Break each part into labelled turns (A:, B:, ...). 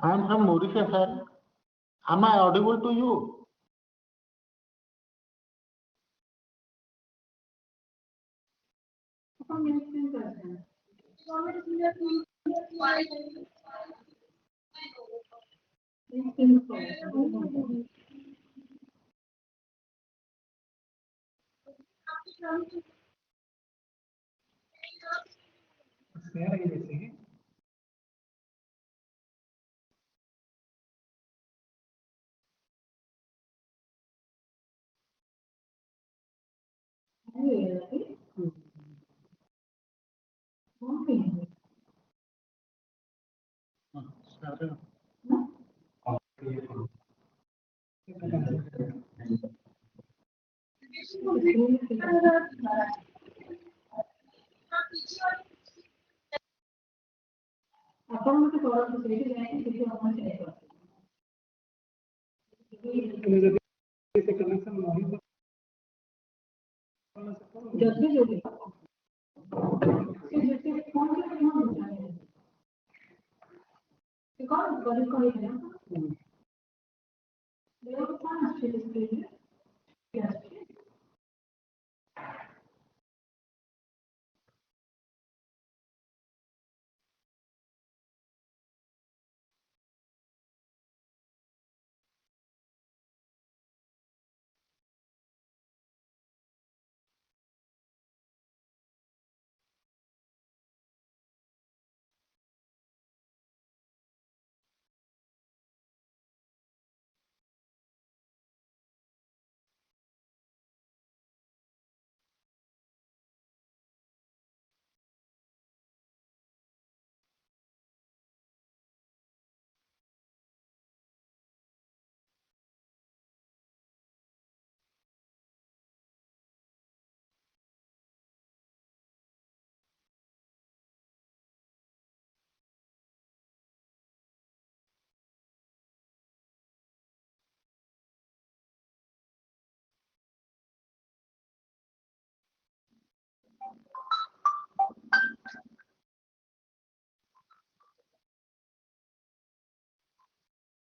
A: I am from Odisha, sir. Am I audible to you?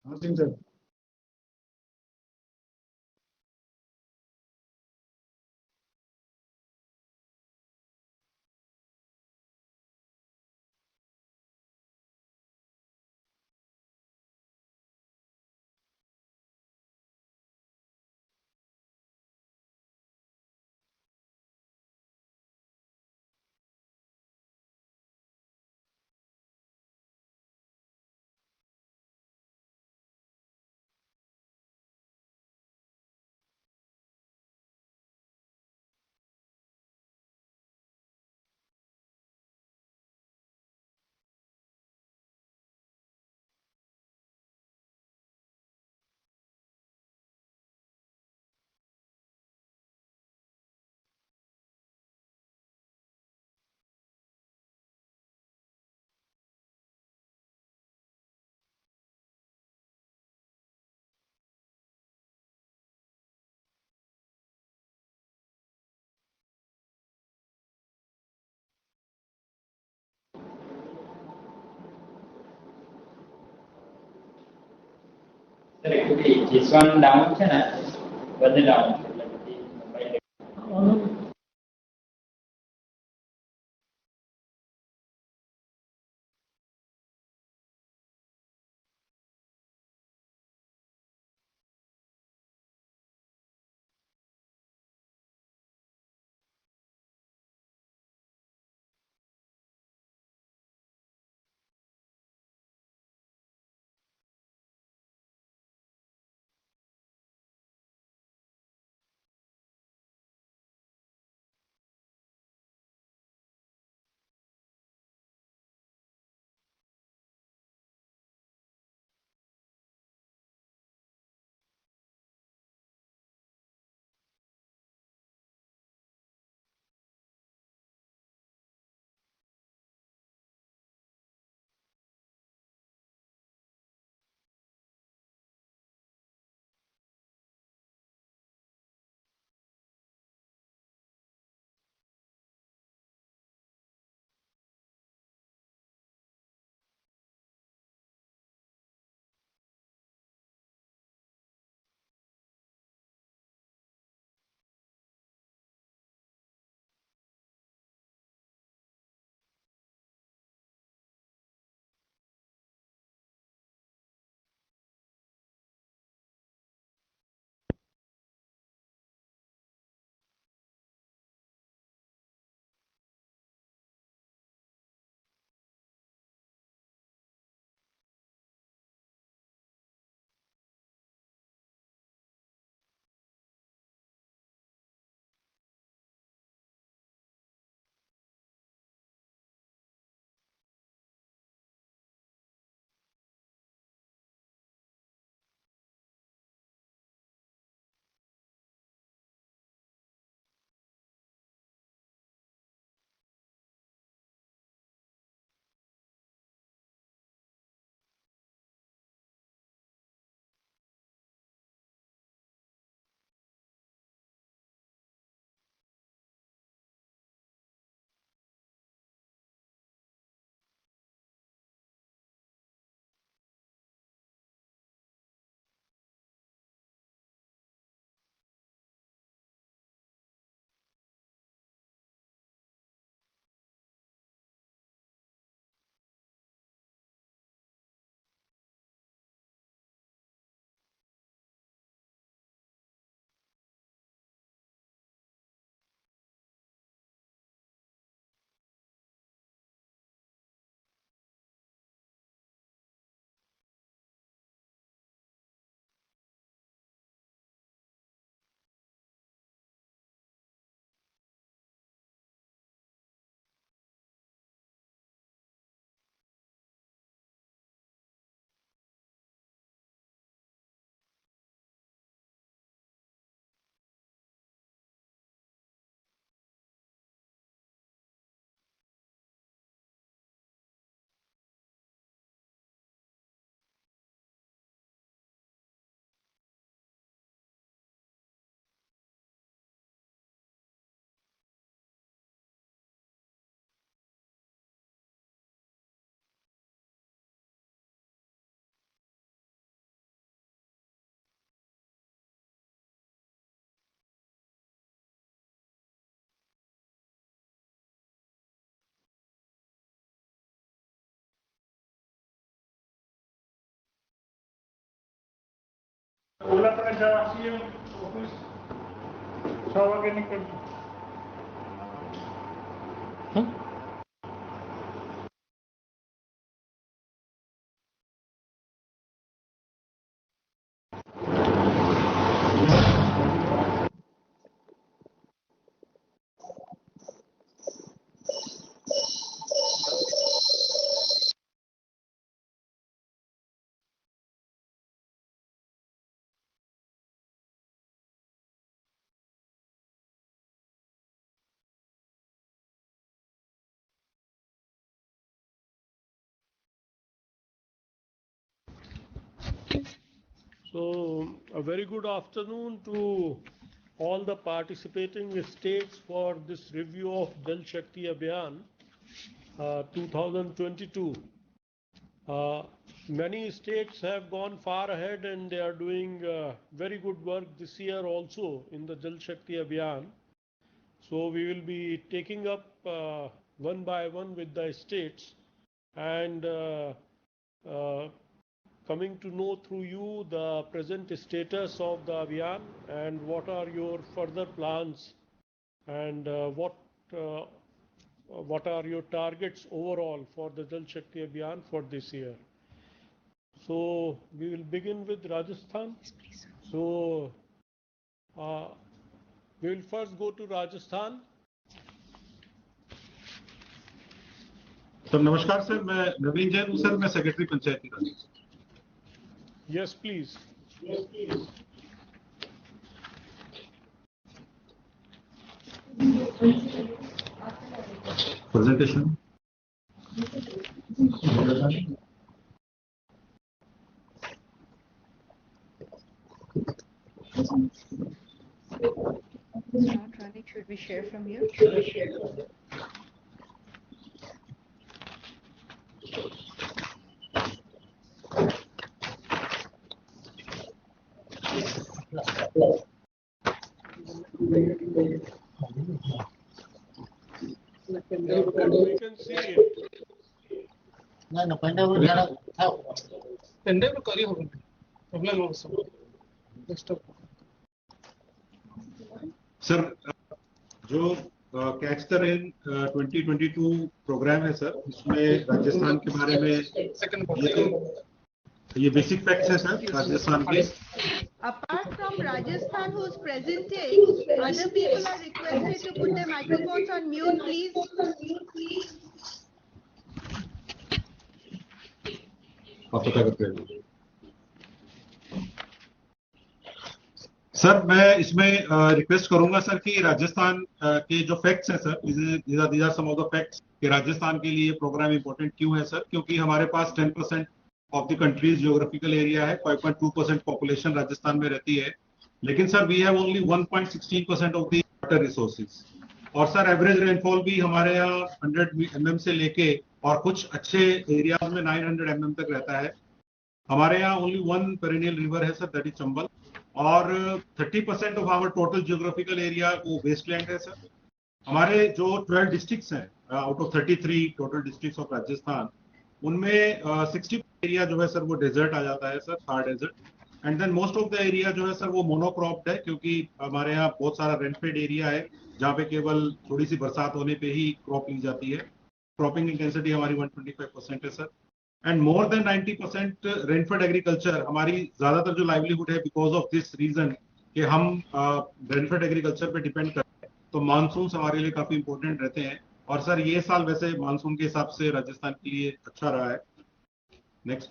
A: Nothing, sir.
B: Sir, actually, this one down છે ને બધે down છે એટલે પછી mobile
C: ओला पर सीएम ऑफिस 6 वागे निकल
D: So, a very good afternoon to all the participating states for this review of Jal Shakti Abhiyan 2022. Many states have gone far ahead and they are doing very good work this year also in the Jal Shakti Abhiyan. So, we will be taking up one by one with the states and coming to know through you the present status of the Abhiyan and what are your further plans and what are your targets overall for the Jal Shakti Abhiyan for this year. So we will begin with Rajasthan. So we will first go to Rajasthan.
E: Sir नमस्कार sir, मैं नवीन जैन हूँ sir, मैं secretary Panchayati Raj.
D: Yes, please.
E: Presentation.
F: Not running. Should we share from here?
D: We can see it.
A: No, pendrive
C: पेंडेव करी होगा problem हो सकता desktop
E: sir जो catch the rain 2022 programme है सर, इसमें राजस्थान के बारे में ये बेसिक फैक्ट्स है सर राजस्थान के।
G: Apart from Rajasthan, who's presenting, other people are requested to put their microphones on mute, please.
E: आप पता करते हैं सर। मैं इसमें रिक्वेस्ट करूंगा सर कि राजस्थान के जो फैक्ट्स हैं sir, these are some of the facts कि राजस्थान के लिए प्रोग्राम इंपॉर्टेंट क्यों है सर, क्योंकि हमारे पास 10% of the country's geographical area है, 5.2% पॉपुलेशन राजस्थान में रहती है, लेकिन sir we have only 1.16% of the water resources. और सर एवरेज रेनफॉल भी हमारे यहाँ 100 mm से लेके और कुछ अच्छे एरियाज में 900 mm तक रहता है। हमारे यहाँ ओनली वन पेरेनियल रिवर है सर, दैट इज चंबल, और 30% of our total geographical area वो वेस्टलैंड है सर। हमारे जो 12 डिस्ट्रिक्ट्स हैं out of 33 total districts of Rajasthan, उनमें 60 एरिया जो है सर वो डेजर्ट आ जाता है sir, Thar desert. And then most of the area जो है सर वो मोनोक्रॉप्ड है, क्योंकि हमारे यहाँ बहुत सारा रेनफेड एरिया है जहाँ पे केवल थोड़ी सी बरसात होने पे ही क्रॉप ली जाती है। क्रॉपिंग इंटेंसिटी हमारी 125% है sir. And more than 90% rainfed agriculture हमारी ज्यादातर जो लाइवलीहुड है, बिकॉज ऑफ दिस रीजन कि हम रेनफेड एग्रीकल्चर पे डिपेंड करते हैं, तो मानसून हमारे लिए काफी इंपॉर्टेंट रहते हैं। और सर ये साल वैसे मानसून के हिसाब से राजस्थान के लिए अच्छा रहा है। नेक्स्ट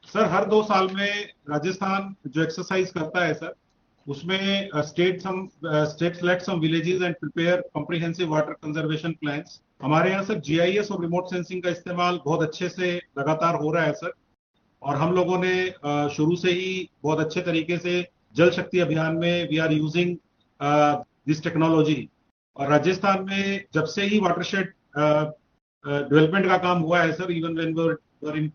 E: सर, हर 2 साल में राजस्थान जो एक्सरसाइज करता है सर, उसमें state select some villages and prepare comprehensive water conservation plans. हमारे यहाँ सर जीआईएस और रिमोट सेंसिंग का इस्तेमाल बहुत अच्छे से लगातार हो रहा है सर, और हम लोगों ने शुरू से ही बहुत अच्छे तरीके से जल शक्ति अभियान में we are using this technology. और राजस्थान में जब से ही वाटरशेड डेवलपमेंट का काम हुआ है sir, even when we were in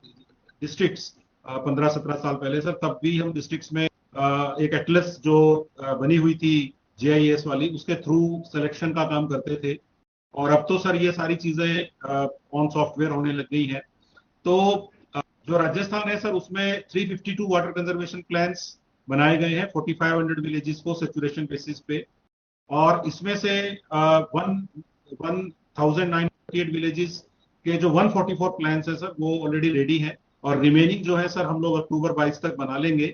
E: districts 15-17 साल पहले सर, तब भी हम डिस्ट्रिक्ट्स में एक एटलस जो बनी हुई थी जीआईएस वाली, उसके थ्रू सिलेक्शन का काम करते थे। और अब तो सर ये सारी चीजें ऑन सॉफ्टवेयर होने लग गई हैं। तो जो राजस्थान है सर उसमें 352 वाटर कंजर्वेशन प्लान्स बनाए गए हैं 4500 विलेजेस को सेचुरेशन बेसिस पे, और इसमें से 1948 विलेजेस के जो 144 प्लान्स है सर वो ऑलरेडी रेडी हैं, और रिमेनिंग जो है सर हम लोग अक्टूबर 22 तक बना लेंगे।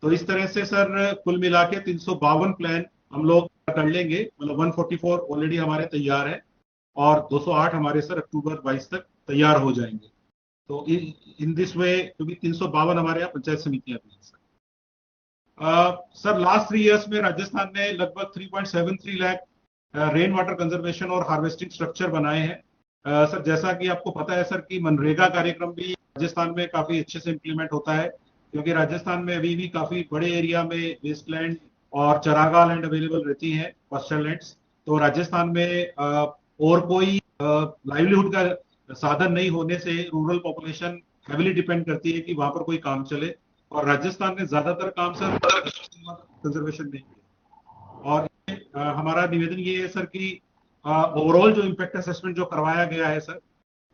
E: तो इस तरह से सर कुल मिला के 352 प्लान हम लोग कर लेंगे, मतलब 144 ऑलरेडी हमारे तैयार है और 208 हमारे सर अक्टूबर 22 तक तैयार हो जाएंगे। तो इन दिस वे, क्योंकि 352 हमारे यहाँ पंचायत समितियां भी हैं सर। सर लास्ट 3 इयर्स में राजस्थान ने लगभग 3.73 लाख रेन वाटर कंजर्वेशन और हार्वेस्टिंग स्ट्रक्चर बनाए हैं। सर जैसा कि आपको पता है सर कि मनरेगा कार्यक्रम भी राजस्थान में काफी अच्छे से इम्प्लीमेंट होता है, क्योंकि राजस्थान में अभी भी काफी बड़े एरिया में वेस्टलैंड और चरागाह लैंड अवेलेबल रहती है, पास्चर लैंड्स। तो राजस्थान में और कोई लाइवलीहुड का साधन नहीं होने से रूरल पॉपुलेशन हेविली डिपेंड करती है कि वहां पर कोई काम चले, और राजस्थान ने ज्यादातर काम सर कंजर्वेशन नहीं किया। और हमारा निवेदन ये है सर कि ओवरऑल जो इम्पैक्ट असेसमेंट जो करवाया गया है सर,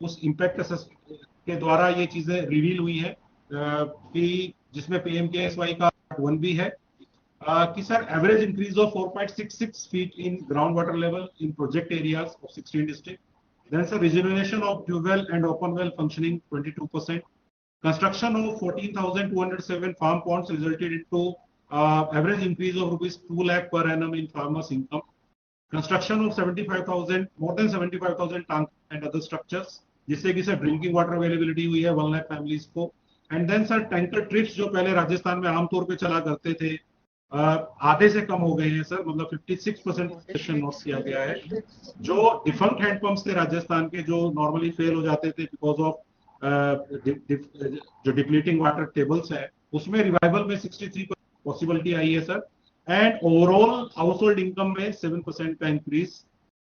E: उस इम्पैक्ट असेसमेंट के द्वारा ये चीजें रिवील हुई है कि जिसमें PMKSY का पार्ट 1 भी है कि sir average increase of 4.66 feet in ground water level in project areas of 16 district. Then sir rejuvenation of tubewell and open well functioning 22%। Construction of 14,207 farm ponds resulted into average increase of rupees 2 lakh per annum in farmers' income. Construction of 75,000, more than 75,000 tanks and other structures, जिससे कि sir drinking water availability हुई है 1 lakh families को। And then sir tanker trips जो पहले राजस्थान में आमतौर पे चला करते थे आधे से कम हो गए हैं सर, मतलब 56% नोट किया गया है। जो डिफंक्ट हैंडपंप्स थे राजस्थान के जो नॉर्मली फेल हो जाते थे बिकॉज ऑफ जो डिप्लीटिंग वाटर टेबल्स है, उसमें रिवाइवल में 63% पॉसिबिलिटी आई है sir. And overall house hold income में 7% का इंक्रीज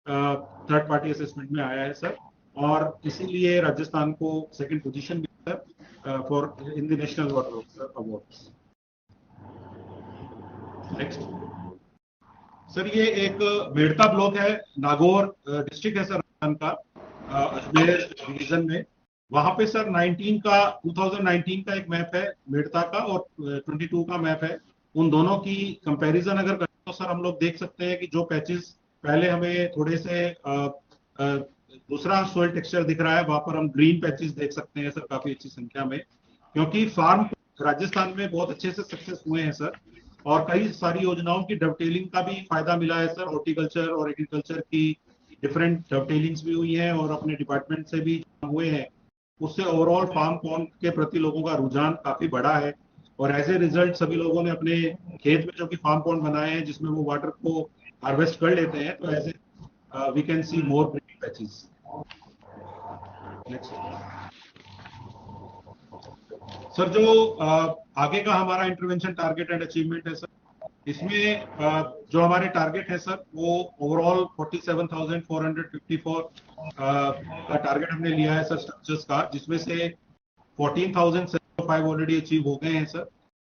E: थर्ड पार्टी असेसमेंट में आया है सर, और इसीलिए राजस्थान को सेकंड पोजीशन भी sir for in the national water awards. Next sir, ये एक मेड़ता ब्लॉक है, नागौर डिस्ट्रिक्ट है सर राजस्थान का, अजमेर डिवीजन में। वहां पे सर 2019 का एक मैप है मेड़ता का और 22 का मैप है। उन दोनों की कंपैरिजन अगर करें तो सर हम लोग देख सकते हैं कि जो पैचेस पहले हमें थोड़े से दूसरा सोइल टेक्सचर दिख रहा है, वहां पर हम ग्रीन पैचेस देख सकते हैं सर काफी अच्छी संख्या में, क्योंकि फार्म राजस्थान में बहुत अच्छे से सक्सेस हुए हैं सर, और कई सारी योजनाओं की डवटेलिंग का भी फायदा मिला है सर। हॉर्टिकल्चर और एग्रीकल्चर की डिफरेंट डवटेलिंग्स भी हुई हैं और अपने डिपार्टमेंट से भी हुए हैं, उससे ओवरऑल फार्म पॉन्ड के प्रति लोगों का रुझान काफी बड़ा है। और एज ए रिजल्ट सभी लोगों ने अपने खेत में जो कि फार्म पॉन्ड बनाए हैं जिसमें वो वाटर को हार्वेस्ट कर लेते हैं, तो as a we can see more green patches. Sir जो आगे का हमारा इंटरवेंशन टारगेट एंड अचीवमेंट है सर, इसमें जो हमारे टारगेट है सर वो ओवरऑल 47,454 का टारगेट हमने लिया है सर स्ट्रक्चर्स का, जिसमें से 14,005 ऑलरेडी अचीव हो गए हैं सर,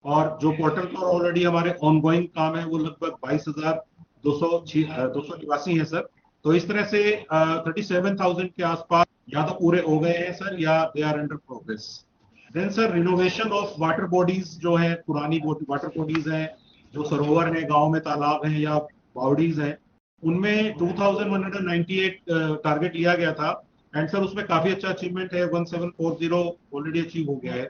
E: और जो पोर्टल पर ऑलरेडी हमारे ऑनगोइंग काम है वो लगभग 22,282 है सर। तो इस तरह से 37,000 के आसपास या तो पूरे हो गए हैं सर या they are under progress. Then sir renovation of water bodies जो है, पुरानी वाटर बॉडीज हैं, जो सरोवर हैं, गांव में तालाब हैं या बाउडीज हैं, उनमें 2198 टारगेट लिया गया था। एंड सर उसमें काफी अच्छा अचीवमेंट है, 1740 ऑलरेडी अचीव हो गया है।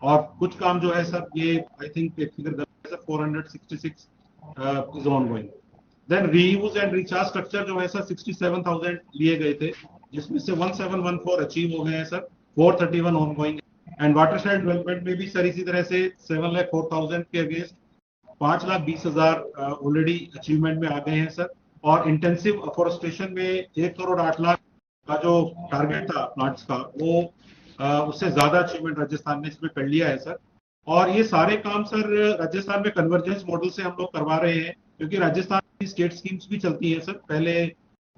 E: और कुछ काम जो है सर ये आई थिंक एक फिगर गलत है sir, 466 is ongoing. Then reuse and recharge structure जो है सर 67,000 लिए गए थे, जिसमें से 1714 अचीव हो गए हैं sir, 431 ongoing. And water shade development में भी सर इसी तरह से 7,04,000 के अगेंस्ट 5,20,000 ऑलरेडी अचीवमेंट में आ गए हैं सर। और इंटेंसिव अफोरेस्टेशन में 1,08,00,000 का जो टारगेट था प्लांट्स का, वो उससे ज्यादा अचीवमेंट राजस्थान ने इसमें कर लिया है सर। और ये सारे काम सर राजस्थान में कन्वर्जेंस मॉडल से हम लोग करवा रहे हैं, क्योंकि राजस्थान की स्टेट स्कीम्स भी चलती है सर। पहले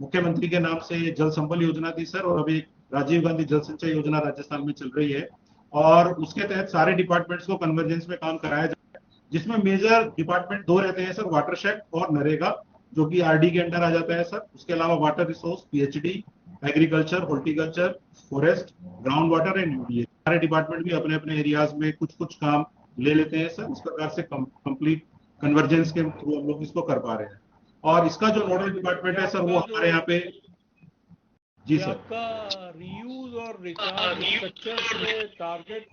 E: मुख्यमंत्री के नाम से जल संबल योजना थी सर, और अभी राजीव गांधी जल संचय योजना राजस्थान में चल रही है, और उसके तहत सारे डिपार्टमेंट्स को कन्वर्जेंस में काम कराया जाए, जिसमें मेजर डिपार्टमेंट 2 रहते हैं सर, वाटरशेड और नरेगा, जो कि आरडी के अंडर आ जाता है सर। उसके अलावा water resource, PHD agriculture, horticulture, forest, ground water and UDA. सारे डिपार्टमेंट भी अपने अपने एरियाज में कुछ कुछ काम ले लेते हैं सर। इस प्रकार से कंप्लीट कन्वर्जेंस के थ्रू हम लोग इसको कर पा रहे हैं। और इसका जो नोडल डिपार्टमेंट है सर, वो हमारे यहाँ पे जी सर।
D: आपका रीयूज और रिचार्ज स्ट्रक्चर्स में टारगेट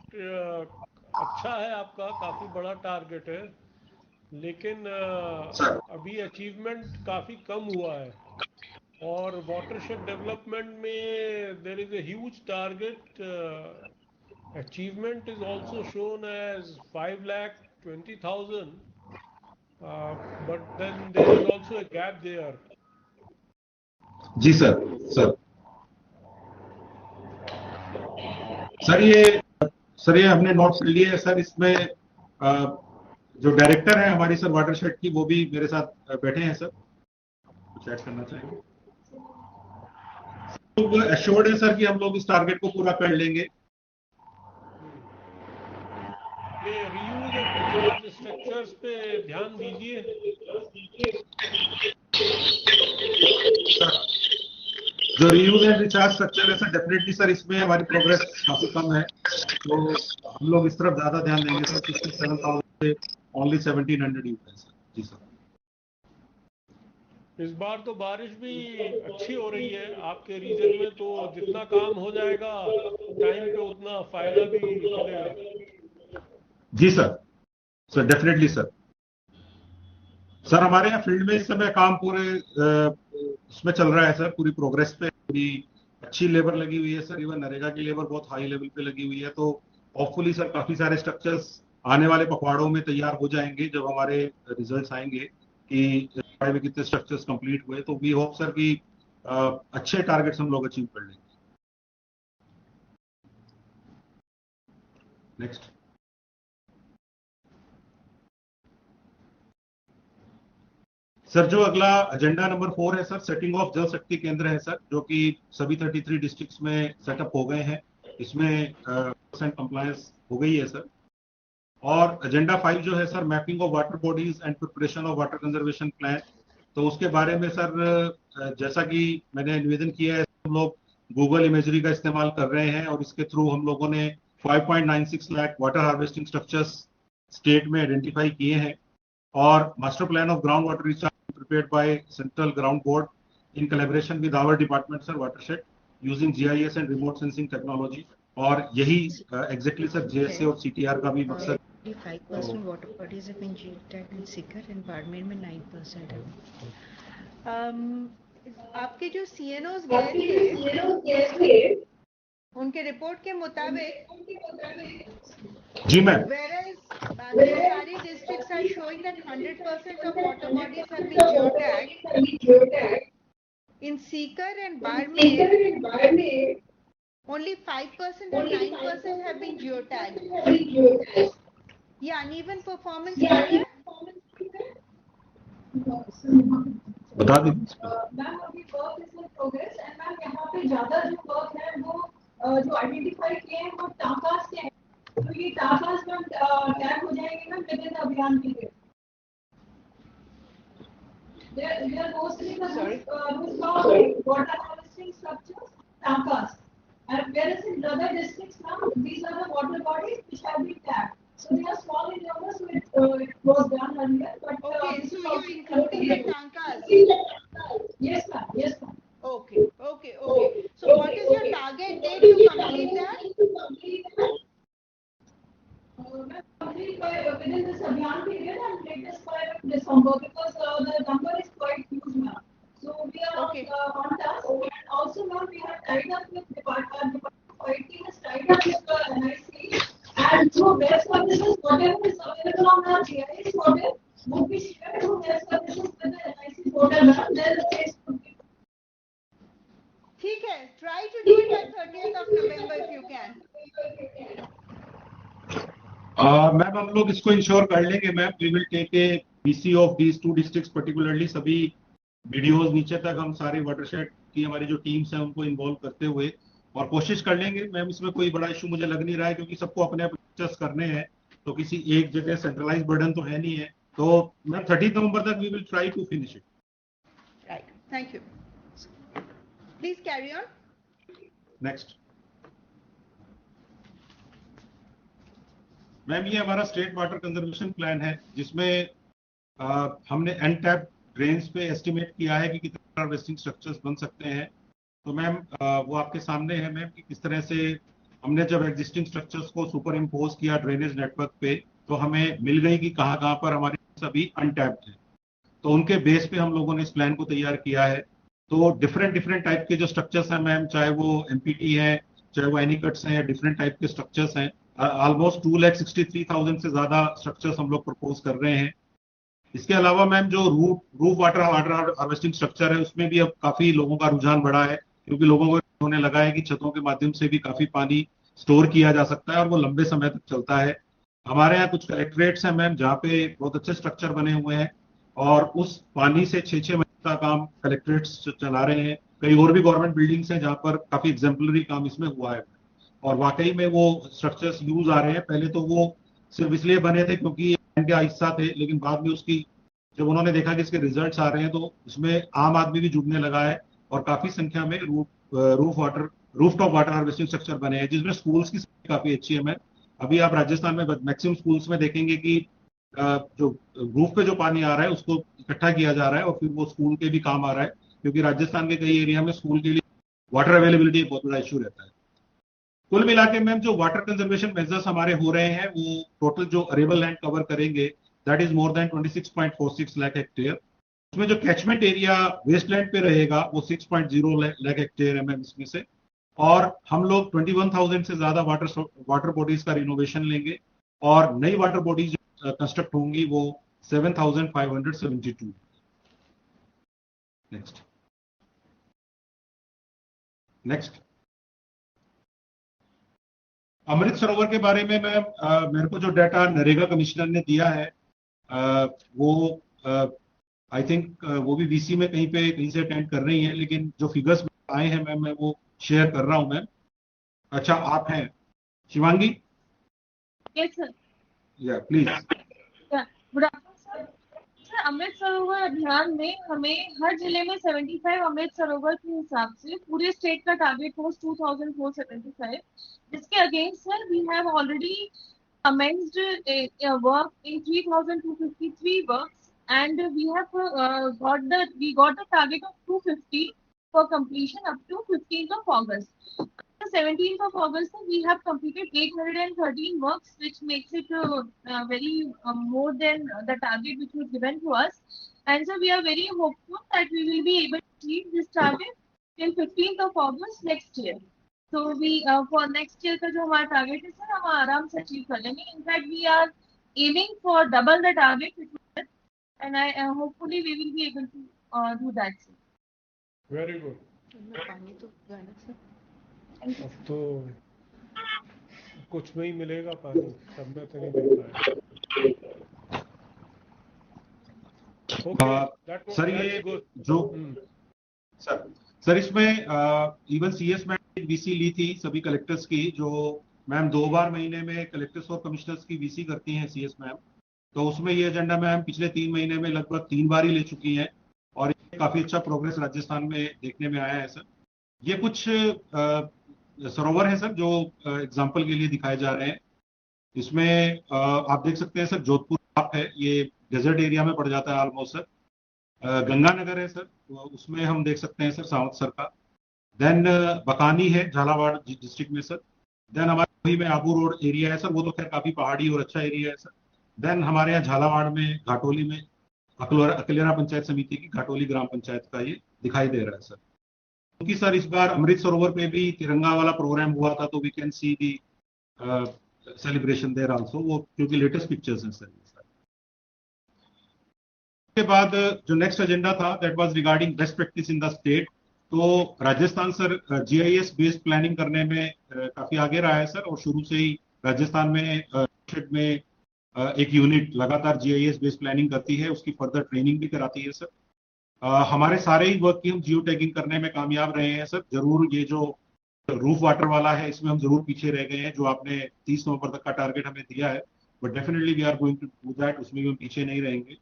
D: अच्छा है, आपका काफी बड़ा टारगेट है, लेकिन अभी अचीवमेंट काफी कम हुआ है। और वाटरशेड डेवलपमेंट में there is a huge target. Achievement is also shown as 5,20,000, but then there is also a gap there.
E: जी सर। सर ये हमने नोट्स लिए है सर। इसमें जो डायरेक्टर है हमारी सर वाटरशेड की, वो भी मेरे साथ बैठे हैं सर। कुछ ऐड करना चाहेंगे? तो एश्योर्ड है सर कि हम लोग इस टारगेट को पूरा कर लेंगे।
D: ये रीयूज और रिचार्ज स्ट्रक्चर्स पे ध्यान दीजिए।
E: जो रीयूज एंड रिचार्ज स्ट्रक्चर है सर, डेफिनेटली सर इसमें हमारी प्रोग्रेस काफी कम है, तो हम लोग इस तरफ ज्यादा ध्यान देंगे सर। 67,000 से ओनली 1,700 यूज है सर। जी सर।
D: इस बार तो बारिश भी अच्छी हो रही है आपके रीजन में, तो जितना काम हो जाएगा टाइम पे उतना फायदा भी मिलेगा।
E: जी सर डेफिनेटली सर। सर हमारे यहाँ फील्ड में इस समय काम पूरे उसमें चल रहा है सर, पूरी प्रोग्रेस पे, पूरी अच्छी लेबर लगी हुई है सर। इवन नरेगा की लेबर बहुत हाई लेवल पे लगी हुई है। तो होपफुली सर काफी सारे स्ट्रक्चर्स आने वाले पखवाड़ों में तैयार हो जाएंगे जब हमारे रिजल्ट्स आएंगे कि में कितने स्ट्रक्चर्स कंप्लीट हुए। तो वी होप सर कि अच्छे टारगेट्स हम लोग अचीव कर लेंगे। नेक्स्ट सर, जो अगला एजेंडा नंबर 4 है सर, सेटिंग ऑफ जल शक्ति केंद्र है सर, जो कि सभी 33 डिस्ट्रिक्ट्स में सेटअप हो गए हैं। इसमें कंप्लायंस हो गई है सर। और एजेंडा 5 जो है sir, mapping of water bodies and preparation of water conservation plan, तो उसके बारे में सर जैसा कि मैंने निवेदन किया है, हम लोग गूगल इमेजरी का इस्तेमाल कर रहे हैं और इसके थ्रू हम लोगों ने 5.96 lakh water harvesting structures state में आइडेंटिफाई किए हैं। और master plan of ground water recharge prepared by Central Ground Board in collaboration with our department sir, watershed, using GIS and remote sensing technology। और यही exactly sir JSA और CTR का भी मकसद।
F: 5% water bodies have been geotagged in Sikar and Barmer में 9% है।
G: आपके जो CNOs गए थे उनके रिपोर्ट के मुताबिक
E: जी मैम,
G: whereas सारी districts are showing that 100% of water bodies have been geotagged, in Sikar and Barmer only 5% and 9% have been geotagged। ये uneven performance क्यों है?
E: बता दीजिए।
H: मैम अभी work is in progress and ma'am यहाँ पे ज्यादा जो वर्क है वो जो आइडेंटिफाई किए हैं वो टाकास के हैं। तो ये टाकास मैम टैग हो जाएंगे मैम विद इन अभियान के लिए। They are mostly the water harvesting structures, takas, and whereas in other districts now these are the water bodies which have been tagged. So they are small in number, so it was done earlier. But
G: okay, so you including the tankas?
H: Yes ma'am, yes ma'am.
G: Okay. So what is your target date to complete that?
H: Complete by within this abhiyan period and latest by December, because the number is quite huge now. So we are on task. And also now we have tied up with department of IT has tied up with the NIC, and through their services whatever is available on our GIS portal would be shared through their services with the NIC portal. Then the case would be.
G: ठीक है, try to do it by 30th of November if you can.
E: Ma'am हम लोग इसको insure कर लेंगे ma'am. We will take a BC of these 2 districts particularly. सभी videos नीचे तक हम सारे वाटरशेड की हमारी जो टीम्स हैं उनको इन्वॉल्व करते हुए और कोशिश कर लेंगे मैम। इसमें कोई बड़ा इशू मुझे लग नहीं रहा है, क्योंकि सबको अपने अपने करने हैं, तो किसी एक जगह सेंट्रलाइज बर्डन तो है नहीं है। तो मैम 30 नवंबर तक we will try to finish it.
G: Right. Thank you. Please carry on.
E: Next ma'am, ये हमारा स्टेट वाटर कंजर्वेशन प्लान है, जिसमें हमने अनटैप्ड ड्रेन्स पे एस्टिमेट किया है कि कितने हार्वेस्टिंग स्ट्रक्चर्स बन सकते हैं। तो मैम वो आपके सामने है मैम कि किस तरह से हमने जब एग्जिस्टिंग स्ट्रक्चर्स को सुपर इम्पोज किया ड्रेनेज नेटवर्क पे, तो हमें मिल गई कि कहाँ कहाँ पर हमारे सभी अनटैप्ड हैं। तो उनके बेस पे हम लोगों ने इस प्लान को तैयार किया है। तो डिफरेंट टाइप के जो स्ट्रक्चर्स हैं मैम, चाहे वो एमपीटी है, चाहे वो एनीकट्स हैं, डिफरेंट टाइप के स्ट्रक्चर्स हैं। ऑलमोस्ट 2,63,000 से ज्यादा स्ट्रक्चर्स हम लोग प्रपोज कर रहे हैं। इसके अलावा मैम जो रूफ वाटर हार्वेस्टिंग स्ट्रक्चर है, उसमें भी अब काफी लोगों का रुझान बढ़ा है, क्योंकि लोगों को होने लगा है कि छतों के माध्यम से भी काफी पानी स्टोर किया जा सकता है और वो लंबे समय तक चलता है। हमारे यहाँ कुछ कलेक्ट्रेट्स हैं मैम जहाँ पे बहुत अच्छे स्ट्रक्चर बने हुए हैं और उस पानी से 6-6 महीने का काम कलेक्ट्रेट्स चला रहे हैं। कई और भी गवर्नमेंट बिल्डिंग्स हैं जहाँ पर काफी एग्जाम्पलरी काम इसमें हुआ है और वाकई में वो स्ट्रक्चर्स यूज आ रहे हैं। पहले तो वो सिर्फ इसलिए बने थे क्योंकि के हिस्सा थे, लेकिन बाद में उसकी जब उन्होंने देखा कि इसके रिजल्ट्स आ रहे हैं, तो इसमें आम आदमी भी जुड़ने लगा है और काफी संख्या में रूफटॉप वाटर हार्वेस्टिंग स्ट्रक्चर बने हैं, जिसमें स्कूल्स की संख्या काफी अच्छी है। मैं अभी आप राजस्थान में मैक्सिमम स्कूल्स में देखेंगे कि जो रूफ पे जो पानी आ रहा है उसको इकट्ठा किया जा रहा है और फिर वो स्कूल के भी काम आ रहा है, क्योंकि राजस्थान के कई एरिया में स्कूल के लिए वाटर अवेलेबिलिटी बहुत बड़ा इशू रहता है। कुल मिला के मैम जो वाटर कंजर्वेशन मेजर्स हमारे हो रहे हैं, वो टोटल जो अरेबल लैंड कवर करेंगे, that is more than 26.46 lakh hectare. उसमें जो कैचमेंट एरिया वेस्टलैंड पे रहेगा वो 6.0 लाख हेक्टेयर है मैम इसमें से। और हम लोग 21,000 से ज्यादा वाटर बॉडीज का रिनोवेशन लेंगे और नई वाटर बॉडीज कंस्ट्रक्ट होंगी वो 7,572। नेक्स्ट अमृत सरोवर के बारे में मैम, मेरे को जो डाटा नरेगा कमिश्नर ने दिया है वो आई थिंक वो भी वीसी में कहीं से अटेंड कर रही हैं, लेकिन जो फिगर्स आए हैं मैम मैं वो शेयर कर रहा हूं मैम। अच्छा, आप हैं Shivangi?
H: Yes sir.
E: Yeah please.
H: Good afternoon sir. Sir, Amrit Sarovar Abhiyan में हमें हर जिले में 75 अमृत सरोवर के हिसाब से पूरे स्टेट का टारगेट was 2,475, जिसके against sir we have already commenced a work in 3,253 works, and we got the target of 250 for completion up to 15th of August. The 17th of August, we have completed 813 works, which makes it very more than the target which was given to us. And so we are very hopeful that we will be able to achieve this target till 15th of August next year. So we for next year का जो हमारा target है sir, हम आराम से achieve कर लेंगे. In fact, we are aiming for double the target, and I hopefully we will be able to do that. Sir.
D: Very good.
F: पानी तो गाना सर।
D: अब तो कुछ में ही मिलेगा पानी, सब में तो नहीं मिल पाएगा। Okay,
E: सर ये जो सर इसमें इवन सीएस मैम वीसी ली थी सभी कलेक्टर्स की, जो मैम 2 बार महीने में कलेक्टर्स और कमिश्नर्स की वीसी करती हैं सीएस मैम। तो उसमें ये एजेंडा मैम पिछले 3 महीने में लगभग 3 बार ही ले चुकी हैं और काफी अच्छा प्रोग्रेस राजस्थान में देखने में आया है सर। ये कुछ सरोवर है सर जो एग्जाम्पल के लिए दिखाए जा रहे हैं। इसमें आप देख सकते हैं सर, जोधपुर आप है, ये डेजर्ट एरिया में पड़ जाता है ऑलमोस्ट सर। गंगानगर है सर, उसमें हम देख सकते हैं सर साउथ सर का। देन बकानी है झालावाड़ डिस्ट्रिक्ट में सर। देन हमारे वही में आबू रोड एरिया है सर, वो तो खैर काफी पहाड़ी और अच्छा एरिया है सर। देन हमारे यहाँ झालावाड़ में घाटोली में अकलेरा पंचायत समिति की घाटोली ग्राम पंचायत का ये दिखाई दे रहा है सर। क्योंकि सर इस बार अमृत सरोवर पे भी तिरंगा वाला प्रोग्राम हुआ था, तो we can see the celebration there also, वो क्योंकि लेटेस्ट पिक्चर्स हैं सर। के बाद जो नेक्स्ट एजेंडा था that was regarding best practice in the state. तो Rajasthan sir GIS based planning करने में काफी आगे रहा है सर, और शुरू से ही राजस्थान में एक यूनिट लगातार जीआईएस बेस्ड प्लानिंग करती है, उसकी फर्दर ट्रेनिंग भी कराती है सर। हमारे सारे ही वर्क की हम जियो टैगिंग करने में कामयाब रहे हैं सर। जरूर ये जो रूफ वाटर वाला है इसमें हम जरूर पीछे रह गए हैं, जो आपने 30 नवंबर तक का टारगेट हमें दिया है, but definitely we are going to do that, उसमें भी हम पीछे नहीं रहेंगे।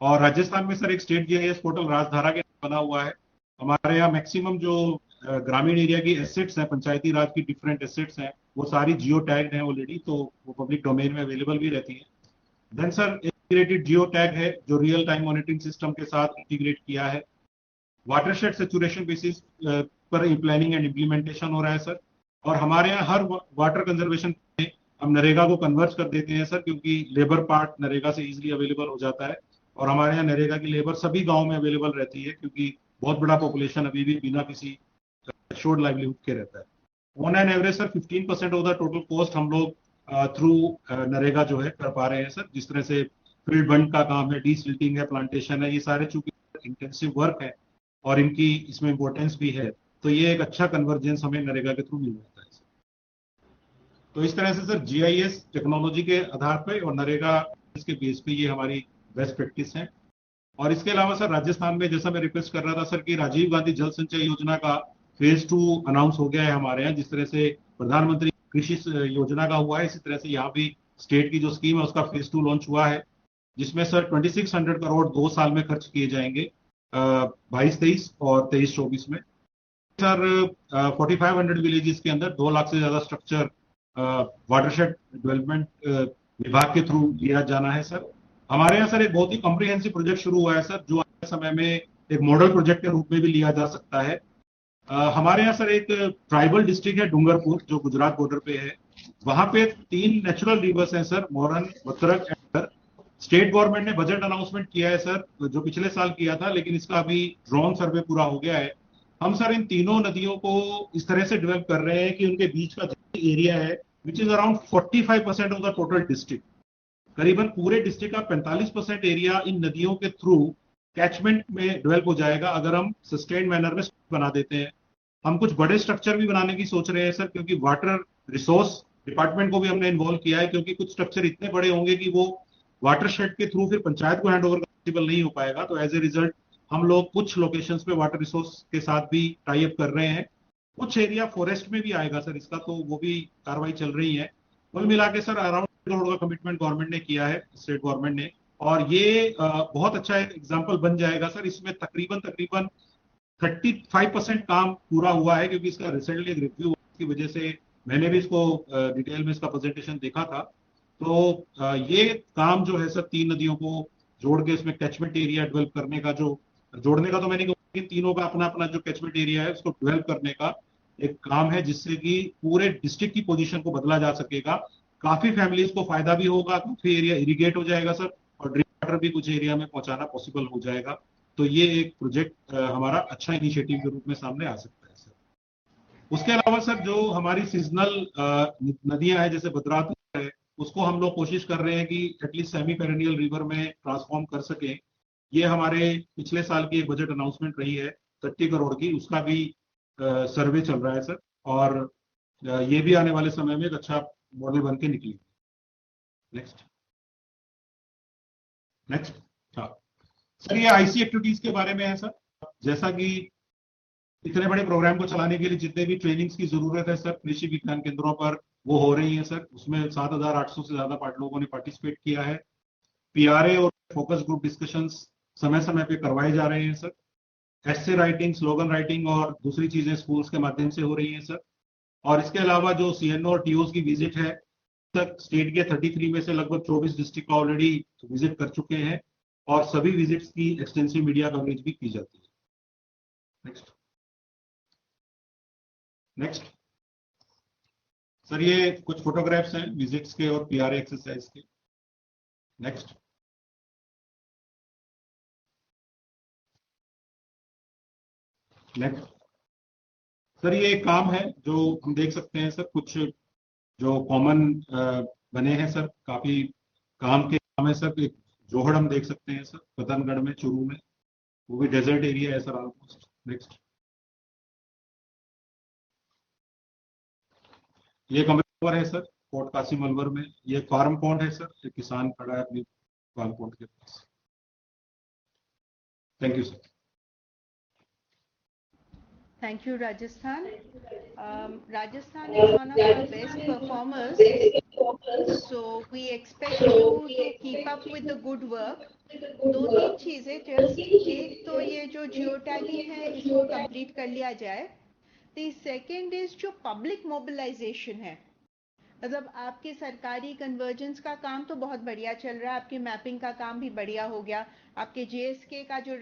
E: और राजस्थान में सर एक स्टेट जीआईएस पोर्टल राजधारा के बना हुआ है। हमारे यहाँ मैक्सिमम जो ग्रामीण एरिया की एसेट्स हैं, पंचायती राज की डिफरेंट एसेट्स हैं, वो सारी जियो टैग्ड हैं ऑलरेडी, तो वो पब्लिक डोमेन में अवेलेबल भी रहती है। Then sir integrated geo tag है जो रियल टाइम मॉनिटरिंग सिस्टम के साथ इंटीग्रेट किया है। वाटरशेड सेचुरेशन बेसिस पर प्लानिंग एंड इम्प्लीमेंटेशन हो रहा है सर। और हमारे यहाँ हर वाटर कंजर्वेशन में हम नरेगा को कन्वर्ट कर देते हैं सर, क्योंकि लेबर पार्ट नरेगा से इजीली अवेलेबल हो जाता है। और हमारे यहाँ नरेगा की लेबर सभी गाँव में अवेलेबल रहती है, क्योंकि बहुत बड़ा पॉपुलेशन अभी भी बिना किसी एश्योर्ड लाइवलीहुड के रहता है। On an average sir 15% of the total cost हम लोग थ्रू नरेगा जो है कर पा रहे हैं सर। जिस तरह से फील्ड बंड का काम है, डीसिल्टिंग है, प्लांटेशन है, ये सारे चूंकि इंटेंसिव वर्क है और इनकी इसमें इंपॉर्टेंस भी है, तो ये एक अच्छा कन्वर्जेंस हमें नरेगा के थ्रू मिल जाता है। तो इस तरह से सर जीआईएस टेक्नोलॉजी के आधार पर और नरेगा के बेस पे ये हमारी बेस्ट प्रैक्टिस है। और इसके अलावा सर राजस्थान में जैसा मैं रिक्वेस्ट कर रहा था सर कि राजीव गांधी जल संचय योजना का फेज 2 अनाउंस हो गया है हमारे यहाँ। जिस तरह से प्रधानमंत्री कृषि योजना का हुआ है, इसी तरह से यहाँ भी स्टेट की जो स्कीम है उसका फेज 2 लॉन्च हुआ है, जिसमें सर 2600 करोड़ 2 साल में खर्च किए जाएंगे, 22-23 और 23-24 में। सर 4500 विलेजेस के अंदर 2 लाख से ज्यादा स्ट्रक्चर वाटरशेड डेवलपमेंट विभाग के थ्रू लिया जाना है सर। हमारे यहाँ सर एक बहुत ही कॉम्प्रिहेंसिव प्रोजेक्ट शुरू हुआ है सर, जो आने समय में एक मॉडल प्रोजेक्ट के रूप में भी लिया जा सकता है। हमारे यहाँ सर एक ट्राइबल डिस्ट्रिक्ट है डूंगरपुर, जो गुजरात बॉर्डर पे है। वहां पे 3 नेचुरल रिवर्स हैं सर, मोरन, बतरक एंड। स्टेट गवर्नमेंट ने बजट अनाउंसमेंट किया है सर, जो पिछले साल किया था, लेकिन इसका अभी ड्रोन सर्वे पूरा हो गया है। हम सर इन तीनों नदियों को इस तरह से डेवलप कर रहे हैं कि उनके बीच का जो एरिया है which is around 45% of the total district, करीबन पूरे डिस्ट्रिक्ट का 45% एरिया इन नदियों के थ्रू कैचमेंट में डेवलप हो जाएगा, अगर हम सस्टेन मैनर में बना देते हैं। हम कुछ बड़े स्ट्रक्चर भी बनाने की सोच रहे हैं सर, क्योंकि वाटर रिसोर्स डिपार्टमेंट को भी हमने इन्वॉल्व किया है, क्योंकि कुछ स्ट्रक्चर इतने बड़े होंगे कि वो वाटरशेड के थ्रू फिर पंचायत को हैंड ओवर पॉसिबल नहीं हो पाएगा। तो एज ए रिजल्ट हम लोग कुछ लोकेशंस पे वाटर रिसोर्स के साथ भी टाई अप कर रहे हैं। कुछ एरिया फॉरेस्ट में भी आएगा सर इसका, तो वो भी कार्रवाई चल रही है। कुल मिला के सर अराउंड करोड़ का कमिटमेंट गवर्नमेंट ने किया है, स्टेट गवर्नमेंट ने, और ये बहुत अच्छा एक एग्जाम्पल बन जाएगा सर। इसमें तकरीबन 35% काम पूरा हुआ है, क्योंकि इसका रिसेंटली एक रिव्यू की वजह से मैंने भी इसको डिटेल में इसका प्रेजेंटेशन देखा था। तो ये काम जो है सर 3 नदियों को जोड़ के इसमें कैचमेंट एरिया डेवलप करने का, जो जोड़ने का तो मैंने कहा कि तीनों का अपना अपना जो कैचमेंट एरिया है उसको डेवलप करने का एक काम है, जिससे कि पूरे डिस्ट्रिक्ट की पोजीशन को बदला जा सकेगा। काफी फैमिलीज को फायदा भी होगा, काफी एरिया इरिगेट हो जाएगा सर, और ड्रिंकिंग वाटर भी कुछ एरिया में पहुंचाना पॉसिबल हो जाएगा। तो ये एक प्रोजेक्ट हमारा अच्छा इनिशिएटिव के रूप में सामने आ सकता है सर। उसके अलावा सर जो हमारी सीजनल नदियां हैं जैसे भद्रावती है, उसको हम लोग कोशिश कर रहे हैं कि एटलीस्ट सेमी पेरेनियल रिवर में ट्रांसफॉर्म कर सकें। ये हमारे पिछले साल की एक बजट अनाउंसमेंट रही है 30 करोड़ की, उसका भी सर्वे चल रहा है सर, और ये भी आने वाले समय में एक अच्छा मॉडल बन के निकलेगी। Next next. हाँ सर, ये आईसी एक्टिविटीज के बारे में है सर। जैसा कि इतने बड़े प्रोग्राम को चलाने के लिए जितने भी ट्रेनिंग्स की जरूरत है सर कृषि विज्ञान केंद्रों पर, वो हो रही है सर। उसमें 7,800 से ज्यादा लोगों ने पार्टिसिपेट किया है। पीआरए और फोकस ग्रुप डिस्कशंस समय समय पे करवाए जा रहे हैं सर। एस्से राइटिंग, स्लोगन राइटिंग और दूसरी चीजें स्कूल्स के माध्यम से हो रही हैं सर। और इसके अलावा जो सीएनओ और टीओस की विजिट है तक स्टेट के 33 में से लगभग 24 डिस्ट्रिक्ट का ऑलरेडी विजिट कर चुके हैं, और सभी विजिट्स की एक्सटेंसिव मीडिया कवरेज भी की जाती है। Next next. सर ये कुछ फोटोग्राफ्स हैं विजिट्स के और पीआरए एक्सरसाइज के। नेक्स्ट। नेक्स्ट। सर ये एक काम है जो हम देख सकते हैं सर, कुछ जो कॉमन बने हैं सर, काफी काम के काम है सर। एक जोहड़ हम देख सकते हैं सर पतनगढ़ में, चुरू में, वो भी डेजर्ट एरिया है सर ऑलमोस्ट। नेक्स्ट। ये कमर है सर कोट कासिम अलवर में। ये फार्म पॉन्ड है सर, एक किसान खड़ा है अपनी फार्म पॉन्ड के पास। Thank you sir.
G: Thank you, Rajasthan. Rajasthan is one of our best performers, so we expect you to keep up with the good work. 2-3 चीजें जस्ट, एक तो ये जो जियो टैगिंग है इसको कंप्लीट कर लिया जाए, The second is जो public mobilization है, मतलब आपके सरकारी कन्वर्जेंस का काम तो बहुत बढ़िया चल रहा है, आपकी मैपिंग का काम भी बढ़िया हो गया, आपके JSK का जो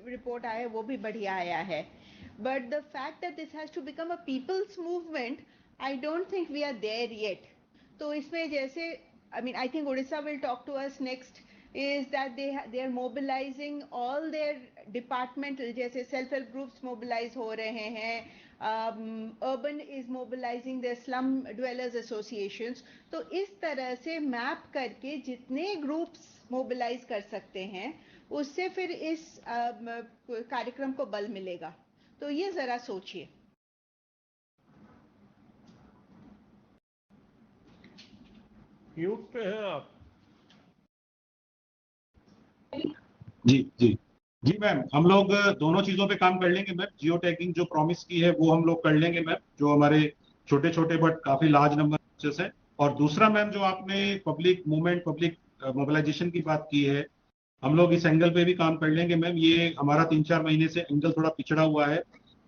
G: रिपोर्ट आया है वो भी बढ़िया आया है, but the fact that this has to become a people's movement, I don't think we are there yet. तो इसमें जैसे I mean I think Odisha will talk to us next, is that they are mobilizing all their departmental, जैसे self help groups mobilize हो रहे हैं, urban is mobilizing their slum dwellers associations. तो इस तरह से मैप करके जितने ग्रुप्स मोबिलाइज कर सकते हैं उससे फिर इस कार्यक्रम को बल मिलेगा, तो ये जरा सोचिए.
D: म्यूट पे हैं आप.
E: जी मैम, हम लोग दोनों चीजों पे काम कर लेंगे मैम. जियो टैगिंग जो प्रॉमिस की है वो हम लोग कर लेंगे मैम, जो हमारे छोटे छोटे बट काफी लार्ज नंबर है. और दूसरा मैम, जो आपने पब्लिक मूवमेंट, पब्लिक मोबिलाइजेशन की बात की है, हम लोग इस एंगल पे भी काम कर लेंगे मैम. ये हमारा 3-4 महीने से एंगल थोड़ा पिछड़ा हुआ है,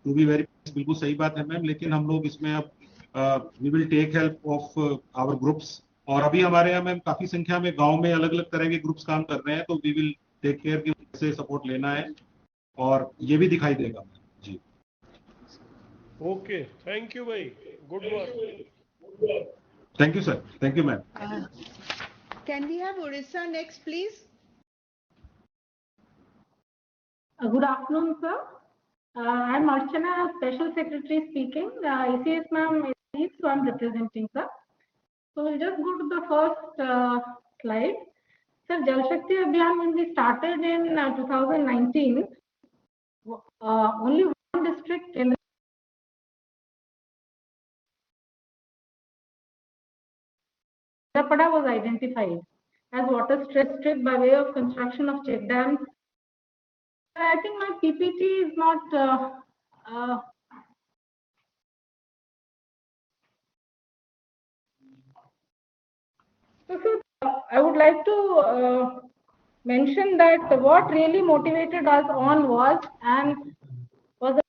E: टू बी वेरी, बिल्कुल सही बात है मैम. लेकिन हम लोग इसमें अब we will take help of our groups. और अभी हमारे यहाँ मैम काफी संख्या में गांव में अलग अलग तरह के ग्रुप्स काम कर रहे हैं, तो वी विल टेक केयर की से सपोर्ट लेना है, और ये भी दिखाई देगा जी.
D: ओके, थैंक यू भाई, good work.
E: Thank you sir, thank you ma'am.
G: Can we have Odisha next please?
I: Good afternoon, sir. I'm Archana, Special Secretary speaking. ECS ma'am is lead, so I'm representing, sir. So we'll just go to the first slide. Sir, Jal Shakti Abhiyan, when we started in 2019, only one district in Pada was identified as water stress strip by way of construction of check dams. I think my PPT is not I would like to mention that what really motivated us on was the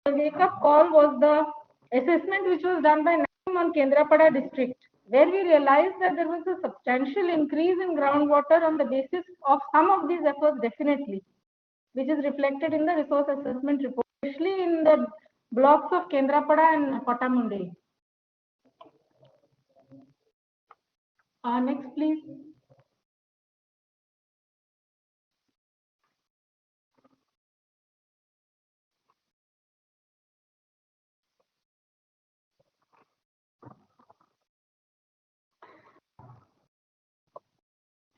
I: wake-up call was the assessment which was done by NAM on Kendrapada district, where we realized that there was a substantial increase in groundwater on the basis of some of these efforts, definitely, which is reflected in the resource assessment report, especially in the blocks of Kendrapada and Kottamundi. Next, please.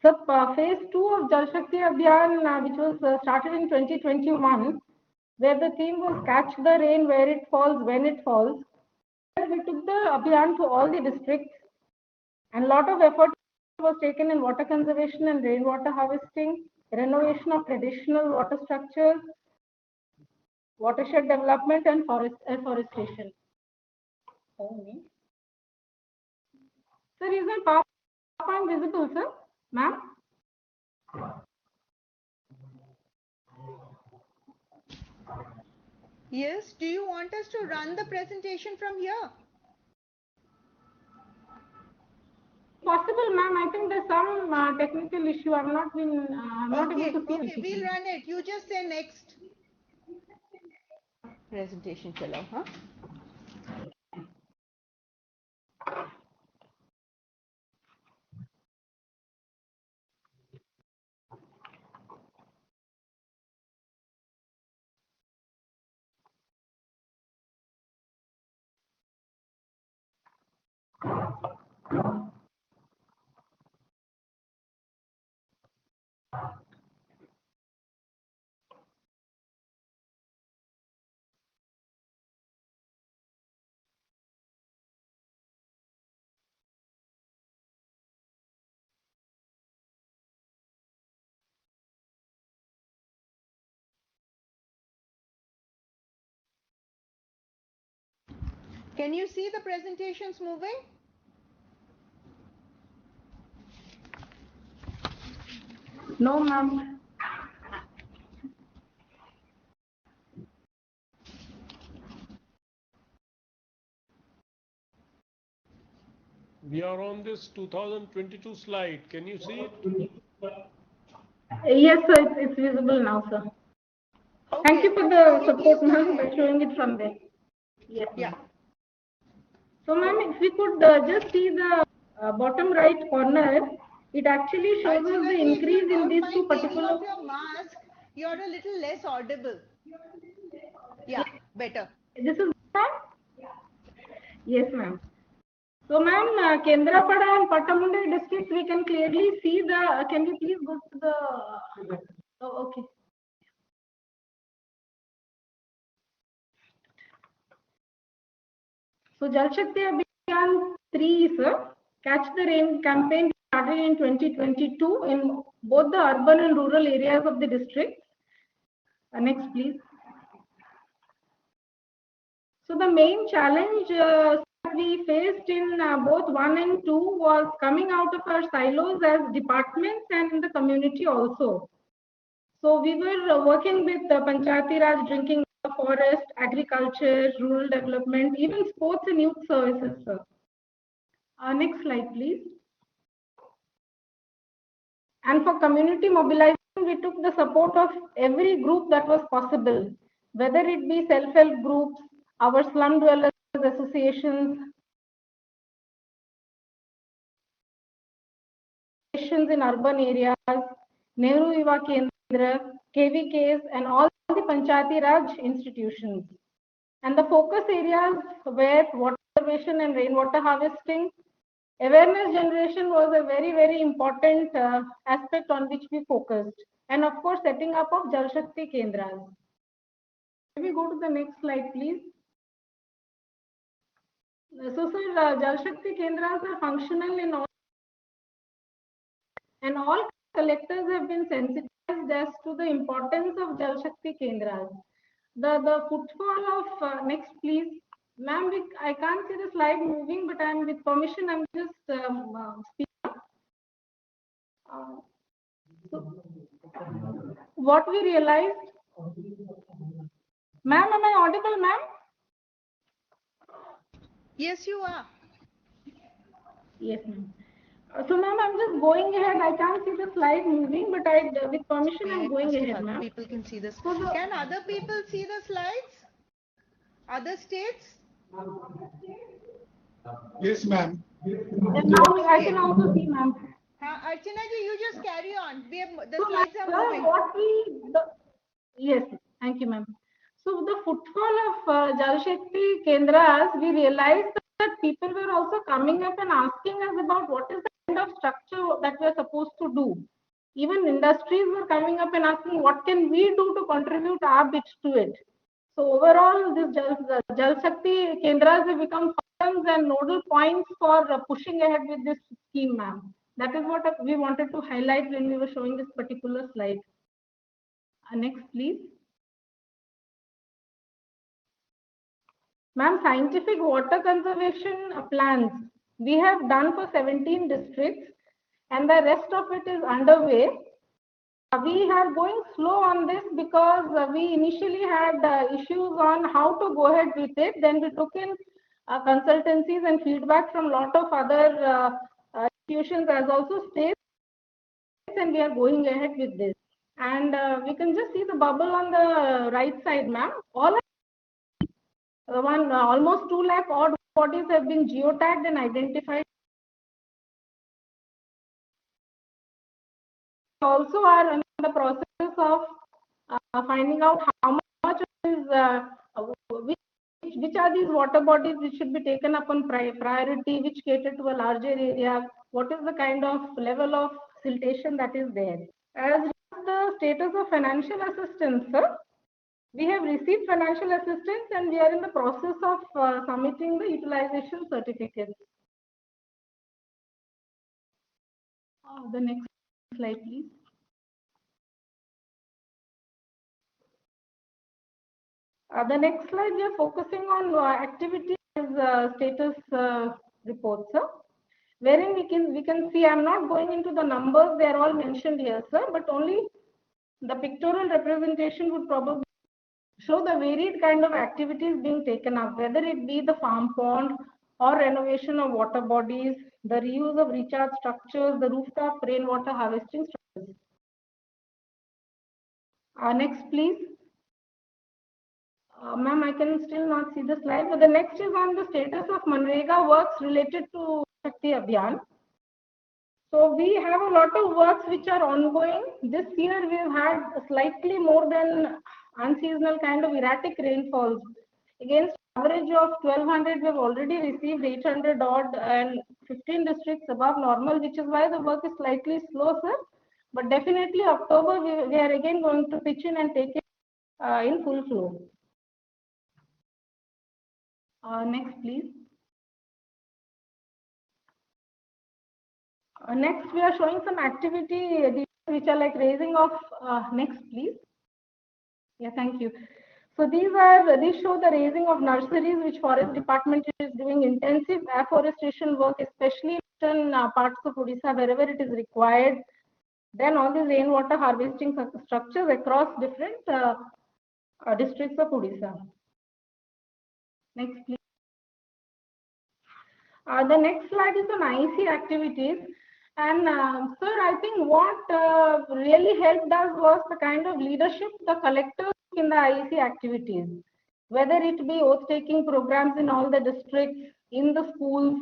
I: So, phase 2 of Jal Shakti Abhiyan, which was started in 2021, where the theme was catch the rain where it falls, when it falls. We took the Abhiyan to all the districts, and a lot of effort was taken in water conservation and rainwater harvesting, renovation of traditional water structures, watershed development, and afforestation. Sir, is my PowerPoint visible, sir? Ma'am?
G: Yes, do you want us to run the presentation from here?
I: Possible, ma'am. I think there's some technical issue. I'm not able to see.
G: Okay, we'll run it. You just say next. Presentation chalao, huh? Can you see the presentations moving?
I: No, ma'am.
D: We are on this 2022 slide. Can you see it?
I: Yes, sir, it's visible now, sir. Thank you for the support, ma'am, by showing it from there. Yes,
G: Yeah.
I: So, ma'am, if we could just see the bottom right corner, it actually shows us the increase in these two particular.
G: Taking off your mask, you're a little less audible. Yeah, better.
I: This is ma'am? Yes, ma'am. So, ma'am, Kendrapada and Pattamundi districts, we can clearly see the. Can we please go to the? Oh, okay. So, Jal Shakti Abhiyan 3, sir, Catch the Rain campaign started in 2022 in both the urban and rural areas of the district. Next, please. So, the main challenge that we faced in both 1 and 2 was coming out of our silos as departments and in the community also. So, we were working with Panchayati Raj, drinking water, forest, agriculture, rural development, even sports and youth services, sir. Next slide, please. And for community mobilization, we took the support of every group that was possible, whether it be self-help groups, our slum dwellers associations, in urban areas, Nehru Yuva Kendra, KVKs, and all the Panchayati Raj institutions. And the focus areas were water conservation and rainwater harvesting. Awareness generation was a very, very important aspect on which we focused. And of course, setting up of Jal Shakti Kendras. Can we go to the next slide, please? So, sir, Jal Shakti Kendras are functional in all, and all collectors have been sensitized as to the importance of Jal Shakti Kendras. The footfall of, next please. Ma'am, I can't see the slide moving, but I'm with permission, I'm just speaking. So, what we realized, ma'am, am I audible, ma'am?
G: Yes, you are.
I: Yes, ma'am. So, ma'am, I'm just going ahead. I can't see the slide moving, but with permission, I'm going ahead, ma'am.
G: People can see this.
I: So
G: Can other people see the slides? Other states?
C: Yes, ma'am.
I: And now I can also see, ma'am.
G: Archana ji, you just carry on. The
I: So,
G: slides are moving.
I: Yes, thank you, ma'am. So, the footfall of Jal Shakti Kendras, we realized that people were also coming up and asking us about what is the kind of structure that we are supposed to do. Even industries were coming up and asking what can we do to contribute our bit to it. So overall, this Jal Shakti Kendras have become forums and nodal points for pushing ahead with this scheme, ma'am. That is what we wanted to highlight when we were showing this particular slide. Next, please. Ma'am, scientific water conservation plans we have done for 17 districts, and the rest of it is underway. We are going slow on this because we initially had issues on how to go ahead with it. Then we took in consultancies and feedback from a lot of other institutions as also states, and we are going ahead with this. And we can just see the bubble on the right side, ma'am. All almost 2 lakh odd bodies have been geotagged and identified. Also are in the process of finding out how much is which are these water bodies which should be taken up on priority, which cater to a larger area, what is the kind of level of siltation that is there. As the status of financial assistance, sir, we have received financial assistance and we are in the process of submitting the utilization certificates. The next slide, please. The next slide, we are focusing on activities status reports, sir, wherein we can see. I'm not going into the numbers; they are all mentioned here, sir. But only the pictorial representation would probably show the varied kind of activities being taken up, whether it be the farm pond or renovation of water bodies, the reuse of recharge structures, the rooftop rainwater harvesting structures. Next, please. Ma'am, I can still not see the slide, but the next is on the status of Manrega works related to Shakti Abhiyan. So we have a lot of works which are ongoing. This year we have had slightly more than unseasonal kind of erratic rainfalls. Against average of 1200, we have already received 800 odd and 15 districts above normal, which is why the work is slightly slow, sir. But definitely October, we are again going to pitch in and take it in full flow. Next, please. Next, we are showing some activity which are like raising of, next, please. Yeah, thank you. So these show the raising of nurseries, which Forest Department is doing intensive afforestation work, especially in parts of Odisha, wherever it is required. Then all these rainwater harvesting structures across different districts of Odisha. Next, please. The next slide is on IEC activities. And sir, I think what really helped us was the kind of leadership the collectors in the IEC activities, whether it be oath-taking programs in all the districts, in the schools,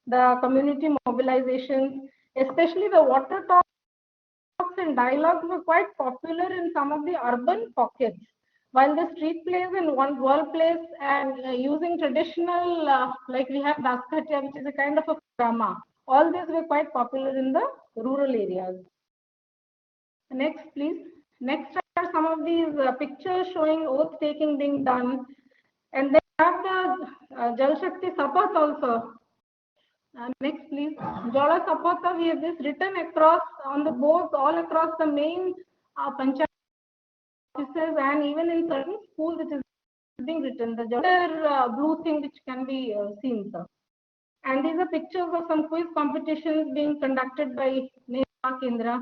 I: the community mobilizations, especially the water talks and dialogues were quite popular in some of the urban pockets, while the street plays in one wall place and using traditional, like we have Daskatya, which is a kind of a drama. All these were quite popular in the rural areas. Next, please. Next are some of these pictures showing oath taking being done. And they have the Jal Shakti Sapath also. Next, please. Jala Sapatha, we have this written across on the boards all across the main panchayat offices and even in certain schools it is being written. The Jala blue thing which can be seen, sir. And these are pictures of some quiz competitions being conducted by Neva Kendra.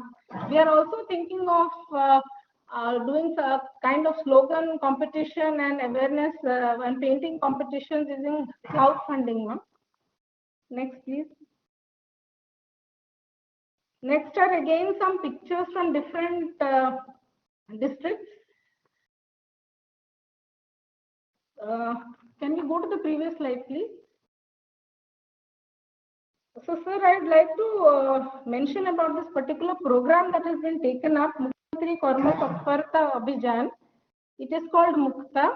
I: We are also thinking of doing a kind of slogan competition and awareness and painting competitions using cloud funding. Next, please. Next are again some pictures from different districts. Can we go to the previous slide, please? So, sir, I'd like to mention about this particular program that has been taken up, Mukhyamantri Karma Tatparta Abhijan. It is called Mukta,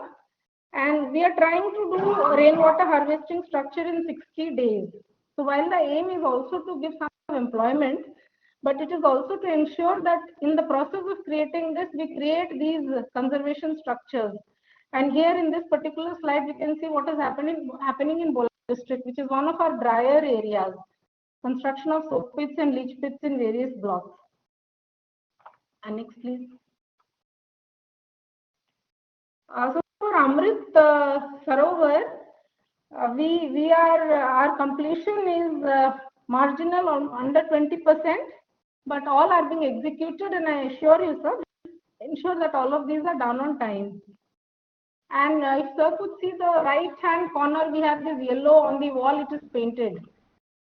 I: and we are trying to do rainwater harvesting structure in 60 days. So, while the aim is also to give some employment, but it is also to ensure that in the process of creating this, we create these conservation structures. And here in this particular slide, we can see what is happening in Bola district, which is one of our drier areas. Construction of soak pits and leach pits in various blocks. And next, please. So for Amrit Sarovar, our completion is marginal on under 20%, but all are being executed, and I assure you, sir, ensure that all of these are done on time. And if sir could see the right hand corner, we have this yellow on the wall, it is painted.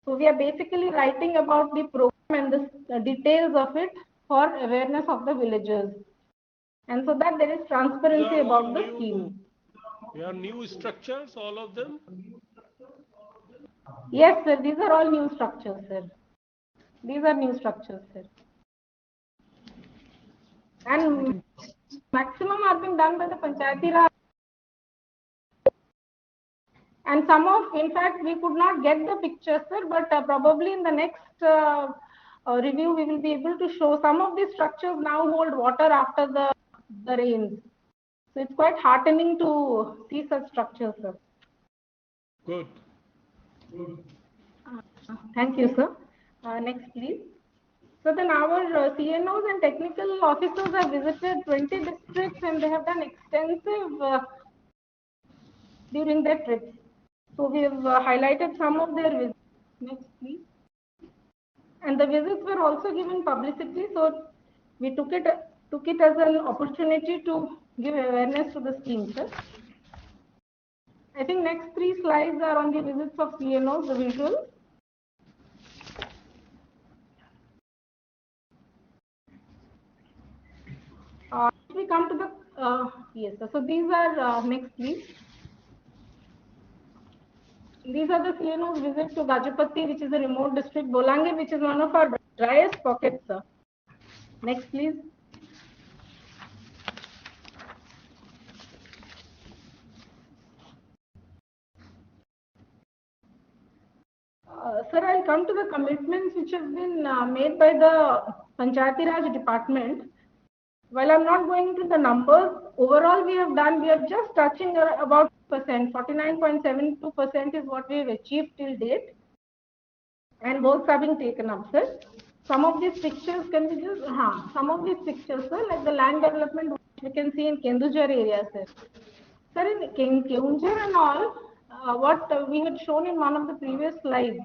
I: So we are basically writing about the program and the details of it for awareness of the villagers. And so that there is transparency about the scheme.
D: They are new structures, all of them?
I: Yes, sir. These are all new structures, sir. These are new structures, sir. And maximum are being done by the Panchayati Raj. And some of, in fact, we could not get the pictures, sir, but probably in the next review, we will be able to show some of these structures now hold water after the rains. So it's quite heartening to see such structures, sir.
D: Good.
I: Thank you, sir. Next, please. So then our CNOs and technical officers have visited 20 districts and they have done extensive during their trips. So we have highlighted some of their visits. Next, please. And the visits were also given publicity, so we took it as an opportunity to give awareness to the scheme, sir. I think next 3 slides are on the visits of CNOs, the visuals. If we come to the, yes, so these are, next please. These are the CNO's visit to Gajapati, which is a remote district, Bolangir, which is one of our driest pockets, sir. Next, please. Sir, I'll come to the commitments which have been made by the Panchayati Raj department. While I'm not going into the numbers, overall we are just touching about 49.72% is what we have achieved till date. And works are being taken up, sir. Some of these pictures can be just, some of these pictures, sir, like the land development which we can see in Kendujhar area, sir. Sir, in Kendujhar and all, what we had shown in one of the previous slides,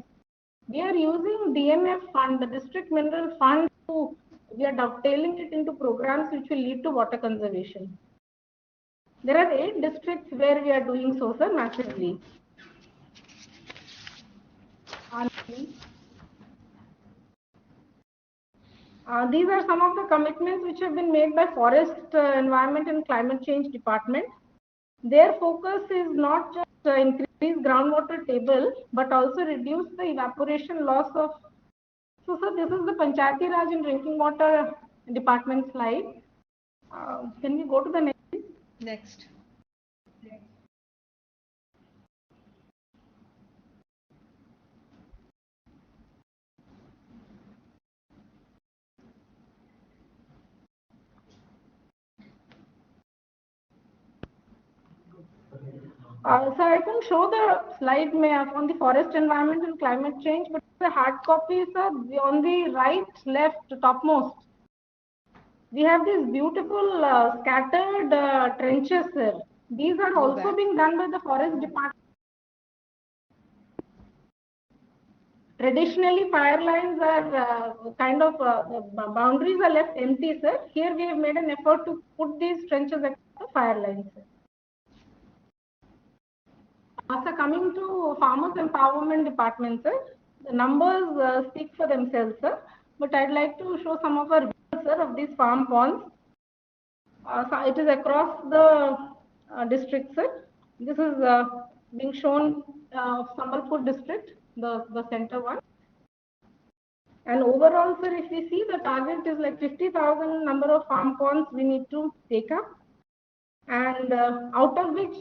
I: we are using DMF fund, the district mineral fund, we are dovetailing it into programs which will lead to water conservation. There are 8 districts where we are doing so, sir, massively. These are some of the commitments which have been made by Forest, Environment and Climate Change Department. Their focus is not just increase groundwater table, but also reduce the evaporation loss of. So, sir, this is the Panchayati Raj and Drinking Water Department slide. Can we go to the next?
G: Next.
I: So I can show the slide on the forest environment and climate change, but the hard copies are on the right, left, topmost. We have these beautiful scattered trenches there. These are also being done by the forest department. Traditionally, fire lines are boundaries are left empty, sir. Here we have made an effort to put these trenches across the fire lines, sir. So coming to Farmers Empowerment Department, sir, the numbers speak for themselves, sir. But I'd like to show some of our views, sir, of these farm ponds. So it is across the district, sir. This is being shown Sambalpur district, the center one. And overall, sir, if we see the target is like 50,000 number of farm ponds we need to take up. And out of which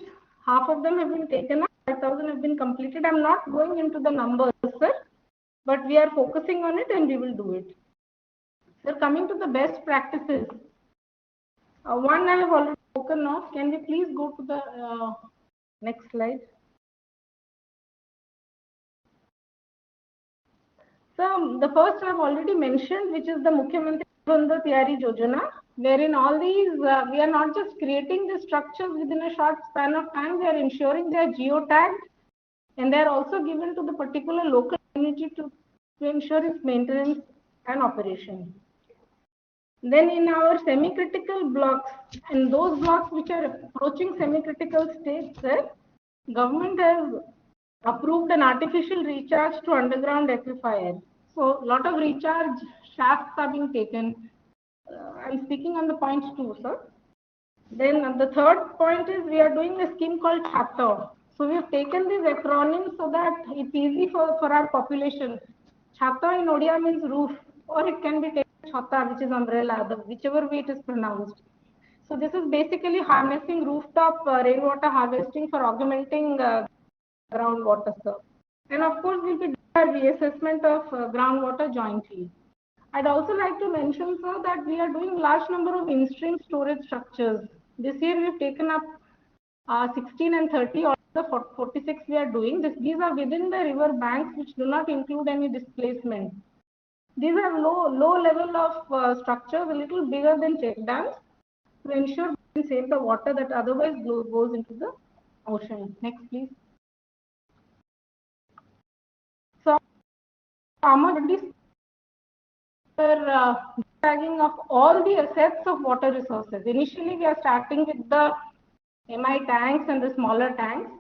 I: half of them have been taken up, 5,000 have been completed. I'm not going into the numbers, sir, but we are focusing on it and we will do it. Sir, coming to the best practices. One I have already spoken of. Can we please go to the next slide? So the first I have already mentioned, which is the Mukhyamantri Bandhu Tiyari Yojana, wherein all these, we are not just creating the structures within a short span of time, we are ensuring they are geotagged and they are also given to the particular local community to ensure its maintenance and operation. Then in our semi-critical blocks, and those blocks which are approaching semi-critical stage, sir, government has approved an artificial recharge to underground aquifer. So a lot of recharge shafts are being taken. I'm speaking on the points 2, sir. Then the third point is we are doing a scheme called Chhattisgarh. So we have taken these acronyms so that it's easy for our population. Chhattisgarh in Odia means roof, or it can be taken Chhata, which is umbrella, whichever way it is pronounced. So this is basically harnessing rooftop rainwater harvesting for augmenting groundwater, sir. And of course, we'll be doing our reassessment of groundwater jointly. I'd also like to mention, sir, that we are doing large number of in-stream storage structures. This year we've taken up 16 and 30, or the 46 we are doing. These are within the river banks, which do not include any displacement. These are low level of structures, a little bigger than check dams, to ensure we can save the water that otherwise goes into the ocean. Next, please. So, tagging of all the assets of water resources. Initially, we are starting with the MI tanks and the smaller tanks.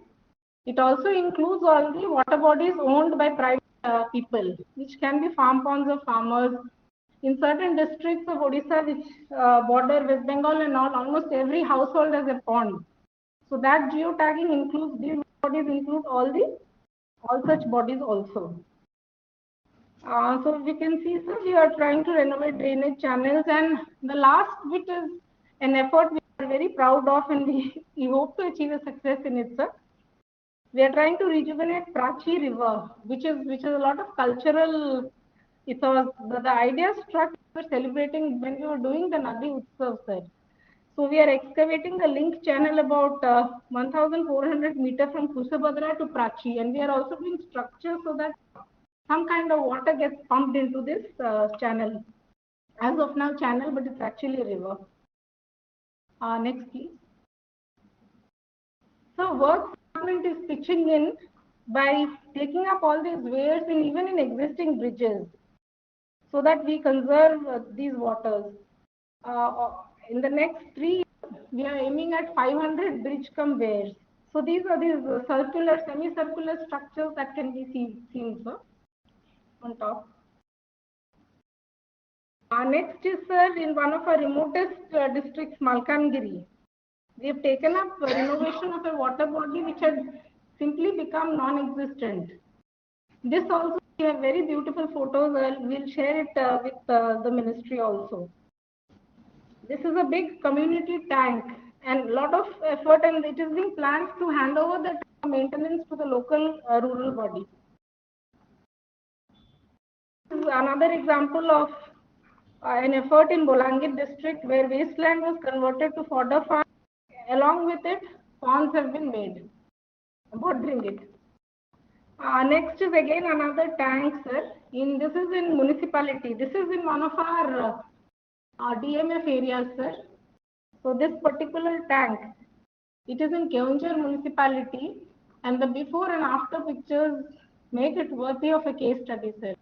I: It also includes all the water bodies owned by private people, which can be farm ponds of farmers. In certain districts of Odisha, which border West Bengal and all, almost every household has a pond. So that geotagging includes these bodies, include all such bodies also. So we can see, sir, we are trying to renovate drainage channels, and the last bit is an effort we are very proud of, and we hope to achieve a success in it, sir. We are trying to rejuvenate Prachi River, which is a lot of cultural. It was the idea struck we were celebrating when we were doing the Nadi Utsav, sir. So we are excavating the link channel about 1,400 meters from Kusabadra to Prachi, and we are also doing structure so that some kind of water gets pumped into this channel. As of now, channel, but it's actually a river. Next, please. So work department is pitching in by taking up all these weirs and even in existing bridges, so that we conserve these waters. In the next 3 years, we are aiming at 500 bridge cum weirs. So these are these circular, semicircular structures that can be seen, sir, on top. Next is, sir, in one of our remotest districts, Malkangiri. We have taken up renovation of a water body which had simply become non-existent. This also, we have very beautiful photos. We'll share it with the ministry also. This is a big community tank and a lot of effort, and it is being planned to hand over the maintenance to the local rural body. This is another example of an effort in Bolangir district where wasteland was converted to fodder farm. Along with it, ponds have been made, bordering it. Next is again another tank, sir. This is in municipality. This is in one of our DMF areas, sir. So this particular tank, it is in Keonjhar municipality, and the before and after pictures make it worthy of a case study, sir.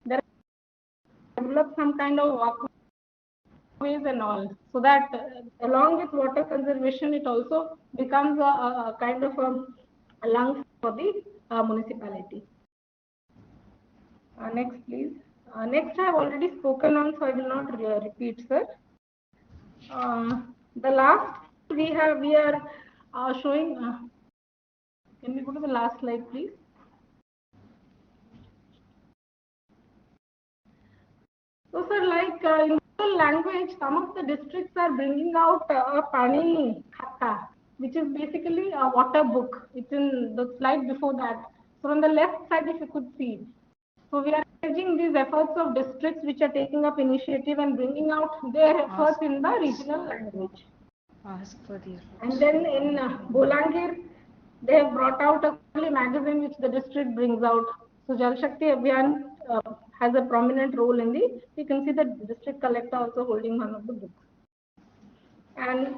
I: There are developed some kind of walkways and all, so that along with water conservation, it also becomes a kind of a lung for the municipality. Next, please. Next, I have already spoken on, so I will not repeat, sir. The last we are showing. Can we go to the last slide, please? So, sir, like in local language, some of the districts are bringing out a pani khata, which is basically a water book. It's in the slide before that. So, on the left side, if you could see. So, we are encouraging these efforts of districts which are taking up initiative and bringing out their efforts in the regional language.
F: Ask for these.
I: And then in Bolangir, they have brought out a quarterly magazine which the district brings out. So Jal Shakti Abhiyan has a prominent role in the. You can see the district collector also holding one of the books. And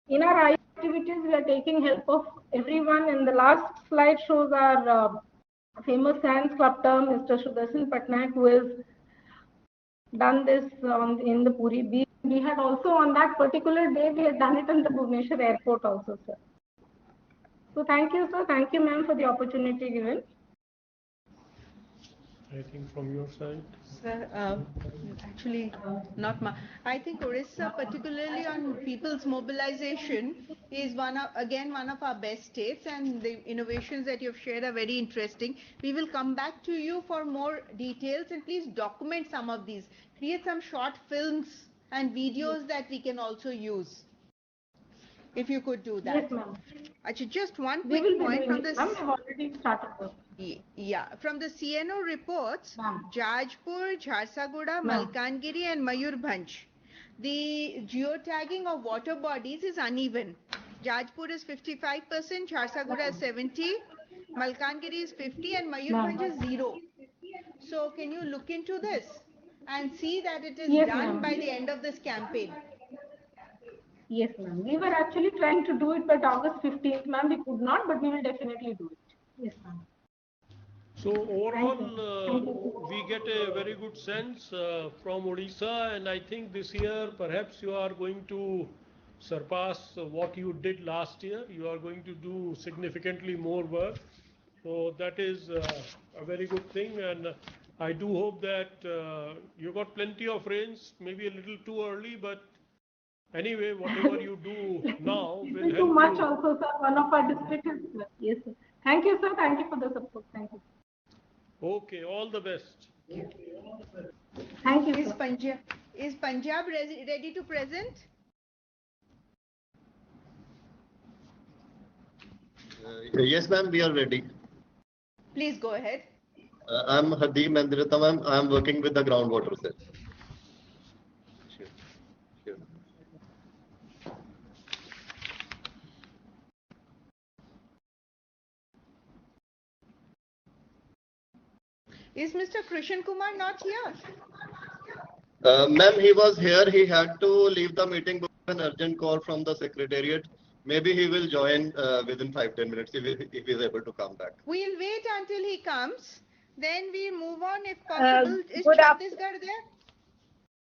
I: in our activities, we are taking help of everyone. And the last slide shows our famous science club term, Mr. Sudarshan Patnaik, who has done this in the Puri beach. We had also on that particular day, we had done it in the Bhubaneswar airport also, sir. So thank you, sir. Thank you, ma'am, for the opportunity given.
D: Anything from your side?
G: Sir, actually, not much. I think Odisha, particularly on people's mobilization, is one of our best states, and the innovations that you've shared are very interesting. We will come back to you for more details, and please document some of these. Create some short films and videos that we can also use. If you could do that.
I: Yes, ma'am.
G: Actually, just one quick point from this.
I: Ma'am, I've already started.
G: Yeah, from the CNO reports, Jajpur, Jharsuguda, Malkangiri and Mayurbhanj, the geotagging of water bodies is uneven. Jajpur is 55%, Jharsuguda is 70%, Malkangiri is 50% and Mayurbhanj is 0%. So can you look into this and see that it is done by the end of this campaign?
I: Yes, ma'am. We were actually trying to do it by August 15th, ma'am. We could not, but we will definitely do it. Yes, ma'am.
D: So overall, we get a very good sense from Odisha, and I think this year perhaps you are going to surpass what you did last year. You are going to do significantly more work. So that is a very good thing, and I do hope that you got plenty of rains, maybe a little too early, but anyway, whatever you do now will help
I: too much
D: you.
I: also, sir. One of our districts is, yes, sir. Thank you, sir. Thank you for the support. Thank you.
D: Okay, all the best.
I: Thank you,
G: Is
I: sir.
G: Punjab ready to present?
J: Yes, ma'am, we are ready.
G: Please go ahead.
J: I'm Hardeep Mandirata, ma'am. I'm working with the groundwater cell. Sure. Sure.
G: Is Mr. Krishan Kumar not here?
J: Ma'am, he was here. He had to leave the meeting because of an urgent call from the secretariat. Maybe he will join within 5-10 minutes if he is able to come back.
G: We'll wait until he comes. Then we move on if possible. Is
K: Good
G: Chhattisgarh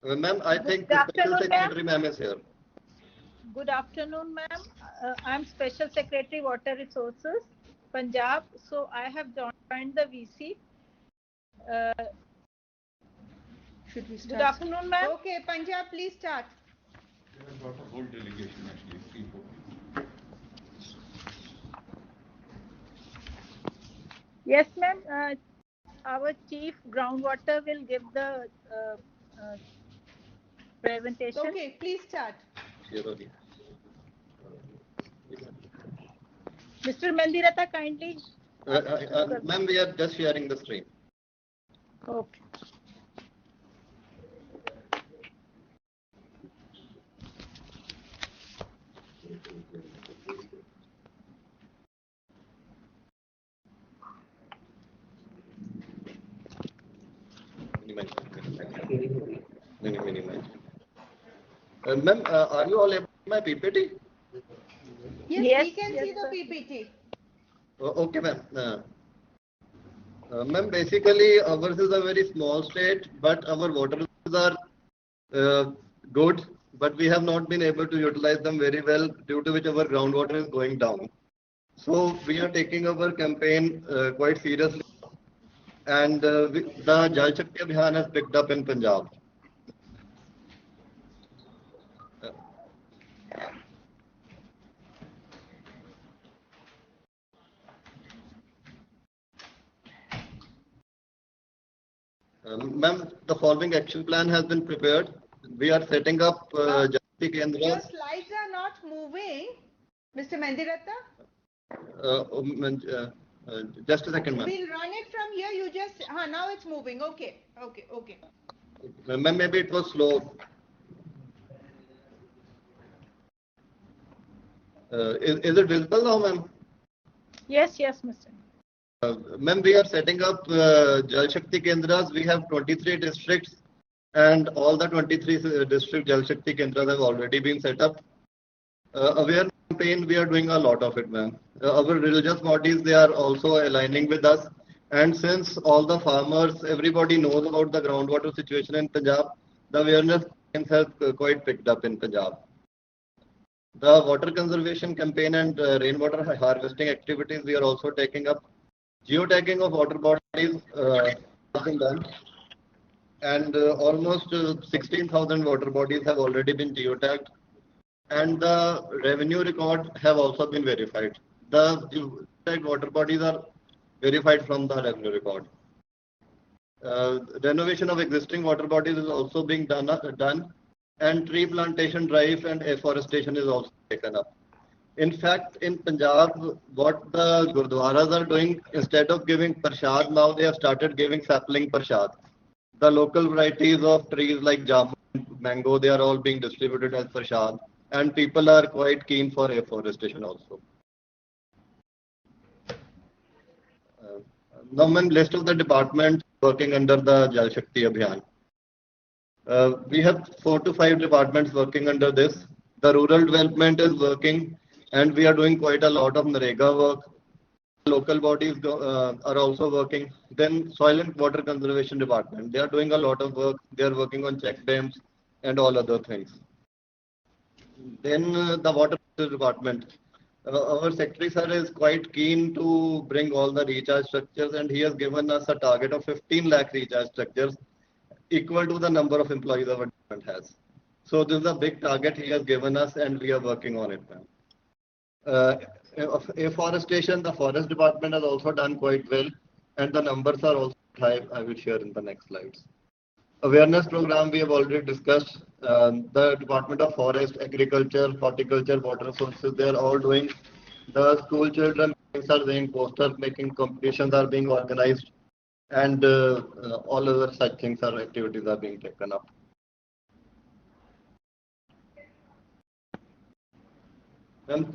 G: there?
J: Ma'am, I think the special secretary ma'am is here.
K: Good afternoon, ma'am. I'm Special Secretary Water Resources, Punjab. So I have joined the VC.
G: Should we start?
K: Good afternoon, ma'am.
G: Okay, Punjab, please start.
E: I've got a whole delegation actually. 3, 4 people.
K: Yes, ma'am. Our chief groundwater will give the presentation.
G: Okay, please start.
K: Mr. Mandirata, kindly.
J: Ma'am, we are just sharing the screen.
K: Okay.
J: Ma'am, are you all able to see my PPT?
G: Yes, we can see the
K: sir.
G: PPT.
J: Okay, ma'am. Ma'am, basically, ours is a very small state, but our water resources are good, but we have not been able to utilize them very well, due to which our groundwater is going down. So we are taking our campaign quite seriously, and the Jal Shakti Abhiyan has picked up in Punjab. Ma'am, the following action plan has been prepared. We are setting up Jal Shakti
G: Your
J: Kendras.
G: slides are not moving, Mr. Mandirata.
J: Just a second, ma'am.
G: We'll run it from here. You just, now it's moving. Okay.
J: Ma'am, maybe it was slow. Is it visible now, ma'am?
K: Yes, Mr.
J: Ma'am, we are setting up Jal Shakti Kendras. We have 23 districts, and all the 23 district Jal Shakti Kendras have already been set up. Awareness campaign, we are doing a lot of it, ma'am. Our religious bodies, they are also aligning with us. And since all the farmers, everybody knows about the groundwater situation in Punjab, the awareness has quite picked up in Punjab. The water conservation campaign and rainwater harvesting activities we are also taking up. Geotagging of water bodies has been done, and almost 16,000 water bodies have already been geotagged, and the revenue record have also been verified. The geotagged water bodies are verified from the revenue record. Renovation of existing water bodies is also being done, and tree plantation drive and afforestation is also taken up. In fact, in Punjab, what the Gurdwaras are doing, instead of giving prashad, now they have started giving sapling prashad. The local varieties of trees like jamun, mango, they are all being distributed as prashad, and people are quite keen for afforestation also. Now, ma'am, list of the departments working under the Jal Shakti Abhiyan. We have 4 to 5 departments working under this. The rural development is working, and we are doing quite a lot of Narega work. Local bodies are also working. Then soil and water conservation department, they are doing a lot of work. They are working on check dams and all other things. Then the water department. Our secretary sir is quite keen to bring all the recharge structures, and he has given us a target of 15 lakh recharge structures, equal to the number of employees our department has. So this is a big target he has given us, and we are working on it, ma'am. Afforestation, the forest department has also done quite well, and the numbers are also high. I will share in the next slides. Awareness program we have already discussed. The Department of Forest, Agriculture, Horticulture, Water Resources, they are all doing. The school children are doing poster making competitions are being organized, and all other such things are activities are being taken up. And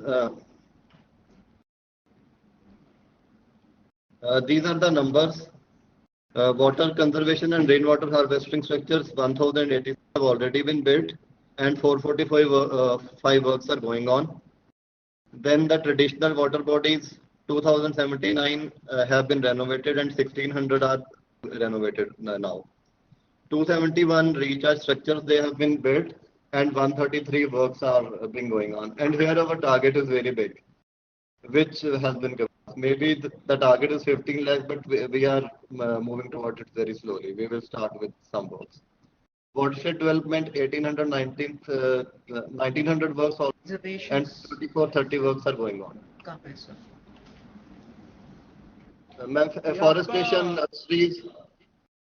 J: these are the numbers. Water conservation and rainwater harvesting structures, 1080 have already been built, and 445 works are going on. Then the traditional water bodies, 2079 have been renovated, and 1600 are renovated now. 271 recharge structures they have been built, and 133 works are been going on. And here our target is very big, which has been given. Maybe the target is 15 lakh, but we are moving towards it very slowly. We will start with some works. Watershed development, 1900 works also, and 3430 works are going on. Afforestation trees.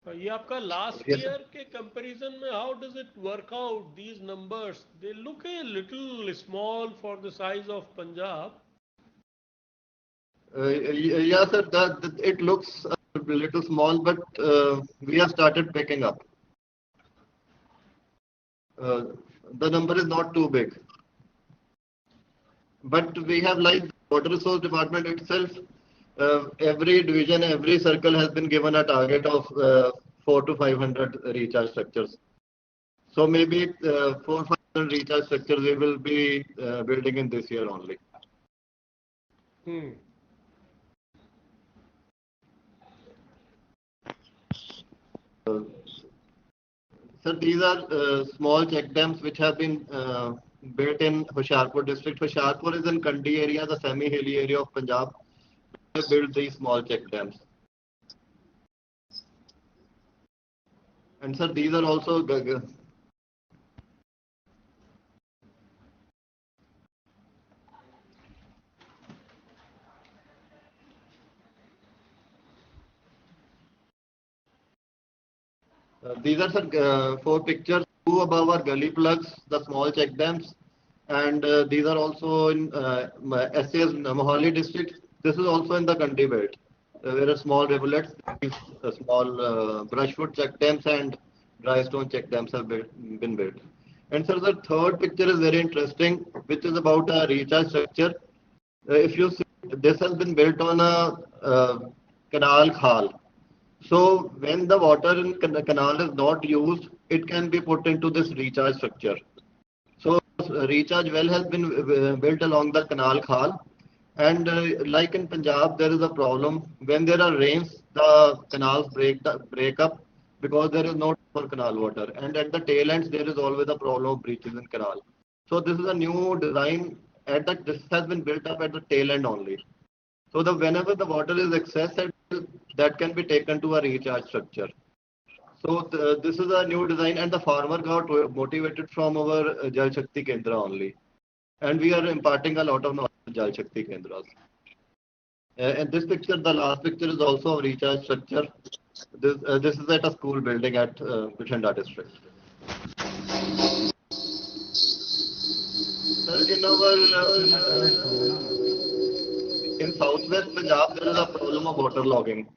D: ये आपका last year के comparison में how does it work out? These numbers, they look a little small for the size of Punjab.
J: Yeah, sir, it looks a little small, but we have started picking up. The number is not too big, but we have, like water resource department itself, every division, every circle has been given a target of 400 to 500 recharge structures. So maybe 400 to 500 recharge structures we will be building in this year only. So these are small check dams which have been built in Hoshiarpur district. Hoshiarpur is in Kandi area, the semi-hilly area of Punjab. They built these small check dams. And sir, these are also these are 4 pictures. 2 above are gully plugs, the small check dams, and these are also in SAS Mohali district. This is also in the Kandi belt. There are small rivulets, small brushwood check dams and dry stone check dams have been built. And so the third picture is very interesting, which is about a recharge structure. If you see, this has been built on a canal khal. So when the water in the canal is not used, it can be put into this recharge structure. So recharge well has been built along the canal khal, and like in Punjab, there is a problem when there are rains, the canals break up because there is no for canal water, and at the tail ends there is always a problem of breaches in canal. So this is a new design. This has been built up at the tail end only. So whenever the water is excess, that can be taken to a recharge structure. So this is a new design, and the farmer got motivated from our Jal Shakti Kendra only, and we are imparting a lot of knowledge to Jal Shakti Kendras. And this picture, the last picture, is also a recharge structure. This is at a school building at Bithanda district. In southwest Punjab, there is a problem of water logging,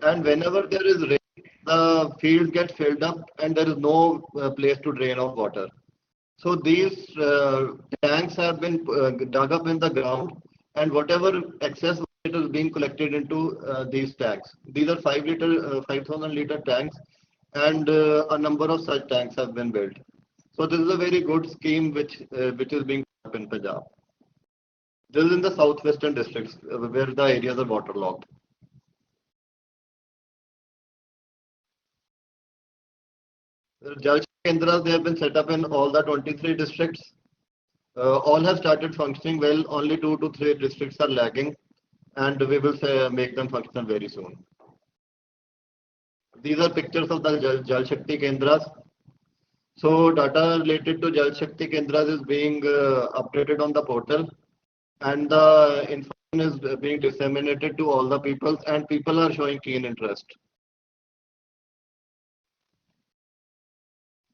J: and whenever there is rain, the fields get filled up, and there is no place to drain off water. So these tanks have been dug up in the ground, and whatever excess water is being collected into these tanks. These are 5,000 liter tanks, and a number of such tanks have been built. So this is a very good scheme which is being up in Punjab. This is in the southwestern districts where the areas are waterlogged. Jal Kendras, they have been set up in all the 23 districts, All have started functioning well. Only 2 to 3 districts are lagging, and we will make them function very soon. These are pictures of the Jal Shakti Kendras. So data related to Jal Shakti Kendras is being updated on the portal, and the information is being disseminated to all the people, and people are showing keen interest.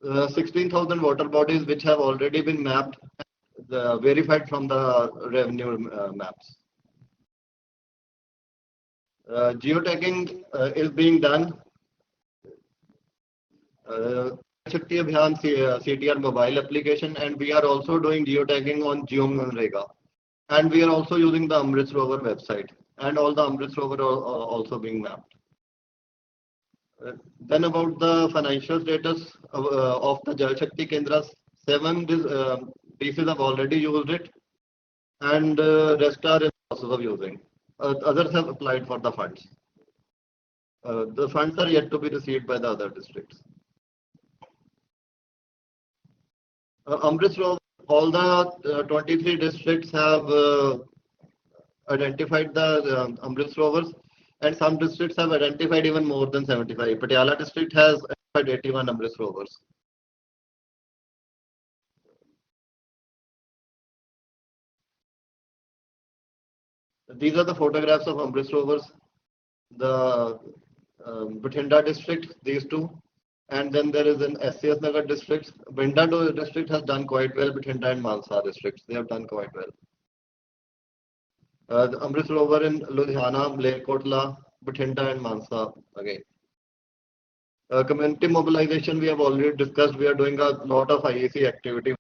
J: 16,000 water bodies which have already been mapped, verified from the revenue maps. Geotagging is being done. Shakti Abhiyan CTR mobile application, and we are also doing geotagging on GeoManrega. And we are also using the Amrit Rover website, and all the Amrit Rover are also being mapped. Then about the financial status of the Jal Shakti Kendras, 7 pieces have already used it, and rest are in the process of using. Others have applied for the funds. The funds are yet to be received by the other districts. Amrit Rover, all the 23 districts have identified the Amrit Rovers, and some districts have identified even more than 75. Patiala district has identified 81 Amrit Rovers. These are the photographs of Amrit Rovers. The Bathinda district, these two, and then there is an SCS Nagar district. Binda district has done quite well. Bathinda and Mansa districts, they have done quite well. The Amrit Rover in Ludhiana, Malerkotla, Bathinda and Mansa again. Community mobilization we have already discussed. We are doing a lot of IEC activity,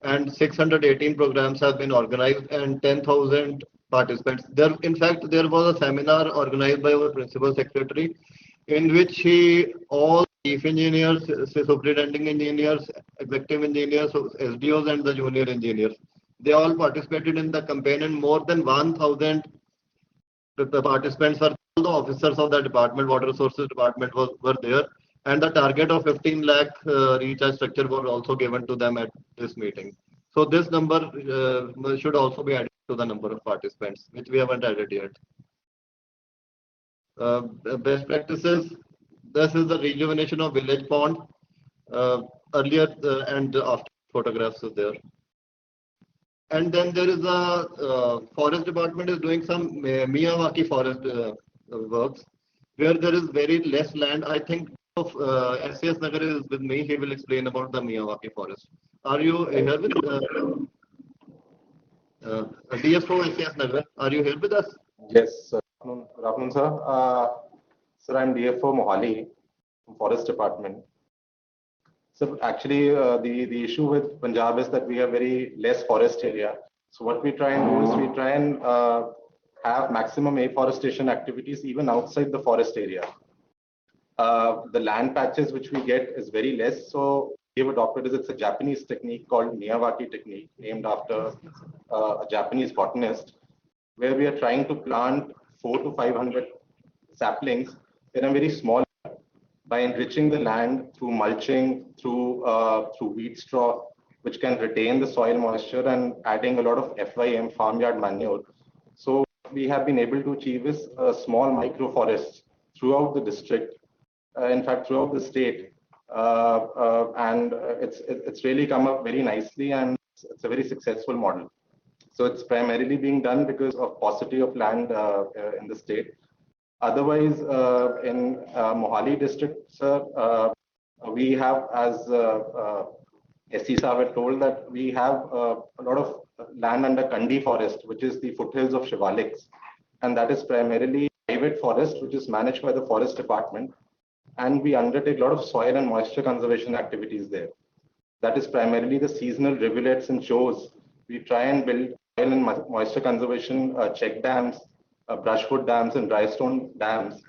J: and 618 programs have been organized and 10,000 participants. In fact, there was a seminar organized by our principal secretary, in which all chief engineers, superintending engineers, executive engineers, SDOs, and the junior engineers, they all participated in the campaign, and more than 1,000 participants were all the officers of the department, water resources department were there, and the target of 15 lakh recharge structure was also given to them at this meeting. So this number should also be added to the number of participants, which we haven't added yet. Best practices. This is the rejuvenation of village pond. Earlier and after photographs are there. And then there is a forest department is doing some Miyawaki forest works, where there is very less land. I think of SCS Nagar is with me. He will explain about the Miyawaki forest. Are you here with DSO SCS Nagar? Are you here with us?
L: Yes, good afternoon, sir. Sir, I'm DFO Mohali from Forest Department. So actually, the issue with Punjab is that we have very less forest area. So what we try and do is we try and have maximum afforestation activities even outside the forest area. The land patches which we get is very less. So we have adopted it's a Japanese technique called Miyawaki technique, named after a Japanese botanist, where we are trying to plant 400 to 500 saplings in a very small, by enriching the land through mulching, through wheat straw, which can retain the soil moisture, and adding a lot of FYM, farmyard manure. So we have been able to achieve this small micro forests throughout the district, in fact throughout the state, and it's really come up very nicely, and it's a very successful model. So it's primarily being done because of paucity of land in the state. Otherwise, in Mohali district, sir, we have, as SC Saab had told, that we have a lot of land under Kandi forest, which is the foothills of Shivaliks. And that is primarily private forest, which is managed by the forest department. And we undertake a lot of soil and moisture conservation activities there. That is primarily the seasonal rivulets and shows. We try and build soil and moisture conservation check dams, brushwood dams and dry stone dams,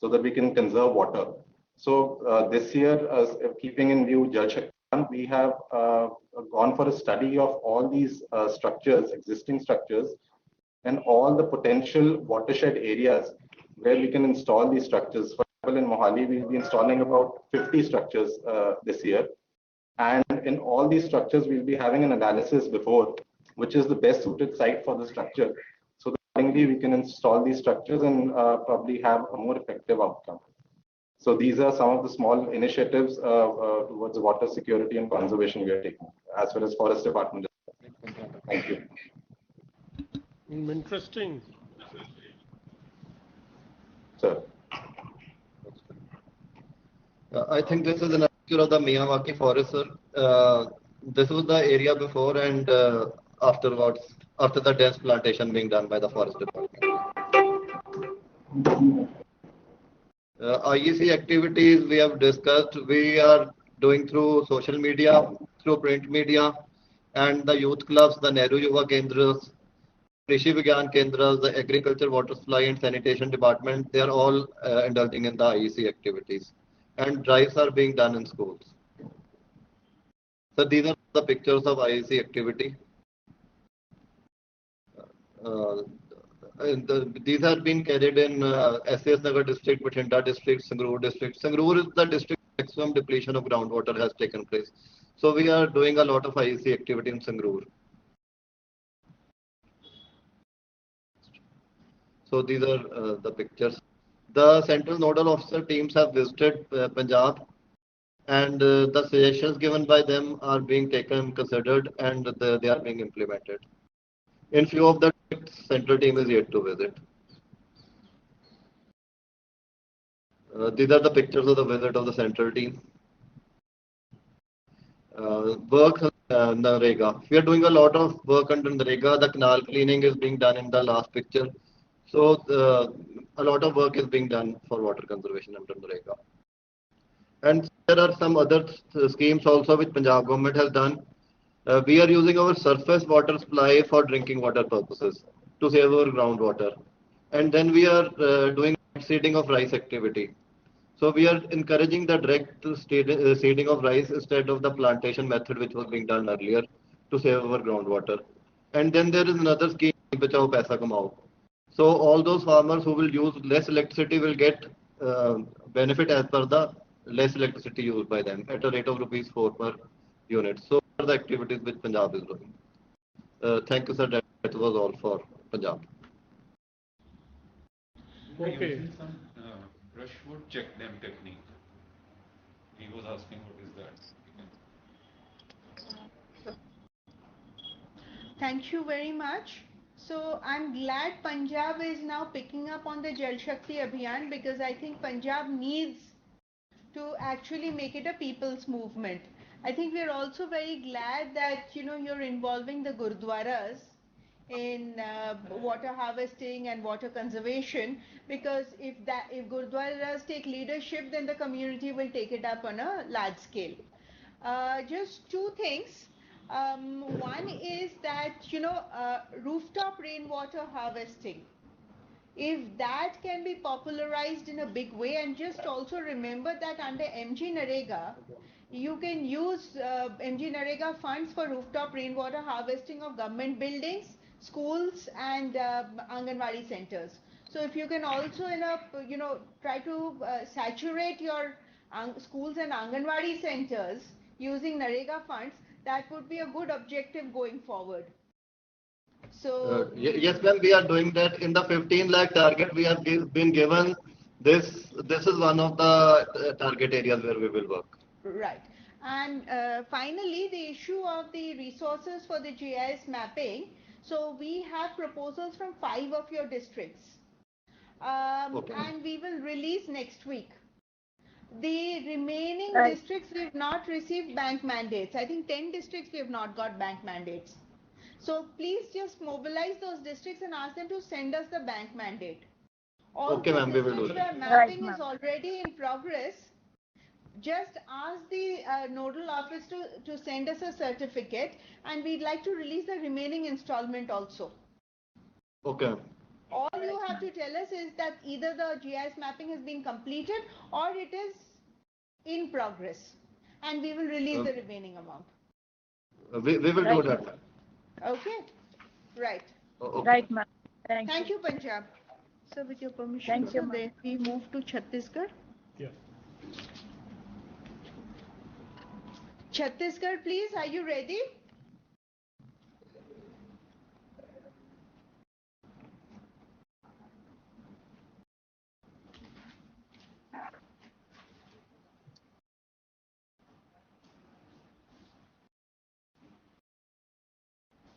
L: so that we can conserve water. So this year, keeping in view Jal Shakti, we have gone for a study of all these structures, existing structures, and all the potential watershed areas where we can install these structures. For example, in Mohali, we'll be installing about 50 structures this year. And in all these structures, we'll be having an analysis before, which is the best suited site for the structure. So that accordingly, we can install these structures and probably have a more effective outcome. So these are some of the small initiatives towards water security and conservation we are taking as far as Forest Department. Thank you.
D: Interesting.
L: Sir.
J: I think this is an picture of the Miyawaki forest, sir. This was the area before and afterwards, after the dense plantation being done by the forest department. IEC activities we have discussed, we are doing through social media, through print media, and the youth clubs, the Nehru Yuva Kendras, Krishi Vigyan Kendras, the agriculture, water supply and sanitation department, they are all indulging in the IEC activities. And drives are being done in schools. So these are the pictures of IEC activity. These have been carried in SAS Nagar district, Bathinda district, Sangrur district. Sangrur is the district maximum depletion of groundwater has taken place. So we are doing a lot of IEC activity in Sangrur. So these are the pictures. The central nodal officer teams have visited Punjab, and the suggestions given by them are being taken, considered, and they are being implemented. In few of the central team is yet to visit. These are the pictures of the visit of the central team. Work Narega. We are doing a lot of work under Narega. The canal cleaning is being done in the last picture. So a lot of work is being done for water conservation under Narega. And there are some other schemes also which Punjab government has done. We are using our surface water supply for drinking water purposes to save our groundwater. And then we are doing seeding of rice activity. So we are encouraging the direct seeding of rice instead of the plantation method which was being done earlier to save our groundwater. And then there is another scheme, Bachao Paisa Kamao. So all those farmers who will use less electricity will get benefit as per the less electricity used by them at a rate of ₹4 per unit. So are the activities which Punjab is doing. Thank you, sir. That was all for Punjab.
D: Okay.
M: Some brushwood check dam technique. He was asking what is that.
G: Thank you very much. So I'm glad Punjab is now picking up on the Jal Shakti Abhiyan, because I think Punjab needs to actually make it a people's movement. I think we're also very glad that you're involving the Gurdwaras in water harvesting and water conservation, because if Gurdwaras take leadership, then the community will take it up on a large scale. Just two things. One is that rooftop rainwater harvesting, if that can be popularized in a big way, and just also remember that under MG Narega you can use MG Narega funds for rooftop rainwater harvesting of government buildings, schools and Anganwadi centers. So if you can also try to saturate your schools and Anganwadi centers using Narega funds, that would be a good objective going forward. So
J: yes, ma'am, we are doing that. In the 15 lakh target we have been given, this is one of the target areas where we will work.
G: Right. And finally, the issue of the resources for the GIS mapping. So we have proposals from 5 of your districts,
J: Okay.
G: and we will release next week. The remaining districts, we have not received bank mandates. I think 10 districts we have not got bank mandates. So please just mobilize those districts and ask them to send us the bank mandate. All
J: okay, ma'am, we will do
G: that.
J: that.
G: Mapping is already in progress. Just ask the nodal office to send us a certificate, and we'd like to release the remaining installment also.
J: Okay.
G: All you have to tell us is that either the GIS mapping has been completed or it is in progress, and we will release the remaining amount.
J: We will do that.
G: Okay, right.
J: Okay.
K: Right, ma'am.
G: Thank you, Punjab. So with your permission,
K: Thank you,
G: then we move to Chhattisgarh.
D: Yeah.
G: Chhattisgarh, please, are you ready?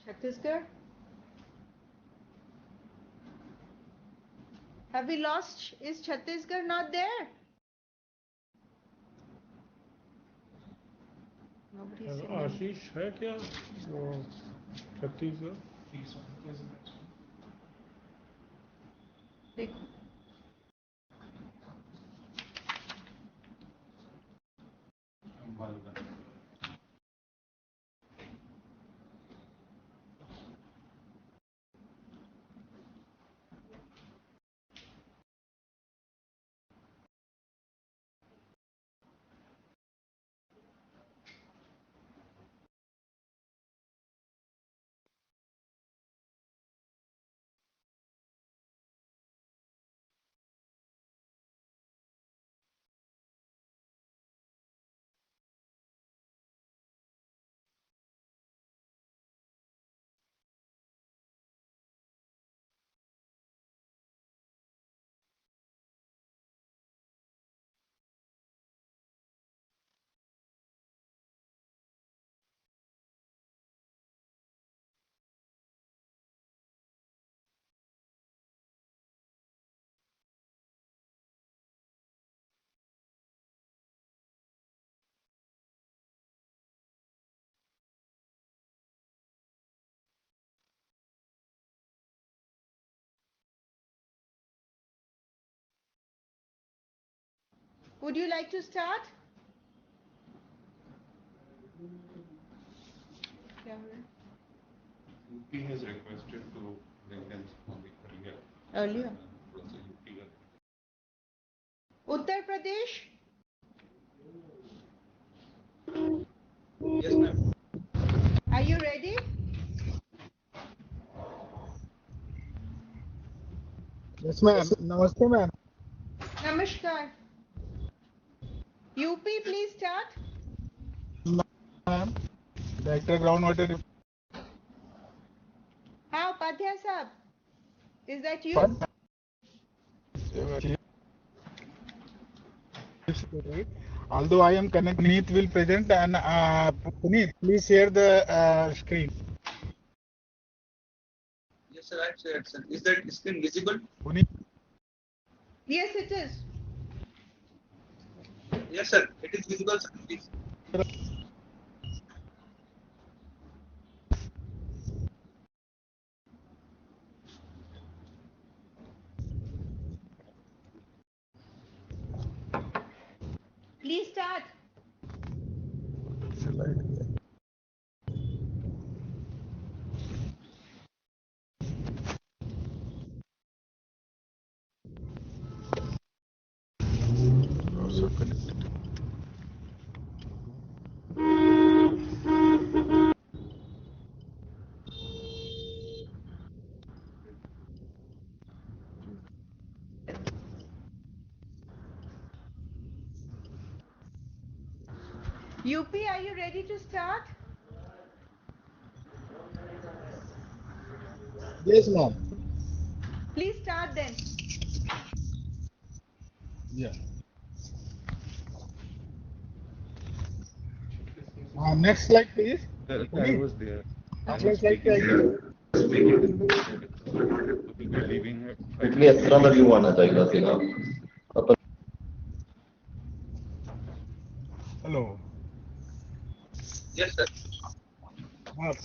G: Chhattisgarh? Have we lost? Is Chhattisgarh not there? Nobody is saying.
D: आशीष है क्या वो छत्तीसगढ़
G: देखो Would you like to start?
M: UP has requested to bring them
G: Earlier. Uttar Pradesh?
N: Yes, ma'am.
G: Are you ready?
N: Yes, ma'am. Namaste, ma'am.
G: Namaskar. UP, please start.
N: Ma'am, Director Groundwater.
G: How, Padhya Sahab? Is that you?
N: Although I am connected, Puneet will present, and Puneet, please share the screen.
O: Yes, sir. I've shared, sir. Is that screen visible?
N: Puneet.
G: Yes, it is.
O: Yes, sir. It is visible, sir. Please.
G: Please start.
N: Also connected.
G: UP, are you ready to start?
N: Yes, ma'am.
G: Please start then.
N: Yeah. Next slide, please.
M: I was there.
N: Next slide, please.
J: इसलिए इस तरह का view आना चाहिए सीधा अपन
N: hello
O: Yes, sir.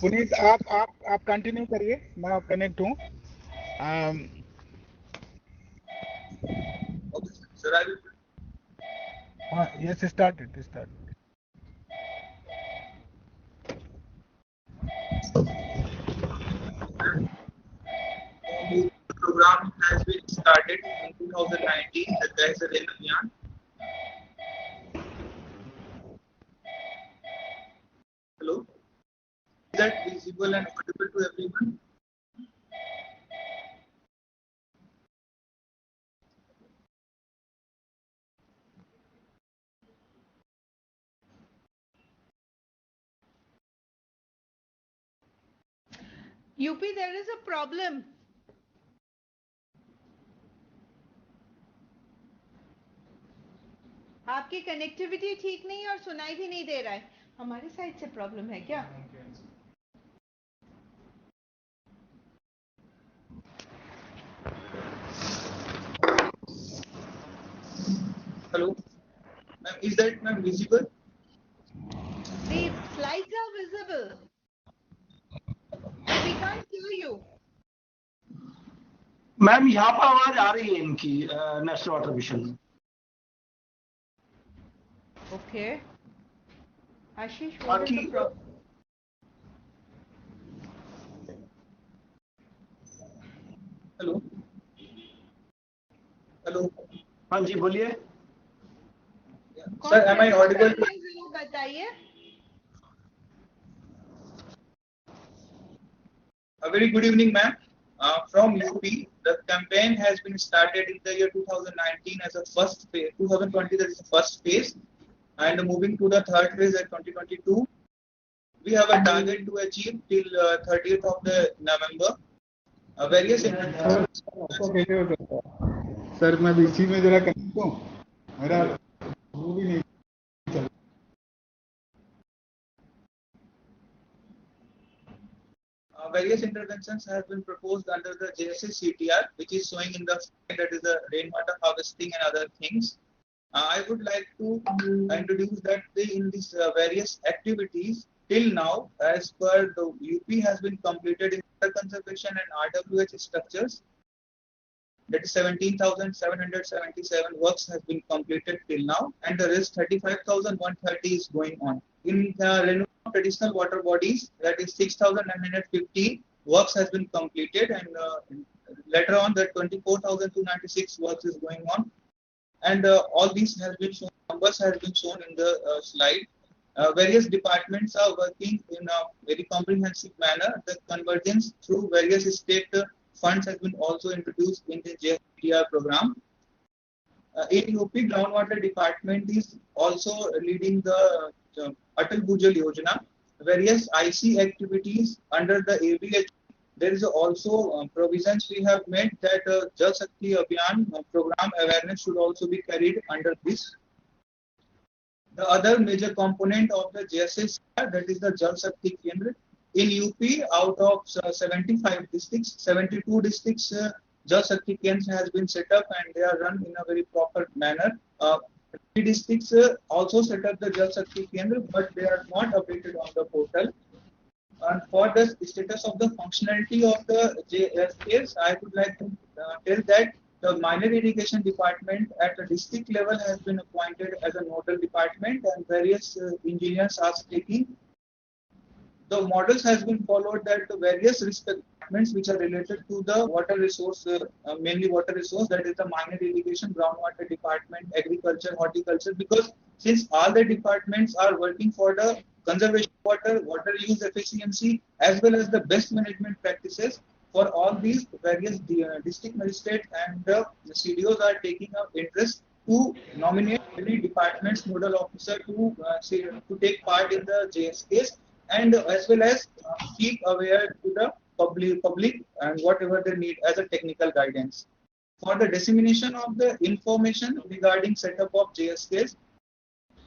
N: Puneet आप continue करिए, मैं कनेक्ट हूँ.
O: Okay, sir. I will.
N: Yes, start.
O: The program has been started in 2019. The Kaiser Abhiyan. Hello. Is that visible and audible to everyone?
G: UP, there is a problem. आपकी connectivity ठीक नहीं है और सुनाई भी नहीं दे रहा है. हमारी साइड से प्रॉब्लम है क्या?
O: Hello, ma'am. Is that ma'am visible?
G: The slides are visible. We can't hear you.
P: Ma'am यहाँ पर आवाज आ रही है इनकी national water mission.
G: Okay. Ashish, what is the problem?
O: Hello. Hello.
P: हाँ जी बोलिए.
O: Sir, am I audible?
G: बताइए.
O: A very good evening, ma'am. From UP, the campaign has been started in the year 2019 as a first phase. 2020, that is the first phase, and moving to the third phase at 2022. We have a target to achieve till 30th of the November. Various
N: sir मैं इसी में जरा connect हूँ. मेरा वो भी नहीं चल.
O: Various interventions have been proposed under the JSS CTR, which is showing in the slide, that is the rainwater harvesting and other things. I would like to introduce that in these various activities till now, as per the UP has been completed in water conservation and RWH structures. That is 17,777 works has been completed till now, and the rest 35,130 is going on. In renewal of traditional water bodies, that is 6,950 works has been completed, and later on that 24,296 works is going on. And all these has been shown, numbers has been shown in the slide. Various departments are working in a very comprehensive manner. The convergence through various state funds has been also introduced in the JSTR program. In UP, groundwater department is also leading the Atal Bhujal Yojana. Various IC activities under the ABH. There is also provisions we have made that Jal Shakti Abhiyan program awareness should also be carried under this. The other major component of the JSS, that is the Jal Shakti Kendra. In UP, out of 75 districts, 72 districts Jal Shakti Kendra has been set up, and they are run in a very proper manner. 3 districts also set up the Jal Shakti Kendra, but they are not updated on the portal. And for the status of the functionality of the JSKs, I would like to tell that the minor irrigation department at the district level has been appointed as a nodal department, and various engineers are taking. The models has been followed that the various risk departments which are related to the water resource, mainly water resource, that is the minor irrigation, groundwater department, agriculture, horticulture, because since all the departments are working for the conservation water, water use efficiency, as well as the best management practices, for all these various district magistrates and the CDOs are taking up interest to nominate every department's nodal officer to take part in the JSKs, and as well as keep aware to the public and whatever they need as a technical guidance. For the dissemination of the information regarding setup of JSKs,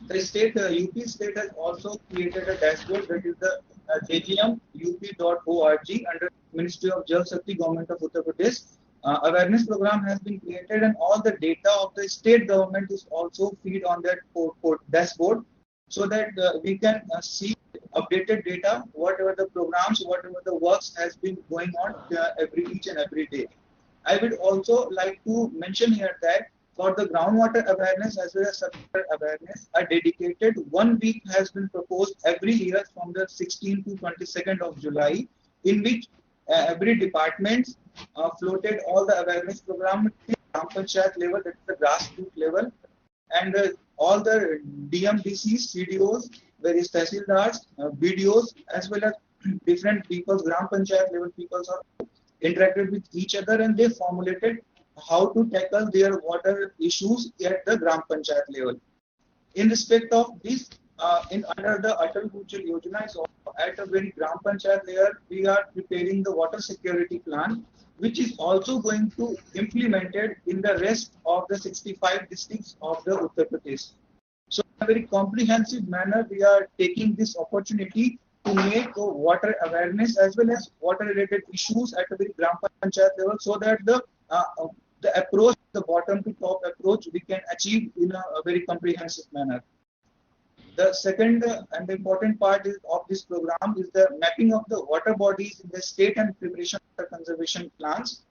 O: the state, UP state has also created a dashboard, that is the jgmup.org under Ministry of Jal Shakti, Government of Uttar Pradesh. Awareness program has been created, and all the data of the state government is also feed on that dashboard, so that we can see updated data, whatever the programs, whatever the works has been going on each and every day. I would also like to mention here that for the groundwater awareness as well as subwater awareness, a dedicated 1 week has been proposed every year from the 16th to 22nd of July, in which every department floated all the awareness program at Gram Panchayat level, that is the grassroots level, and all the DMDCs, CDOs, various Tehsildars, BDOs, as well as different peoples, Gram Panchayat level peoples are interacted with each other, and they formulated how to tackle their water issues at the Gram Panchayat level. In respect of this, in under the Atal Bhujal Yojana is at a very Gram Panchayat layer, we are preparing the water security plan, which is also going to implemented in the rest of the 65 districts of the Uttar Pradesh. So in a very comprehensive manner, we are taking this opportunity to make water awareness as well as water related issues at a very Gram Panchayat level, so that the approach, the bottom to top approach, we can achieve in a very comprehensive manner. The second and important part of this program is the mapping of the water bodies in the state and preparation of the conservation plans.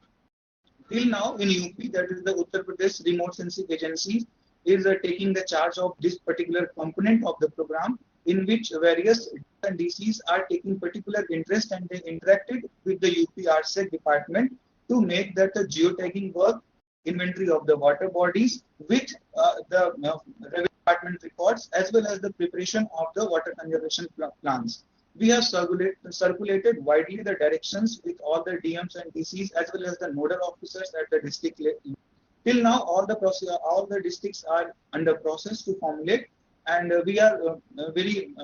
O: Till now in UP, that is the Uttar Pradesh Remote Sensing Agency, is taking the charge of this particular component of the program, in which various DCs are taking particular interest, and they interacted with the UP RSEC department to make that the geotagging work, inventory of the water bodies with the revenue department records, as well as the preparation of the water conservation plans. We have circulated widely the directions with all the DMs and DCs as well as the nodal officers at the district level. Till now, all the districts are under process to formulate, and we are very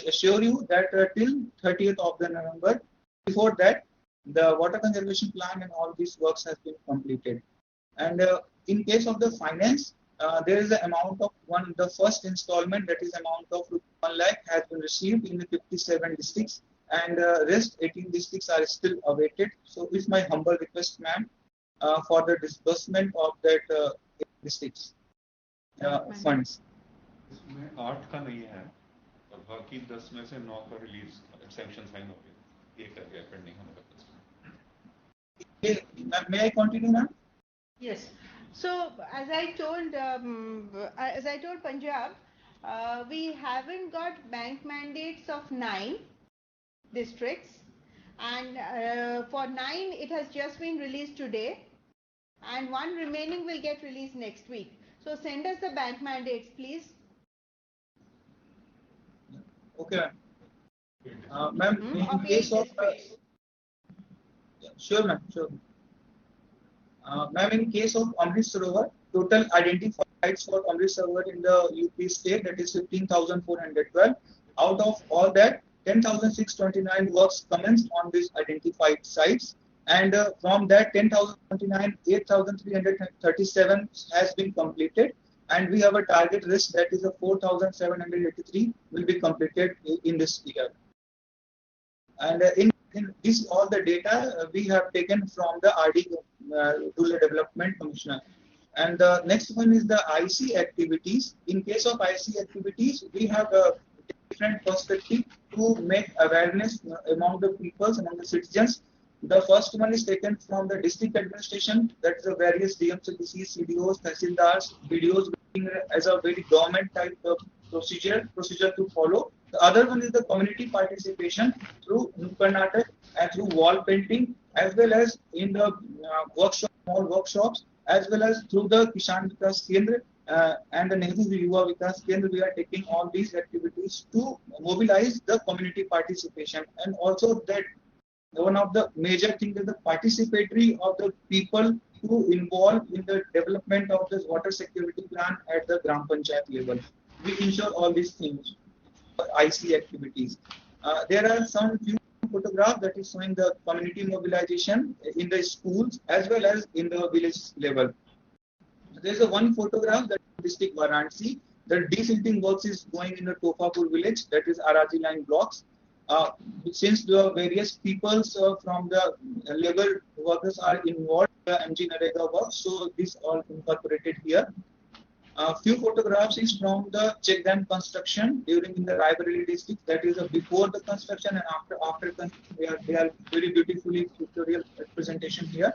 O: assure you that till 30th of the November, before that, the water conservation plan and all these works has been completed. And in case of the finance, there is an amount of the first installment, that is amount of 1 lakh has been received in the 57 districts, and rest 18 districts are still awaited. So it's my humble request, ma'am, for the disbursement of that districts funds.
M: इसमें 8 का नहीं है और बाकी 10 में से 9 का release sanction sign हो गया, 1 रह गया पेंडिंग हमारे पास.
O: May I continue, ma'am?
G: Yes. So as I told Punjab, we haven't got bank mandates of 9 districts, and for 9 it has just been released today, and 1 remaining will get released next week. So send us the bank mandates, please.
O: Okay, ma'am. In case of sure, ma'am, sure. Ma'am, in case of Amrit Sarovar, total identified sites for Amrit Sarovar in the UP state, that is 15,412. Out of all that, 10,629 works commenced on these identified sites, and from that 10,029, 8,337 has been completed, and we have a target list that is a 4,783 will be completed in this year. And in this, all the data we have taken from the RD Rural Development Commissioner. And the next one is the IC activities. In case of IC activities, we have a different perspective to make awareness among the peoples, among the citizens. The first one is taken from the district administration, that is the various DMs, DCs, CDOs, Tahsildars, BDOs, as a very government type of procedure to follow. The other one is the community participation through Nukkad Natak and through wall painting, as well as in the small workshops, as well as through the Kisan Vikas Kendra and the Nehru Yuva Vikas Kendra. We are taking all these activities to mobilize the community participation, and also that one of the major things is the participatory of the people who involve in the development of this water security plan at the Gram Panchayat level. We ensure all these things, IC activities. There are some few photographs that is showing the community mobilization in the schools as well as in the village level. There is one photograph that is district Varanasi. The desilting works is going in the Tofapur village, that is Araji line blocks. Since the various peoples from the labor workers are involved in the MG Narega work, so this all incorporated here. A few photographs is from the check dam construction during in the Raebareli district, that is before the construction and after construction. They are very beautifully pictorial representation here.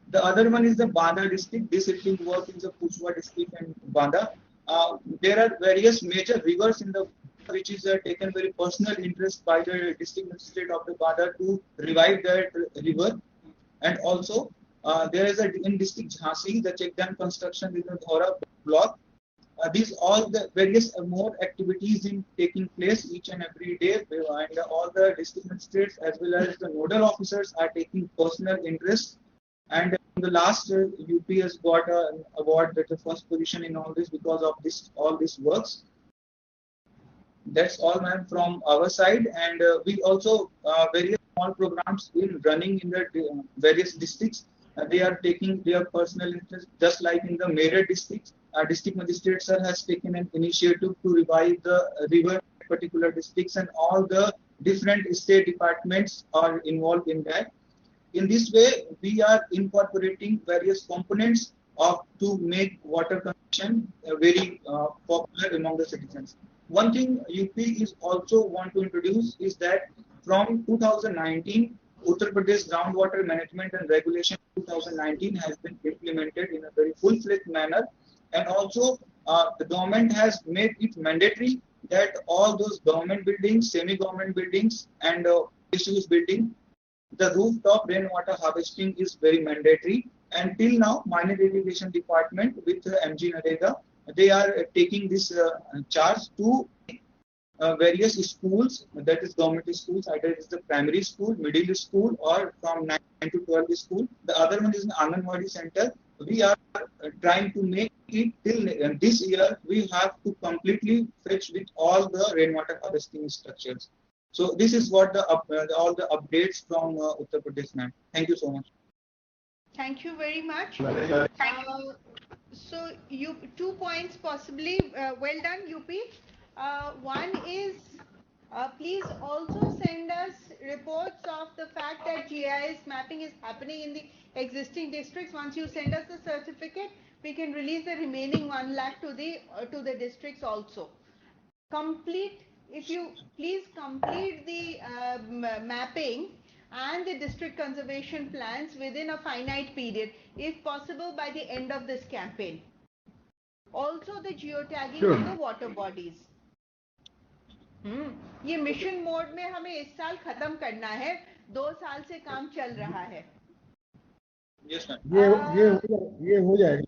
O: The other one is the Banda district. This work is the Puchwa district and Banda. There are various major rivers in the which is taken very personal interest by the district magistrate of the Banda to revive that river. And also there is in district Jhansi, the check dam construction in the Dhora block. These all the various more activities in taking place each and every day, and all the district magistrates as well as the nodal officers are taking personal interest. And in the last UP has got an award that the first position in all this because of this all these works. That's all, ma'am, from our side. And we also various small programs in running in the various districts. They are taking their personal interest, just like in the Meerut district. District Magistrate sir has taken an initiative to revive the river particular districts, and all the different state departments are involved in that. In this way, we are incorporating various components to make water consumption very popular among the citizens. One thing UP is also want to introduce is that from 2019, Uttar Pradesh Groundwater Management and Regulation 2019 has been implemented in a very full-fledged manner, and also the government has made it mandatory that all those government buildings, semi-government buildings, and issues building, the rooftop rainwater harvesting is very mandatory. And till now, Mine Irrigation Department with MG Narega, they are taking this charge to various schools, that is government schools, either it is the primary school, middle school, or from 9 to 12 school. The other one is an Anganwadi center. We are trying to make it till this year, we have to completely fetch with all the rainwater harvesting structures. So this is what all the updates from Uttar Pradesh, ma'am. Thank you so much.
G: Thank you very much. So you 2 points possibly. Well done, UP. One is please also send us reports of the fact that GIS mapping is happening in the existing districts. Once you send us the certificate, we can release the remaining 1 lakh to the districts also. If you please complete the mapping and the district conservation plans within a finite period, if possible by the end of this campaign. Also the geotagging of the water bodies. ये mission mode में हमें इस साल खत्म करना है, 2 साल से काम चल रहा है.
O: Yes, ma'am.
N: ये हो जाएगा.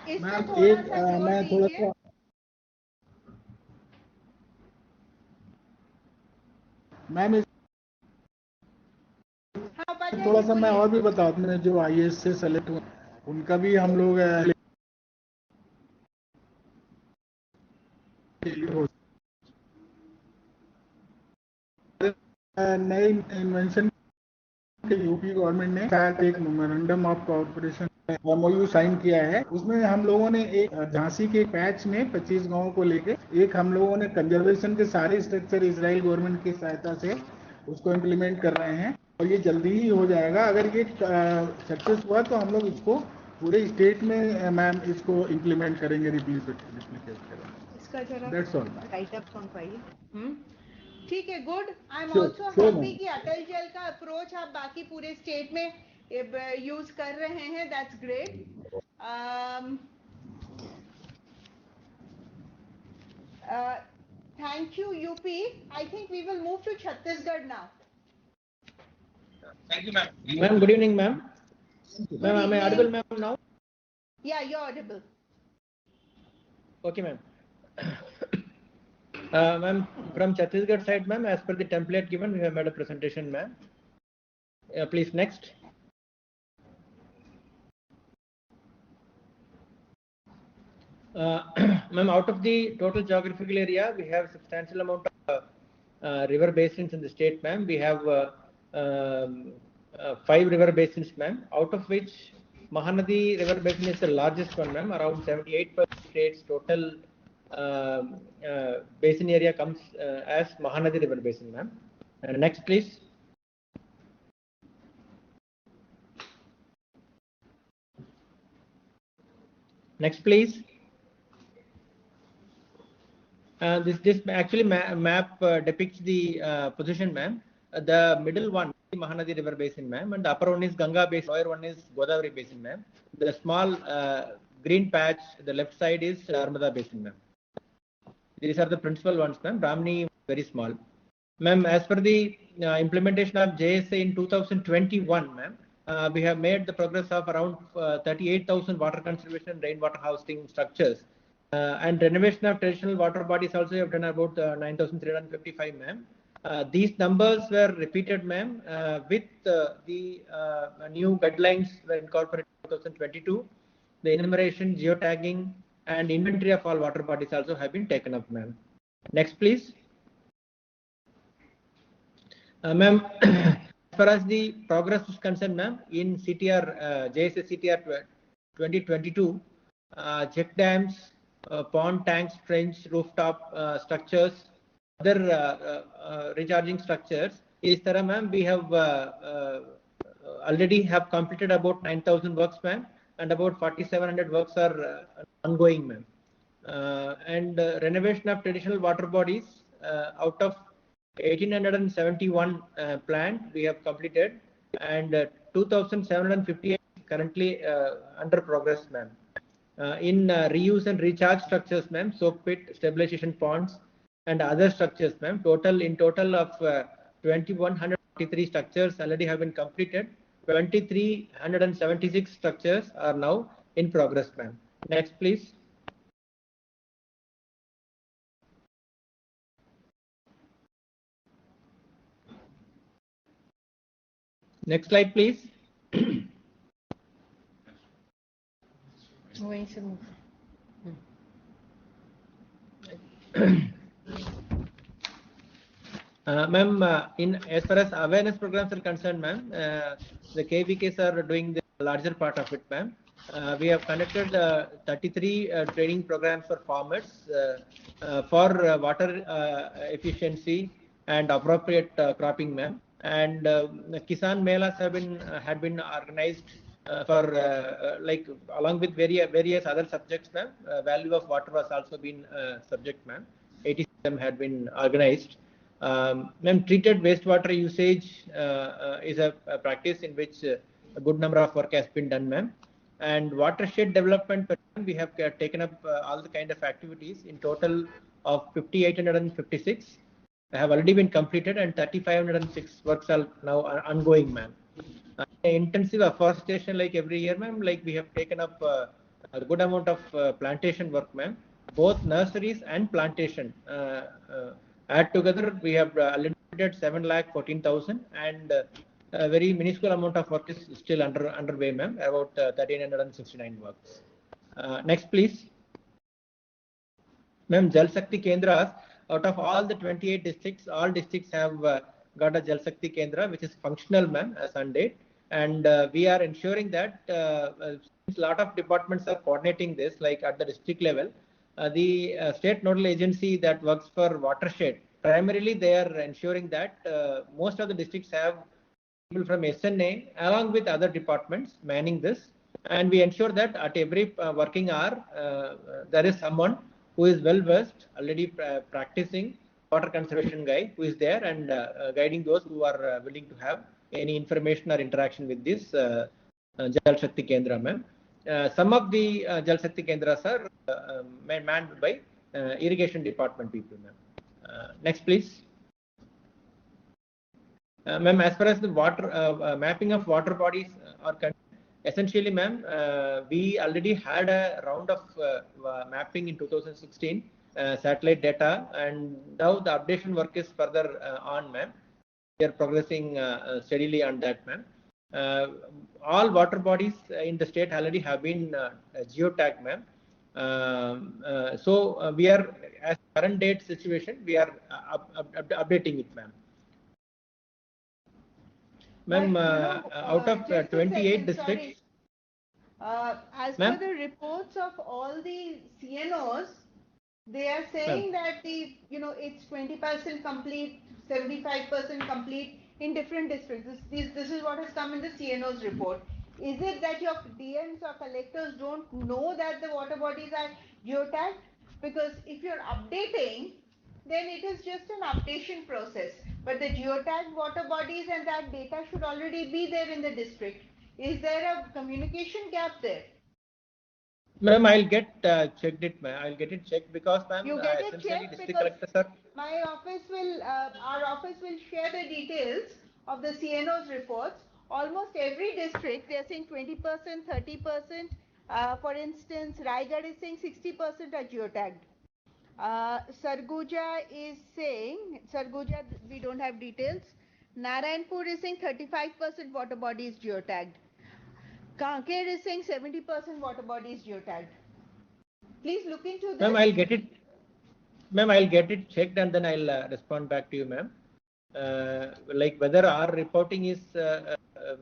N: मैं थोड़ा सा मैम थोड़ा सा मैं और भी बता दूं, जो IAS से सेलेक्ट हुए उनका भी हम लोग नए इन्वेंशन यूपी गवर्नमेंट ने एक memorandum of cooperation MOU sign किया है. उसमें हम लोगों ने एक झांसी के पैच में 25 गांवों को लेके एक हम लोगों ने कंजर्वेशन के सारे स्ट्रक्चर इजराइल गवर्नमेंट की सहायता से उसको इम्प्लीमेंट कर रहे हैं और ये जल्दी ही हो जाएगा. अगर ये सक्सेस हुआ तो हम लोग इसको पूरे स्टेट में मैम इसको इम्प्लीमेंट करेंगे, रिप्लिकेट करेंगे.
G: इसका जरा
N: दैट्स ऑल.
G: राइट अप सुन पाइए. ठीक है, good. I am also happy कि अटल जल का अप्रोच आप बाकी पूरे स्टेट में यूज कर रहे हैं. That's great. Thank you, UP. I think we will move to Chhattisgarh now.
O: Thank you, ma'am.
Q: Ma'am, good evening, ma'am. Ma'am, am I audible, ma'am, now?
G: Yeah, you're audible.
Q: Okay, ma'am. Ma'am, from Chhattisgarh side, ma'am, as per the template given, we have made a presentation, ma'am. Please, next. Ma'am, out of the total geographical area, we have substantial amount of river basins in the state, ma'am. We have 5 river basins, ma'am, out of which Mahanadi river basin is the largest one, ma'am. Around 78% state's total basin area comes as Mahanadi river basin, ma'am. Next, please. Next, please. This actually map depicts the position, ma'am. The middle one, Mahanadi river basin, ma'am, and the upper one is Ganga basin, lower one is Godavari basin, ma'am. The small green patch, the left side is Narmada basin, ma'am. These are the principal ones, ma'am. Brahmani very small. Ma'am, as per the implementation of JSA in 2021, ma'am, we have made the progress of around 38,000 water conservation and rainwater harvesting structures. And renovation of traditional water bodies also have done about 9,355, ma'am. These numbers were repeated, ma'am, with the new guidelines were incorporated in 2022. The enumeration, geotagging, and inventory of all water bodies also have been taken up, ma'am. Next, please. Ma'am, as far as the progress is concerned, ma'am, in CTR, JSS CTR 2022, check dams, pond tanks, trench, rooftop structures, other recharging structures. Is there, ma'am, we have already have completed about 9,000 works, ma'am, and about 4,700 works are ongoing, ma'am. And renovation of traditional water bodies, out of 1,871 planned, we have completed, and 2,758 currently under progress, ma'am. In reuse and recharge structures, ma'am, soak pit, stabilization ponds, and other structures, ma'am. In total of 2,143 structures already have been completed. 2,376 structures are now in progress, ma'am. Next, please. Next slide, please. Ma'am, as far as awareness programs are concerned, ma'am, the KVKs are doing the larger part of it, ma'am. We have conducted 33 training programs for farmers for water efficiency and appropriate cropping, ma'am. And Kisan Melas had been organized for along with various other subjects, ma'am. Value of water was also been subject, ma'am. 87 had been organized. Ma'am, treated wastewater usage is a practice in which a good number of work has been done, ma'am. And watershed development, we have taken up all the kind of activities. In total of 5,856 have already been completed, and 3,506 works are now ongoing, ma'am. Intensive afforestation, like every year, ma'am, like we have taken up a good amount of plantation work, ma'am. Both nurseries and plantation. Add together, we have allocated 7,14,000, and a very minuscule amount of work is still underway, ma'am. About 1,369 works. Next, please. Ma'am, Jal Shakti Kendras, out of all the 28 districts, all districts have got a Jal Shakti Kendra, which is functional, ma'am, as on date. And we are ensuring that since a lot of departments are coordinating this, like at the district level, the state nodal agency that works for watershed, primarily they are ensuring that most of the districts have people from SNA along with other departments manning this, and we ensure that at every working hour there is someone who is well versed, already practicing water conservation guy, who is there and guiding those who are willing to have any information or interaction with this Jal Shakti Kendra, ma'am. Some of the Jal Shakti Kendras are manned by irrigation department people, ma'am. Next, please. Ma'am, as far as the water mapping of water bodies are concerned, essentially, ma'am, we already had a round of mapping in 2016, satellite data, and now the updation work is further on, ma'am. We are progressing steadily on that, ma'am. All water bodies in the state already have been geotagged, ma'am. So we are, as current date situation, we are updating it, ma'am. Ma'am, out of 28 districts.
G: As per the reports of all the CNOs, they are saying that it's 20% complete, 75% complete in different districts. This is what has come in the CNO's report. Is it that your DMs or collectors don't know that the water bodies are geotagged? Because if you're updating, then it is just an updation process. But the geotagged water bodies and that data should already be there in the district. Is there a communication gap there?
Q: Ma'am, I'll get checked it, ma'am. I'll get it checked because, ma'am,
G: you get it checked because my office will, our office will share the details of the CNO's reports. Almost every district, they are saying 20%, 30%. For instance, Raigad is saying 60% are geotagged. Sarguja is saying, Sarguja, we don't have details. Narayanpur is saying 35% water body is geotagged. Kanker is saying 70% water body is geotagged. Please look into this.
Q: Ma'am, I'll get it. Ma'am, I'll get it checked and then I'll respond back to you, ma'am. Like whether our reporting is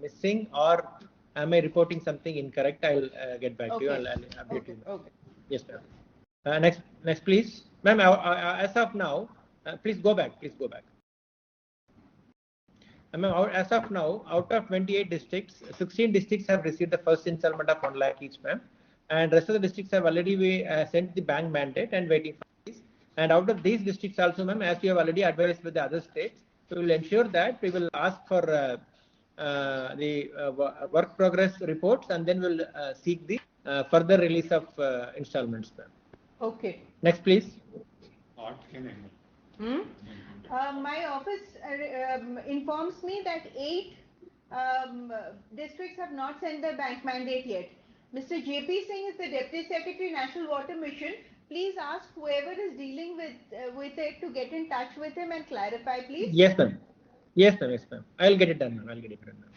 Q: missing or am I reporting something incorrect? I'll get back to you. I'll update you.
G: Okay.
Q: Yes, ma'am. Next, please, ma'am. As of now, please go back. Please go back. Ma'am, as of now, out of 28 districts, 16 districts have received the first installment of 1 lakh each, ma'am, and rest of the districts have already sent the bank mandate and waiting for this. And out of these districts also, ma'am, as you have already advised with the other states, we will ensure that we will ask for the work progress reports, and then we'll seek the further release of installments, ma'am.
G: Okay.
Q: Next, please.
G: My office informs me that 8 districts have not sent their bank mandate yet. Mr. JP Singh is the Deputy Secretary, National Water Mission. Please ask whoever is dealing with it to get in touch with him and clarify, please.
Q: Yes, ma'am. Yes, ma'am. Yes, ma'am. I'll get it done, ma'am. I'll get it done, ma'am.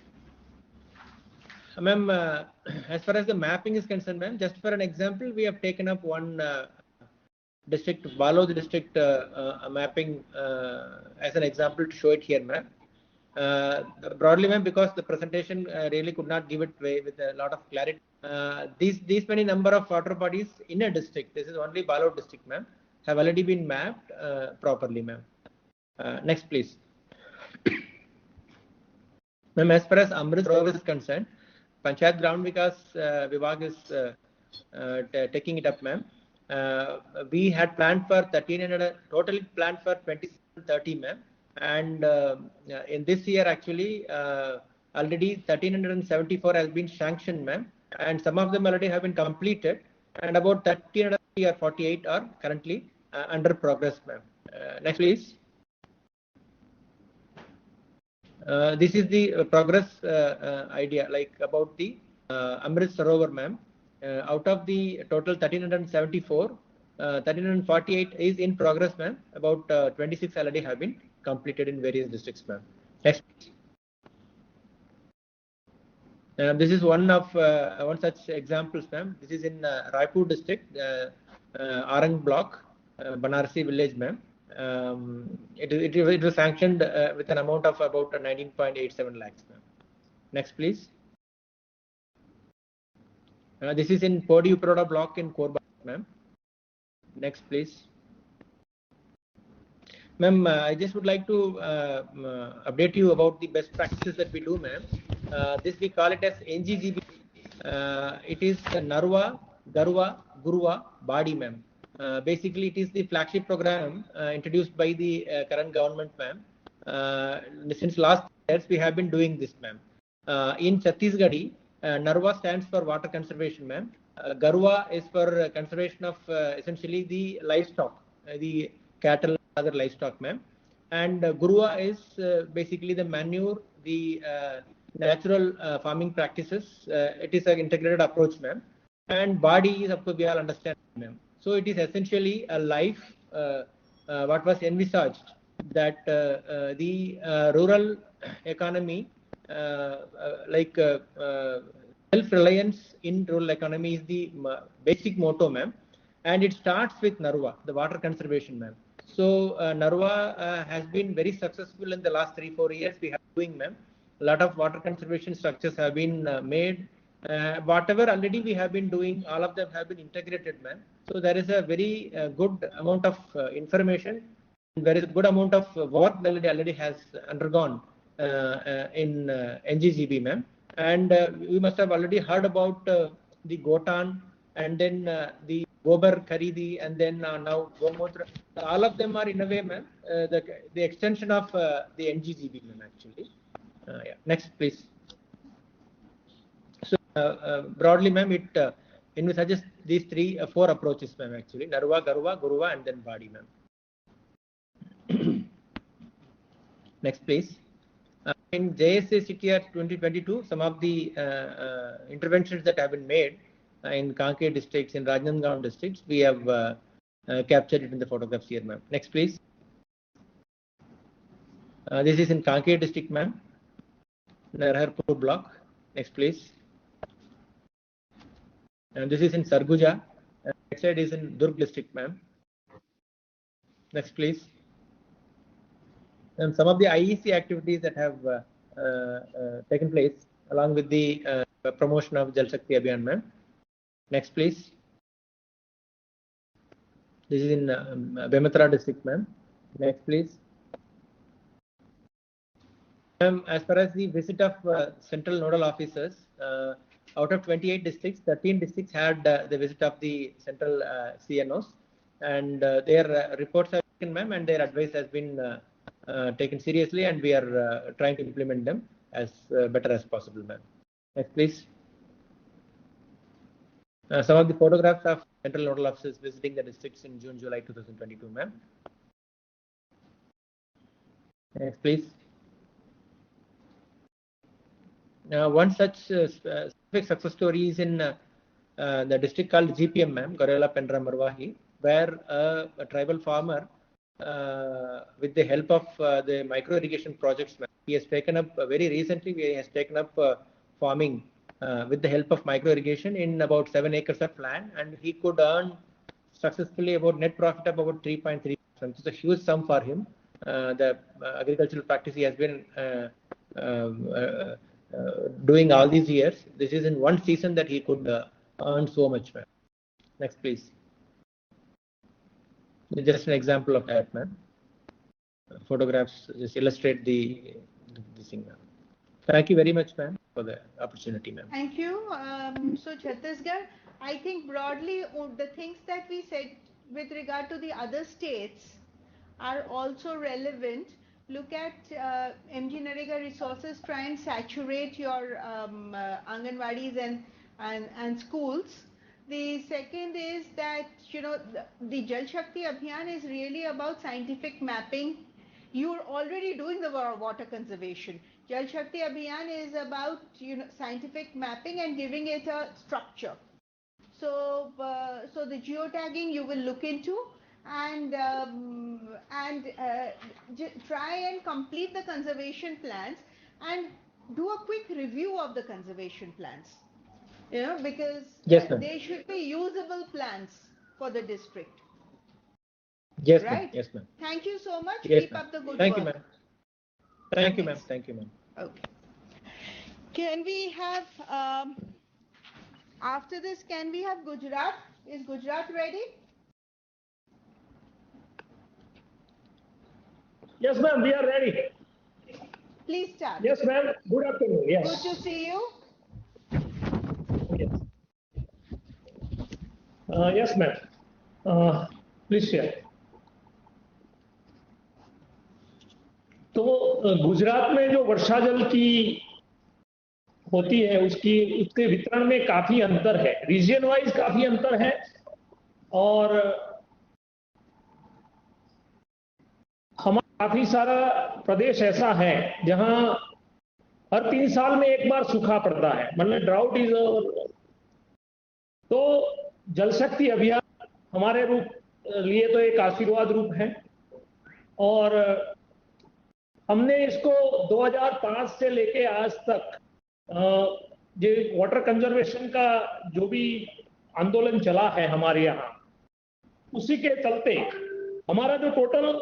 Q: Ma'am, as far as the mapping is concerned, ma'am, just for an example, we have taken up one district, Balod district mapping as an example to show it here, ma'am. Broadly, ma'am, because the presentation really could not give it away with a lot of clarity. These many number of water bodies in a district, this is only Balod district, ma'am, have already been mapped properly, ma'am. Next, please. Ma'am, as far as Amrit Sarovar is concerned, Panchayat Ground Vikas Vibhag is taking it up, ma'am. We had planned for 1300, totally planned for 2730, ma'am. And in this year, actually, already 1374 has been sanctioned, ma'am. And some of them already have been completed. And about 1330 or 48 are currently under progress, ma'am. Next, please. This is the progress idea, like about the Amrit Sarovar, ma'am. Out of the total 1374, 1348 is in progress, ma'am. About 26 already have been completed in various districts, ma'am. Next. This is one of one such examples, ma'am. This is in Raipur district, Arang block, Banarsi village, ma'am. It was sanctioned with an amount of about 19.87 lakhs, ma'am. Next, please. This is in Podi Uproda block in Korba, ma'am. Next, please. Ma'am, I just would like to update you about the best practices that we do, ma'am. This we call it as NGGB. It is Narwa, Garwa, Guruwa, Badi, ma'am. Basically, it is the flagship program introduced by the current government, ma'am. Since last years, we have been doing this, ma'am. In Chhattisgarh, Narwa stands for water conservation, ma'am. Garwa is for conservation of essentially the livestock, the cattle, other livestock, ma'am. And Guruwa is basically the manure, the natural farming practices. It is an integrated approach, ma'am. And Badi is, of course, we all understand, ma'am. So it is essentially a life, what was envisaged, that the rural economy, like self-reliance in rural economy is the basic motto, ma'am. And it starts with Narwa, the water conservation, ma'am. So Narwa has been very successful in the last 3-4 years. We have been doing, ma'am. A lot of water conservation structures have been made. Whatever already we have been doing, all of them have been integrated, ma'am. So there is a very good amount of information. There is a good amount of work that already has undergone in NGGB, ma'am. And we must have already heard about the Gotan, and then the Gobar Kharidi, and then now Gomutra. All of them are in a way, ma'am, the extension of the NGGB, ma'am, actually. Yeah. Next, please. So broadly, ma'am, it envisages these 4 approaches, ma'am, actually. Narwa, Garwa, Guruwa, and then Badi, ma'am. Next, please. In JSA CTR 2022, some of the interventions that have been made in Kanke districts, in Rajnandgaon districts, we have captured it in the photographs here, ma'am. Next, please. This is in Kanke district, ma'am. Narharpur block. Next, please. And this is in Sarguja. Next side is in Durg district, ma'am. Next, please. And some of the IEC activities that have taken place along with the promotion of Jal Shakti Abhiyan, ma'am. Next, please. This is in Bemetra district, ma'am. Next, please. As far as the visit of central nodal officers, out of 28 districts, 13 districts had the visit of the central CNOs, and their reports have been taken, ma'am, and their advice has been taken seriously, and we are trying to implement them as better as possible, ma'am. Next, please. Some of the photographs of central nodal officers visiting the districts in June, July 2022, ma'am. Next, please. One such specific success story is in the district called GPM, ma'am, Gorela Pendra Marwahi, where a tribal farmer, with the help of the micro irrigation projects, ma'am, he has taken up very recently. He has taken up farming with the help of micro irrigation in about 7 acres of land, and he could earn successfully about net profit of about 3.3%. It's a huge sum for him. The agricultural practice he has been doing all these years. This is in one season that he could earn so much, ma'am. Next, please. Just an example of that, ma'am. Photographs just illustrate the thing, ma'am. Thank you very much, ma'am, for the opportunity, ma'am.
G: Thank you. So Chhattisgarh, I think broadly the things that we said with regard to the other states are also relevant. Look at MG Narega resources, try and saturate your Anganwadis and schools. The second is that, you know, the Jal Shakti Abhiyan is really about scientific mapping. You're already doing the water conservation. Jal Shakti Abhiyan is about, you know, scientific mapping and giving it a structure. So, so the geotagging you will look into, and try and complete the conservation plans and do a quick review of the conservation plans, you know, because they should be usable plans for the district.
Q: Yes,
G: right?
Q: ma'am. Yes, ma'am.
G: Thank you so much.
Q: Yes,
G: Keep up the good
Q: Thank
G: work.
Q: you, ma'am. Thank you, ma'am. Thank you, ma'am.
G: Okay. Can we have, after this, can we have Gujarat? Is Gujarat ready?
R: Yes, ma'am, we are ready.
G: Please start.
R: Yes, ma'am. Good afternoon. Yes.
G: Good to see you.
R: Yes. Yes, ma'am. Please share. तो गुजरात में जो वर्षा जल की होती है उसके वितरण में काफी अंतर है, रीजन वाइज काफी अंतर है, और हमारा काफी सारा प्रदेश ऐसा है जहां हर 3 साल में एक बार सूखा पड़ता है, मतलब ड्राउट इज। तो जल शक्ति अभियान हमारे लिए तो एक आशीर्वाद रूप है, और हमने इसको 2005 से लेके आज तक जो वाटर कंजर्वेशन का जो भी आंदोलन चला है हमारे यहाँ, उसी के चलते हमारा जो टोटल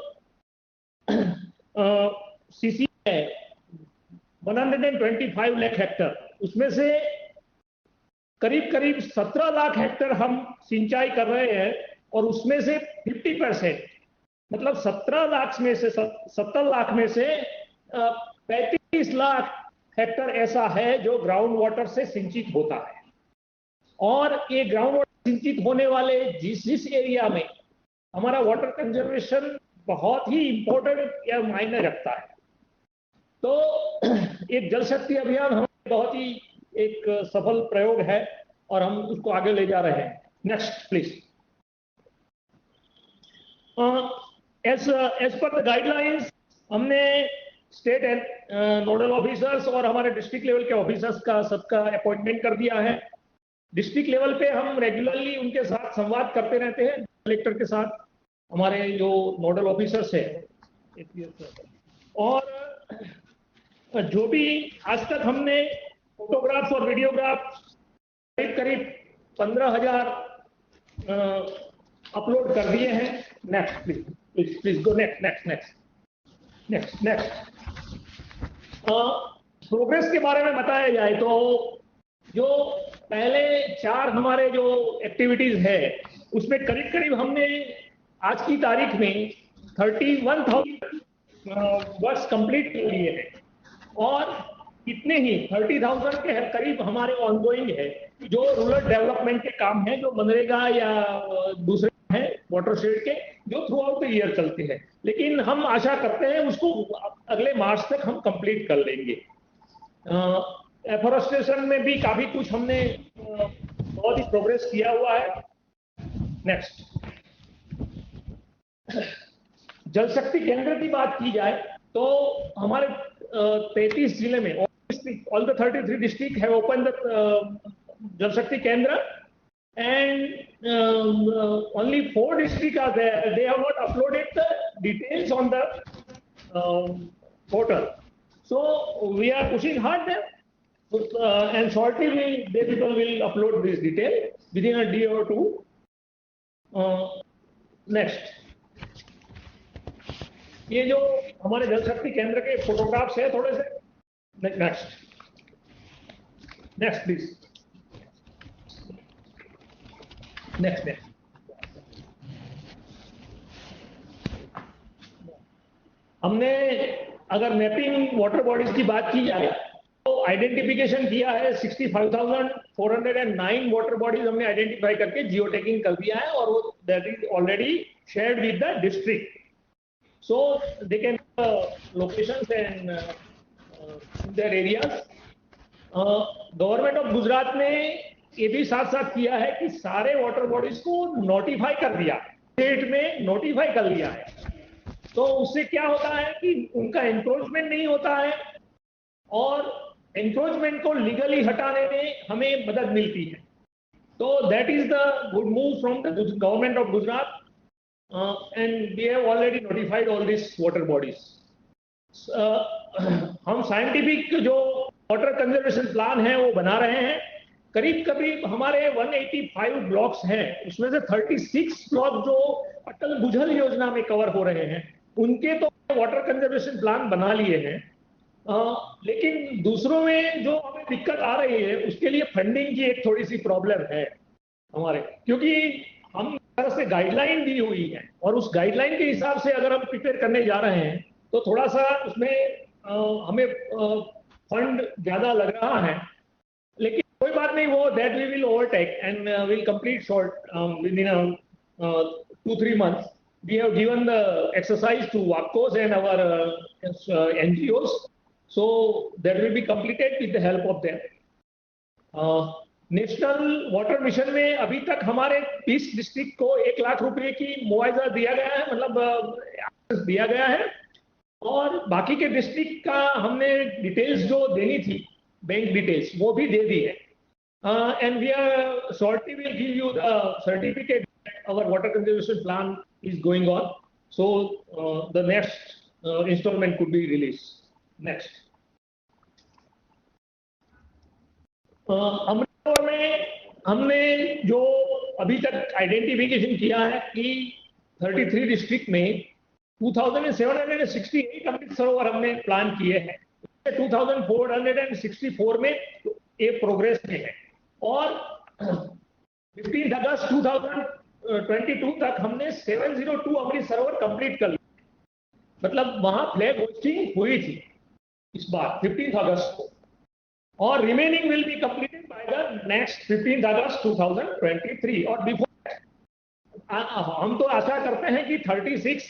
R: सीसी है 125 लाख हेक्टर, उसमें से करीब 17 लाख हेक्टर हम सिंचाई कर रहे हैं, और उसमें से 50%, मतलब 17 लाख में से 70 लाख में से 35 लाख हेक्टर ऐसा है जो ग्राउंड वाटर से सिंचित होता है। और ये ग्राउंड वाटर सिंचित होने वाले जिस एरिया में हमारा वाटर कंजर्वेशन बहुत ही इंपॉर्टेंट या मायने रखता है, तो एक जल शक्ति अभियान हमारे बहुत ही एक सफल प्रयोग है, और हम उसको आगे ले जा रहे हैं। Next please. As per the guidelines, हमने स्टेट नोडल ऑफिसर्स और हमारे डिस्ट्रिक्ट लेवल के ऑफिसर्स का सबका अपॉइंटमेंट कर दिया है। डिस्ट्रिक्ट लेवल पे हम रेगुलरली उनके साथ संवाद करते रहते हैं, कलेक्टर के साथ, हमारे जो नोडल ऑफिसर्स है। और जो भी आज तक हमने फोटोग्राफ्स और वीडियोग्राफ करीब 15,000 अपलोड कर दिए हैं। Next please. Please go next. Progress के बारे में बताया जाए तो जो पहले 4 हमारे जो एक्टिविटीज है उसमें करीब करीब हमने आज की तारीख में 31,000 वर्क्स कंप्लीट कर लिए हैं और इतने ही 30,000 के करीब हमारे ऑनगोइंग है जो रूरल डेवलपमेंट के काम हैं, जो मनरेगा या दूसरे हैं वाटरशेड के, जो थ्रू आउट द ईयर चलते हैं। लेकिन हम आशा करते हैं उसको अगले मार्च तक हम कंप्लीट कर लेंगे। एफोरेस्टेशन में भी काफी कुछ हमने बहुत ही प्रोग्रेस किया हुआ है। नेक्स्ट, जल शक्ति केंद्र की बात की जाए तो हमारे 33 जिले में all the 33 districts have opened the Jal Shakti Kendra, and only 4 districts are there. They have not uploaded the details on the portal. So we are pushing hard there, and shortly they people will upload this detail within a day or two. Next, ये जो हमारे जल शक्ति केंद्र के photographs है थोड़े से। Next please. Next. हमने अगर मैपिंग वाटर बॉडीज की बात की जाए तो आइडेंटिफिकेशन किया है 65,409 वाटर बॉडीज हमने आइडेंटिफाई करके जियो टैगिंग कर दिया है और वो that is already shared with the district, so they can locations and their areas. Government of Gujarat ने ये भी साथ साथ किया है कि सारे वाटर बॉडीज को नोटिफाई कर दिया, स्टेट में नोटिफाई कर लिया है। तो उससे क्या होता है कि उनका एनक्रोचमेंट नहीं होता है और एनक्रोचमेंट को लीगली हटाने में हमें मदद मिलती है। तो that is the good move from the government of Gujarat and we have already notified all this water bodies. हम साइंटिफिक जो वाटर कंजर्वेशन प्लान है वो बना रहे हैं। करीब हमारे 185 ब्लॉक्स हैं, उसमें से 36 ब्लॉक जो अटल भूजल योजना में कवर हो रहे हैं उनके तो वाटर कंजर्वेशन प्लान बना लिए हैं, लेकिन दूसरों में जो हमें दिक्कत आ रही है उसके लिए फंडिंग की एक थोड़ी सी प्रॉब्लम है हमारे, क्योंकि हम तरह से गाइडलाइन दी हुई है और उस गाइडलाइन के हिसाब से अगर हम प्रिपेयर करने जा रहे हैं तो थोड़ा सा उसमें हमें फंड ज्यादा लग रहा है। लेकिन कोई बात नहीं, वो that we will overtake and will complete short within 2-3 months. We have given the exercise to WAPCOs and our NGOs, so that will be completed with the help of them. National water mission में अभी तक हमारे 20 district को 1 लाख रुपए की मुआवजा दिया गया है, मतलब दिया गया है, और बाकी के डिस्ट्रिक्ट का हमने डिटेल्स जो देनी थी, बैंक डिटेल्स, वो भी दे दी है। And we are shortly will give you the certificate our water conservation plan is going on, so the next installment could be released. Next, Amritsar में हमने जो अभी तक आइडेंटिफिकेशन किया है कि 33 डिस्ट्रिक्ट में 2768 अमृत सरोवर हमने प्लान किए हैं, 2464 में ये प्रोग्रेस में है, और 15 अगस्त 2022 तक हमने 702 अमृत सरोवर कंप्लीट कर लिया। मतलब वहां फ्लैग होस्टिंग हुई थी इस बार 15 अगस्त को, और remaining will be completed by the next 15 अगस्त 2023 और बिफोर। हम तो आशा करते हैं कि 36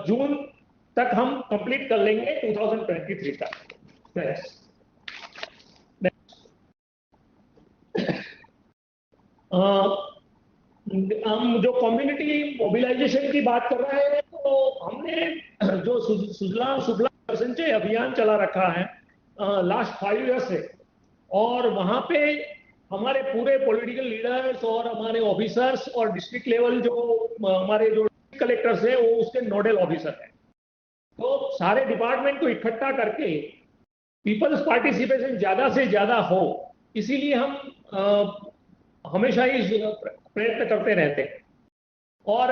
R: जून तक हम कंप्लीट कर लेंगे 2023 तक। हम जो कम्युनिटी मोबिलाइजेशन की बात कर रहे हैं, तो हमने जो सुजलाम सुफलाम सिंचाई अभियान चला रखा है लास्ट 5 ईयर से, और वहां पे हमारे पूरे पॉलिटिकल लीडर्स और हमारे ऑफिसर्स और डिस्ट्रिक्ट लेवल जो हमारे जो कलेक्टर्स है वो उसके नोडल ऑफिसर हैं। तो सारे डिपार्टमेंट को इकट्ठा करके पीपल्स पार्टिसिपेशन ज्यादा से ज्यादा हो, इसीलिए हम हमेशा ही प्रयत्न करते रहते हैं। और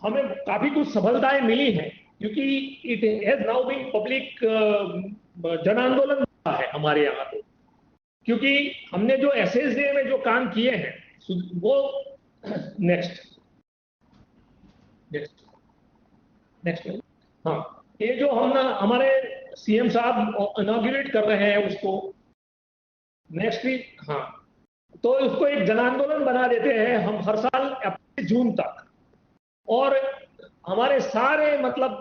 R: हमें काफी कुछ सफलताएं मिली हैं, क्योंकि it has now been public जन आंदोलन है हमारे यहाँ पे, क्योंकि हमने जो SSDA में जो काम किए हैं वो नेक्स्ट हाँ, ये जो हम हमारे CM साहब इनॉग्रेट कर रहे हैं उसको नेक्स्ट वीक, हाँ, तो उसको एक जन आंदोलन बना देते हैं हम हर साल अप्रैल जून तक, और हमारे सारे मतलब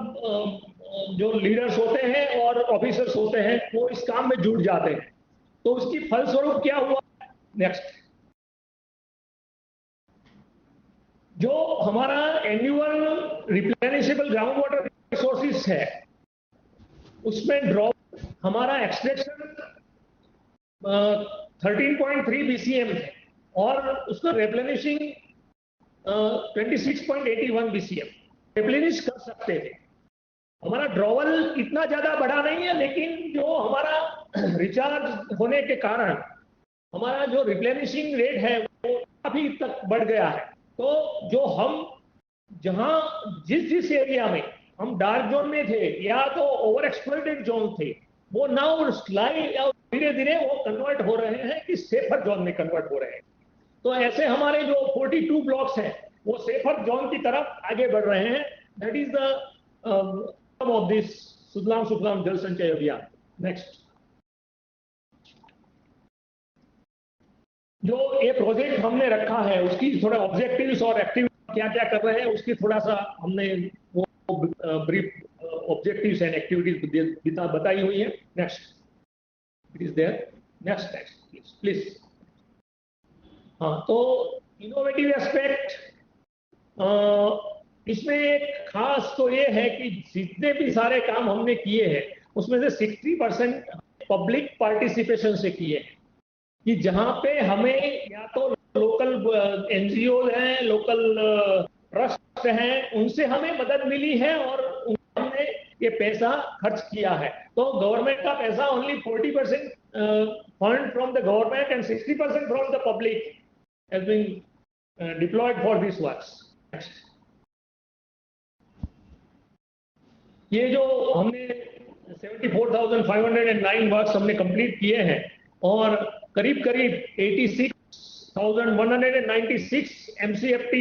R: जो लीडर्स होते हैं और ऑफिसर्स होते हैं वो इस काम में जुट जाते हैं। तो उसकी फलस्वरूप क्या हुआ, नेक्स्ट, जो हमारा एनुअल रिप्लेनिशेबल ग्राउंड वाटर रिसोर्सेज है उसमें ड्रॉप हमारा एक्सट्रैक्शन 13.3 BCM है और उसका रिप्लेनिशिंग 26.81 BCM रिप्लेनिश कर सकते थे। हमारा ड्रॉवल इतना ज्यादा बड़ा नहीं है, लेकिन जो हमारा रिचार्ज होने के कारण हमारा जो रिप्लेनिशिंग रेट है वो काफी तक बढ़ गया है। तो जो हम जहां जिस एरिया में हम डार्क जोन में थे या तो ओवर एक्सप्लॉइटेड जोन थे, वो नाउ स्लाइड या धीरे धीरे वो कन्वर्ट हो रहे हैं कि सेफर जोन में कन्वर्ट हो रहे हैं। तो ऐसे हमारे जो 42 ब्लॉक्स हैं वो सेफर जोन की तरफ आगे बढ़ रहे हैं। That is the of this Sujalam Sufalam Jal Sanchay अभियान। नेक्स्ट, जो ये प्रोजेक्ट हमने रखा है उसकी थोड़ा ऑब्जेक्टिव्स और एक्टिविटी क्या क्या कर रहे हैं उसकी थोड़ा सा हमने वो ब्रीफ ऑब्जेक्टिव्स एंड एक्टिविटीज बताई हुई है। Next, it is there. Next please. हाँ, तो इनोवेटिव एस्पेक्ट इसमें एक खास तो ये है कि जितने भी सारे काम हमने किए हैं उसमें से 60% पब्लिक पार्टिसिपेशन से किए हैं, कि जहां पे हमें या तो लोकल NGO हैं, लोकल ट्रस्ट हैं, उनसे हमें मदद मिली है और हमने ये पैसा खर्च किया है। तो गवर्नमेंट का पैसा only 40% fund from the government and 60% from the public has been deployed for this works. ये जो हमने 74,509 वर्क्स हमने कंप्लीट किए हैं और करीब 86,196 MCFT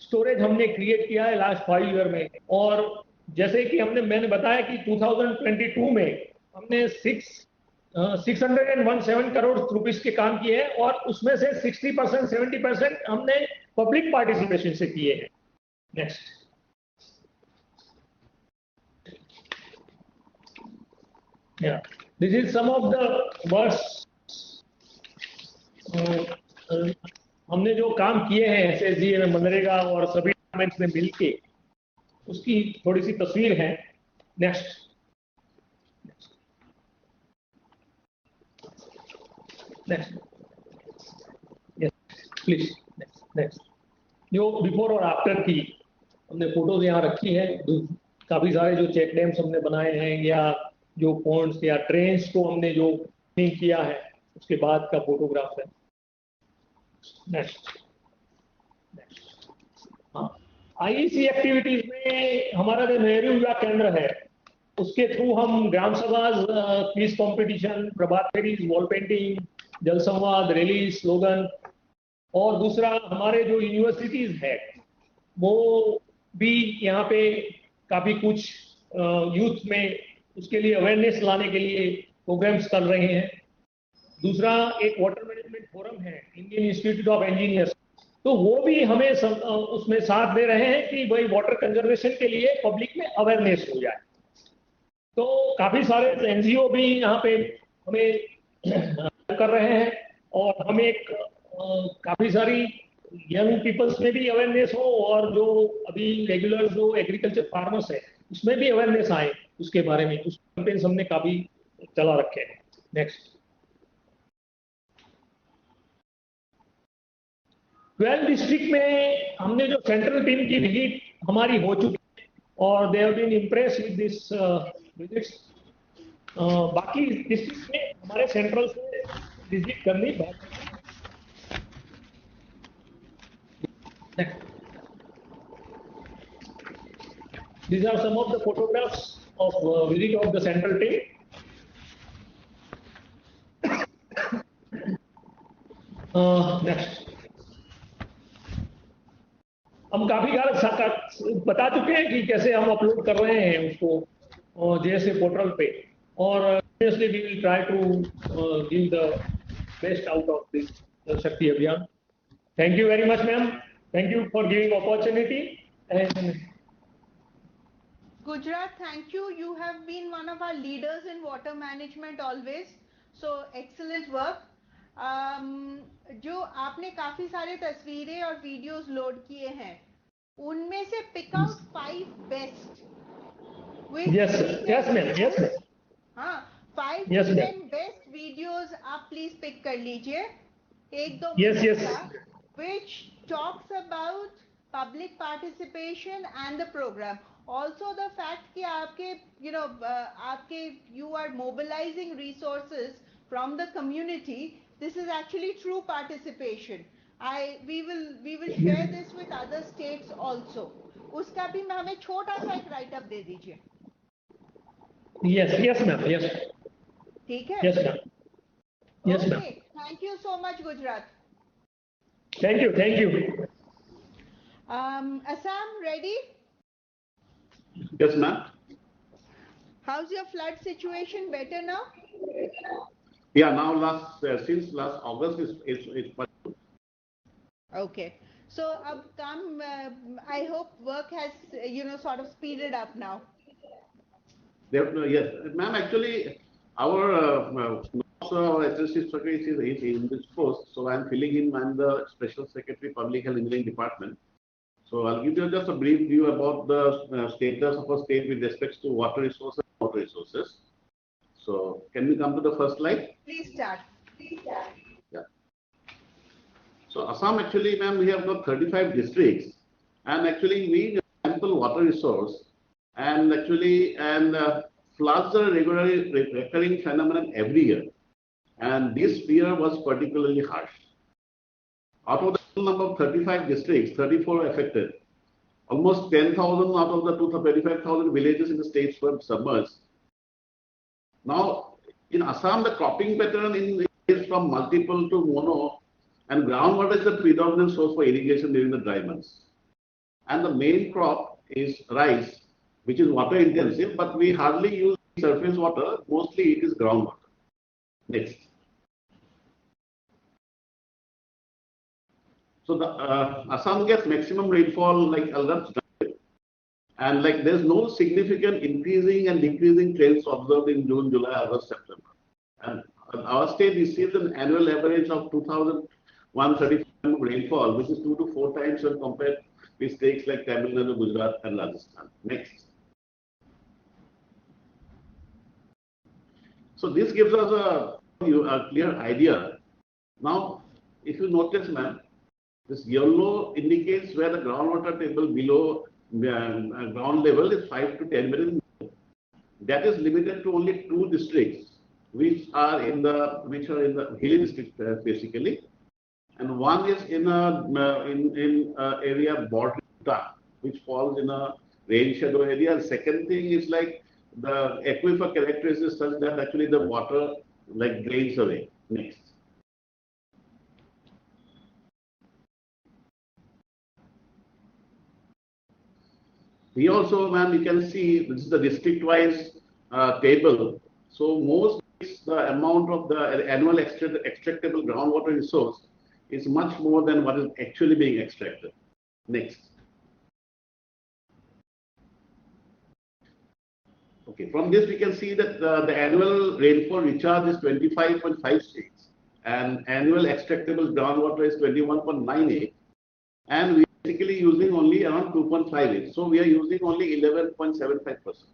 R: स्टोरेज हमने क्रिएट किया है लास्ट 5 ईयर में। और जैसे कि मैंने बताया कि 2022 में हमने 617 करोड़ रुपीस के काम किए हैं और उसमें से 60% 70% हमने पब्लिक पार्टिसिपेशन से किए हैं। Next, this is some of the works हमने जो काम किए हैं SSDA में, मनरेगा और सभी डिपार्टमेंट्स में मिलके, उसकी थोड़ी सी तस्वीर है। Next, please. नेक्स्ट, जो बिफोर और आफ्टर की हमने फोटोज यहाँ रखी है। काफी सारे जो चेक डैम्स हमने बनाए हैं या जो पॉन्ड्स या ट्रेन्स को हमने जो क्लीन किया है उसके बाद का फोटोग्राफ है। नेक्स्ट, हाँ, IEC एक्टिविटीज में हमारा जो नेहरू युवा केंद्र है उसके थ्रू हम ग्राम सभा, क्विज कंपटीशन, प्रभात फेरीज, वॉल पेंटिंग, जल संवाद, रैली, स्लोगन, और दूसरा हमारे जो यूनिवर्सिटीज है वो भी यहाँ पे काफी कुछ यूथ में उसके लिए अवेयरनेस लाने के लिए प्रोग्राम्स कर रहे हैं। दूसरा एक वाटर मैनेजमेंट फोरम है, इंडियन इंस्टीट्यूट ऑफ इंजीनियर्स, तो वो भी हमें उसमें साथ दे रहे हैं कि भाई वाटर कंजर्वेशन के लिए पब्लिक में अवेयरनेस हो जाए। तो काफी सारे NGO भी यहाँ पे हमें कर रहे हैं और हम एक काफी सारी यंग पीपल्स में भी अवेयरनेस हो और जो अभी रेगुलर जो एग्रीकल्चर फार्मर्स है उसमें भी अवेयरनेस आए उसके बारे में, उस कैंपेन्स हमने काफी चला रखे हैं। नेक्स्ट, 12 डिस्ट्रिक्ट में हमने जो सेंट्रल टीम की विजिट हमारी हो चुकी है और they have been impress with this visits. बाकी डिस्ट्रिक्ट में हमारे सेंट्रल से विजिट करनी बाकी। These are some of the photographs of visit of the central team. Next. हम काफी बता चुके हैं कि कैसे हम अपलोड कर रहे हैं उसको JSA पोर्टल पे और obviously we will try to give the best out of this Jal Shakti Abhiyan. Thank you very much, ma'am. Thank you for giving opportunity. And
G: Gujarat, thank you. You have been one of our leaders in water management always. So excellent work. जो आपने काफी सारे तस्वीरें और videos load किए हैं, उनमें से pick out 5 best.
R: yes, yes, ma'am. Yes, ma'am.
G: हाँ, 5
R: Yes,
G: to
R: ma'am.
G: 10 best videos आप प्लीज पिक कर लीजिए. एक दो
R: Yes, yes.
G: which talks about public participation and the program. Also the fact कि आपके you are mobilizing resources from the community. This is actually true participation. We will share this with other states also. उसका भी हमें छोटा सा एक write up दे दीजिए.
R: Yes, yes, ma'am. Yes.
G: ठीक है?
R: Yes, ma'am. Yes, ma'am.
G: Okay. Thank you so much, Gujarat.
R: Thank you. Thank you.
G: Assam, ready?
S: Yes, ma'am.
G: How's your flood situation? Better now?
S: Yeah, now since last August it's much good.
G: Okay. So I hope work has sort of speeded up now.
S: Yes, ma'am. Actually, our Assistant Secretary is in this post, so I'm filling in. I'm the Special Secretary, Public Health Engineering Department. So I'll give you just a brief view about the status of our state with respect to water resources. So can we come to the first slide?
G: Please start.
S: Yeah. So Assam, actually, ma'am, we have got 35 districts, and actually we have ample water resource, and actually floods are regularly recurring phenomenon every year, and this year was particularly harsh. Out of the total number of 35 districts, 34 affected. Almost 10,000 out of the 35,000 villages in the states were submerged. Now, in Assam, the cropping pattern is from multiple to mono, and groundwater is the predominant source for irrigation during the dry months. And the main crop is rice, which is water intensive, but we hardly use surface water. Mostly it is groundwater. Next. So the Assam gets maximum rainfall like Algarve, and like there's no significant increasing and decreasing trends observed in June, July, August, September. And our state receives an annual average of 2,135 rainfall, which is 2 to 4 times when compared with states like Tamil Nadu, Gujarat, and Rajasthan. Next. So this gives us a clear idea. Now, if you notice, ma'am, this yellow indicates where the groundwater table below ground level is 5 to 10 meters. That is limited to only 2 districts, which are in the hilly district basically, and one is in area bordering Bhutan, which falls in a rain shadow area. And second thing is like the aquifer characteristics such that actually the water like drains away. Next. Here also, ma'am, you can see this is the district-wise table. So most the amount of the annual extractable groundwater resource is much more than what is actually being extracted. Next. Okay, from this we can see that the annual rainfall recharge is 25.5 states, and annual extractable groundwater is 21.98, and we are basically using only around 2.58. So we are using only 11.75%.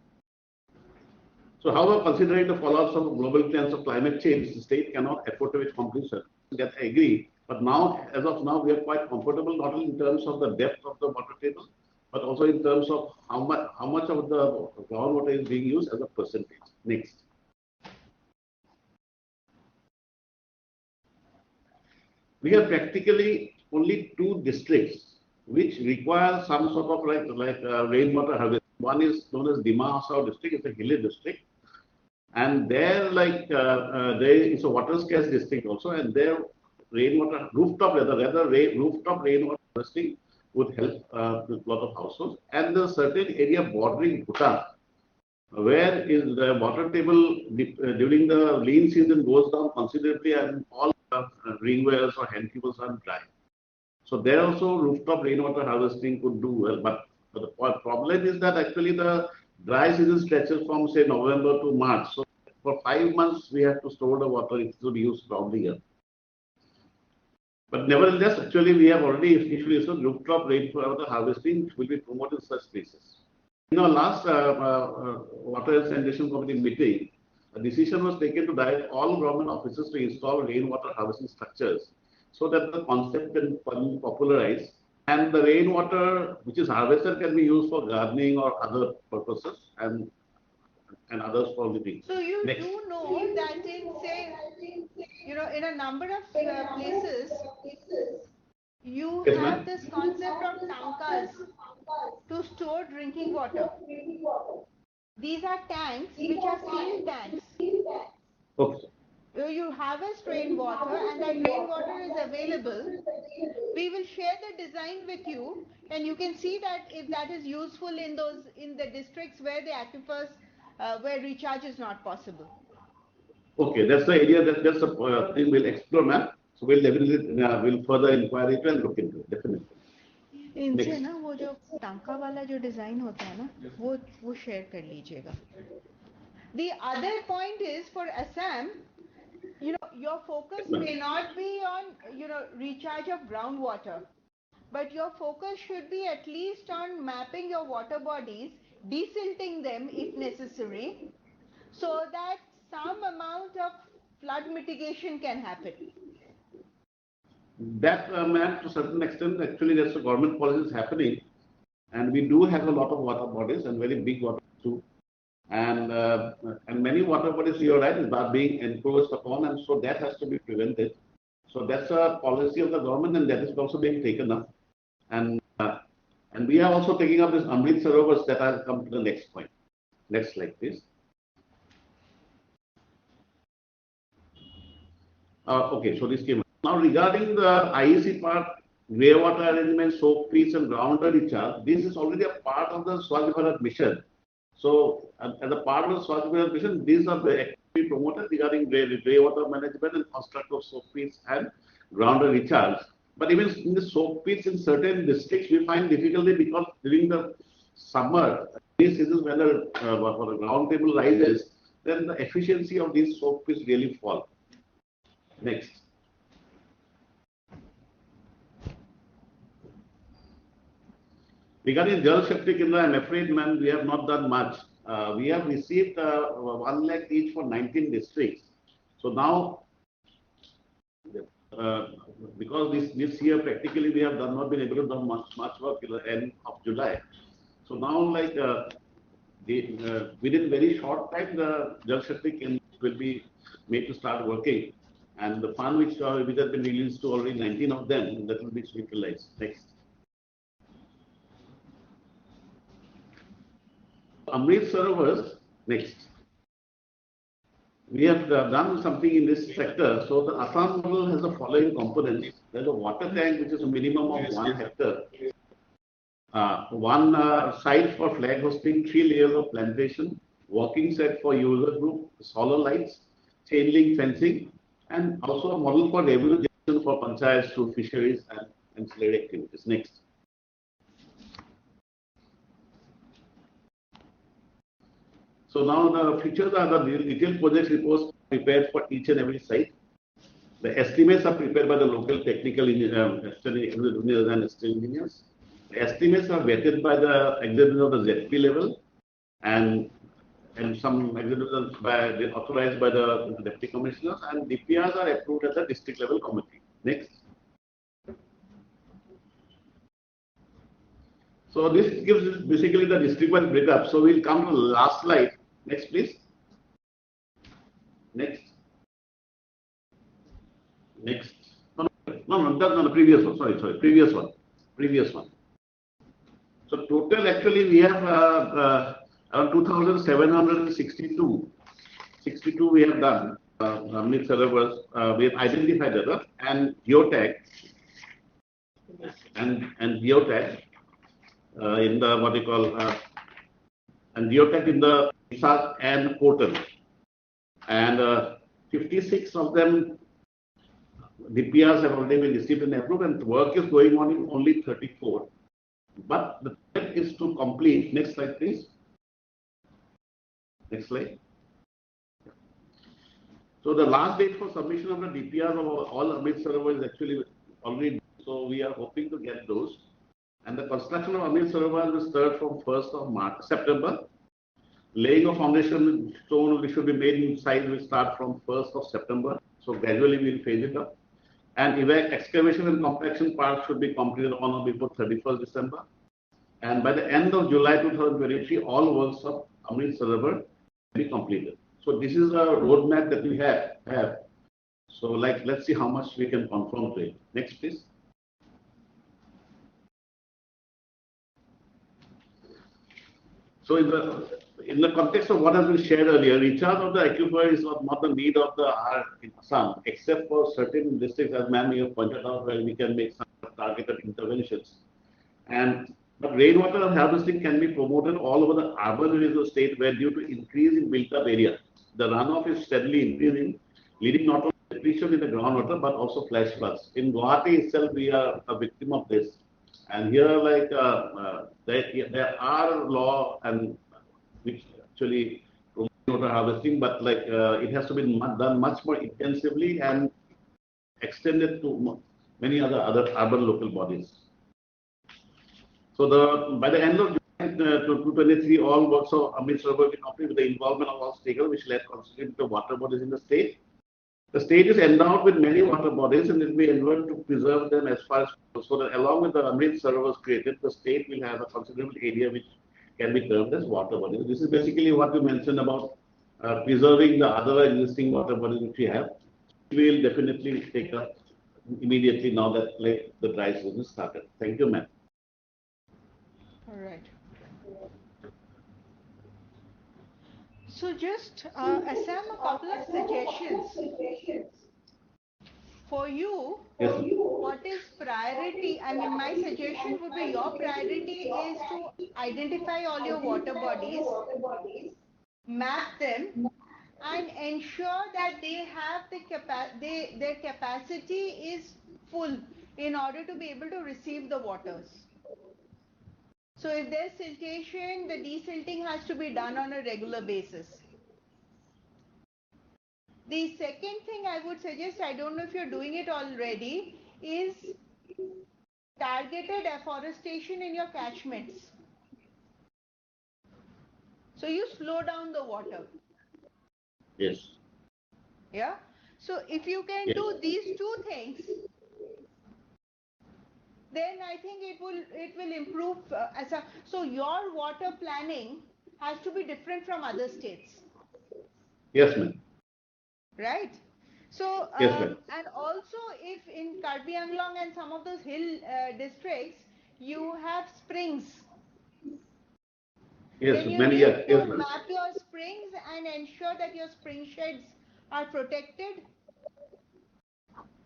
S: So, however, considering the fallouts of global trends of climate change, the state cannot afford to reach conclusion. That I agree. But now, as of now, we are quite comfortable not only in terms of the depth of the water table, but also in terms of how much of the groundwater is being used as a percentage. Next. We have practically only 2 districts which require some sort of like rainwater harvesting. One is known as Dima Hasao district. It's a hilly district. And there, there is a water scarce district also, and there rooftop rainwater harvesting would help a lot of households. And the certain area bordering Bhutan, where is the water table during the lean season goes down considerably, and all rain wells or hand tubes are dry. So there also rooftop rainwater harvesting could do well. But the problem is that actually the dry season stretches from say November to March. So for 5 months we have to store the water. It should be used throughout the year. But nevertheless, actually we have already issued rooftop rainwater harvesting will be promoted in such places. In our last Water and Sanitation Committee meeting, a decision was taken to direct all government offices to install rainwater harvesting structures so that the concept can be popularized, and the rainwater which is harvested can be used for gardening or other purposes, and others for living.
G: So you do know that in say, in a number of places, you
S: Yes,
G: have this concept of tankas to store drinking water. These are tanks which are sealed tanks.
S: Okay.
G: You harvest rainwater, and that rainwater is available. We will share the design with you, and you can see that if that is useful in the districts where the aquifers where recharge is not possible.
S: Okay, that's the area that's the thing we'll explore, ma'am. So we'll definitely will further inquire it and look into it, definitely.
G: इनसे ना वो जो टांका वाला जो design होता है ना वो शेयर कर लीजिएगा. The other point is for Assam, your focus may not be on recharge of groundwater, but your focus should be at least on mapping your water bodies, desilting them if necessary, so that some amount of flood mitigation can happen.
S: That, ma'am, to a certain extent, actually, that's the government policies happening, and we do have a lot of water bodies and very big water too, and many water bodies, you're right, is not being encroached upon, and so that has to be prevented. So that's a policy of the government, and that is also being taken up, and we are also taking up this Amrit Sarovars that I'll come to the next point. Next slide, please. Okay, so this came. Now regarding the IEC part, grey water arrangement, soak pits and groundwater recharge, this is already a part of the Swachh Bharat mission. So as a part of the Swachh Bharat mission, these are actively promoted regarding grey water management and construct of soak pits and groundwater recharge. But even in the soak pits in certain districts, we find difficulty because during the summer, this season when the ground table rises, then the efficiency of these soak pits really fall. Next. Regarding Jal Shakti Kendra, I'm afraid, ma'am, we have not done much. We have received 1 lakh each for 19 districts. So now, because this year practically we have not been able to do much work till the end of July. So now, within very short time, the Jal Shakti Kendra will be made to start working, and the fund which has been released to already 19 of them, that will be utilized. Next. Amrit Sarovars, next. We have done something in this sector. So the Assam model has the following components. There's a water tank which is a minimum of 1 hectare. One site for flag hosting, 3 layers of plantation, walking set for user group, solar lights, chain link fencing, and also a model for revenue generation for panchayats through fisheries and ancillary activities. Next. So now the features are the detailed project reports prepared for each and every site. The estimates are prepared by the local technical engineers and engineers. The estimates are vetted by the examiners of the ZP level, and some examiners authorized by the deputy commissioners, and DPRs are approved at the district level committee. Next. So this gives basically the district-wide breakup. So we'll come to the last slide. Next, please. Next. Next. No, previous one. Sorry. Previous one. So total actually we have around 2,762. 62 we have done. Amrit Sarovars, we have identified that and geotag and geotag in the what we call and geotag in the Isaac and portal, and 56 of them DPRs have already been received and approved, and work is going on in only 34. But the threat is to complete. Next slide, please. Next slide. So the last date for submission of the DPR of all Amrit Sarovar is actually already. So we are hoping to get those. And the construction of Amrit Sarovar will start from 1st of September. Laying of foundation stone which should be made inside will start from 1st of September. So gradually we will phase it up. And excavation and compaction part should be completed on or before 31st December. And by the end of July 2023, all works of Amrit Sarovar will be completed. So this is a roadmap that we have. So let's see how much we can confirm to it. Next, please. So in the context of what has been shared earlier, recharge of the aquifer is not the need of the in Assam, except for certain districts, as ma'am you have pointed out, where we can make some targeted interventions. But rainwater harvesting can be promoted all over the urban areas of the state, where due to increase in built-up area, the runoff is steadily increasing, leading not only to depletion in the groundwater but also flash floods. In Guwahati itself, we are a victim of this. And here, there are law and which actually promote water harvesting, but it has to be done much more intensively and extended to many other urban local bodies. So by the end of July 2023, all works of Amrit Sarovar will be completed with the involvement of all stakeholders, which led constitute the water bodies in the state. The state is endowed with many water bodies and it will be endeavored to preserve them as far as possible. So that along with the Amrit Sarovars created, the state will have a considerable area which can be termed as water bodies. This is basically what we mentioned about preserving the other existing water bodies which we have. We will definitely take up immediately now that the dry season started. Thank you, ma'am.
G: All right. So just Assam, a couple of suggestions for you.
S: Yes.
G: What is priority? I mean, my suggestion would be your priority is to identify all your water bodies, map them, and ensure that they have their capacity is full in order to be able to receive the waters. So if there's siltation, the desilting has to be done on a regular basis. The second thing I would suggest, I don't know if you're doing it already, is targeted afforestation in your catchments. So you slow down the water.
S: Yes.
G: Yeah. So if you can do these two things, then I think it will improve. So your water planning has to be different from other states.
S: Yes, ma'am.
G: Right. So
S: Yes, ma'am.
G: and also if in Karbi Anglong and some of those hill districts you have springs.
S: Yes,
G: then you
S: many
G: need to
S: ma'am.
G: map your springs and ensure that your spring sheds are protected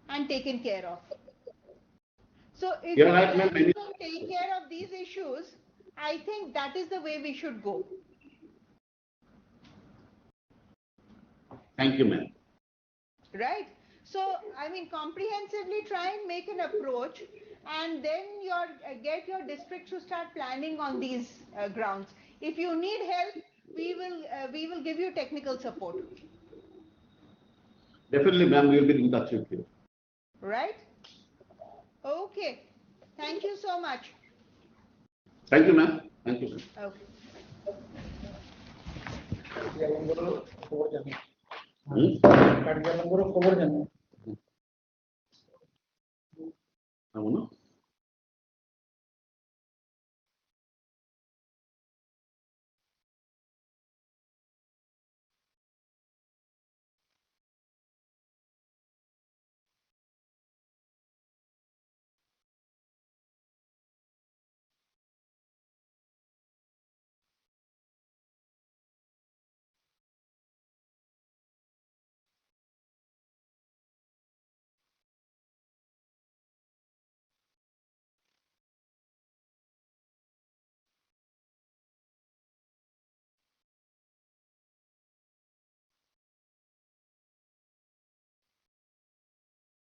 G: and taken care of. So if you can take care of these issues, I think that is the way we should go.
S: Thank you, ma'am.
G: Right. So, I mean, comprehensively try and make an approach, and then get your district to start planning on these grounds. If you need help, we will give you technical support.
S: Definitely, ma'am. We will be in touch with you. Right.
G: Okay. Thank you so much.
S: Thank you, ma'am. Thank you, sir.
G: Okay.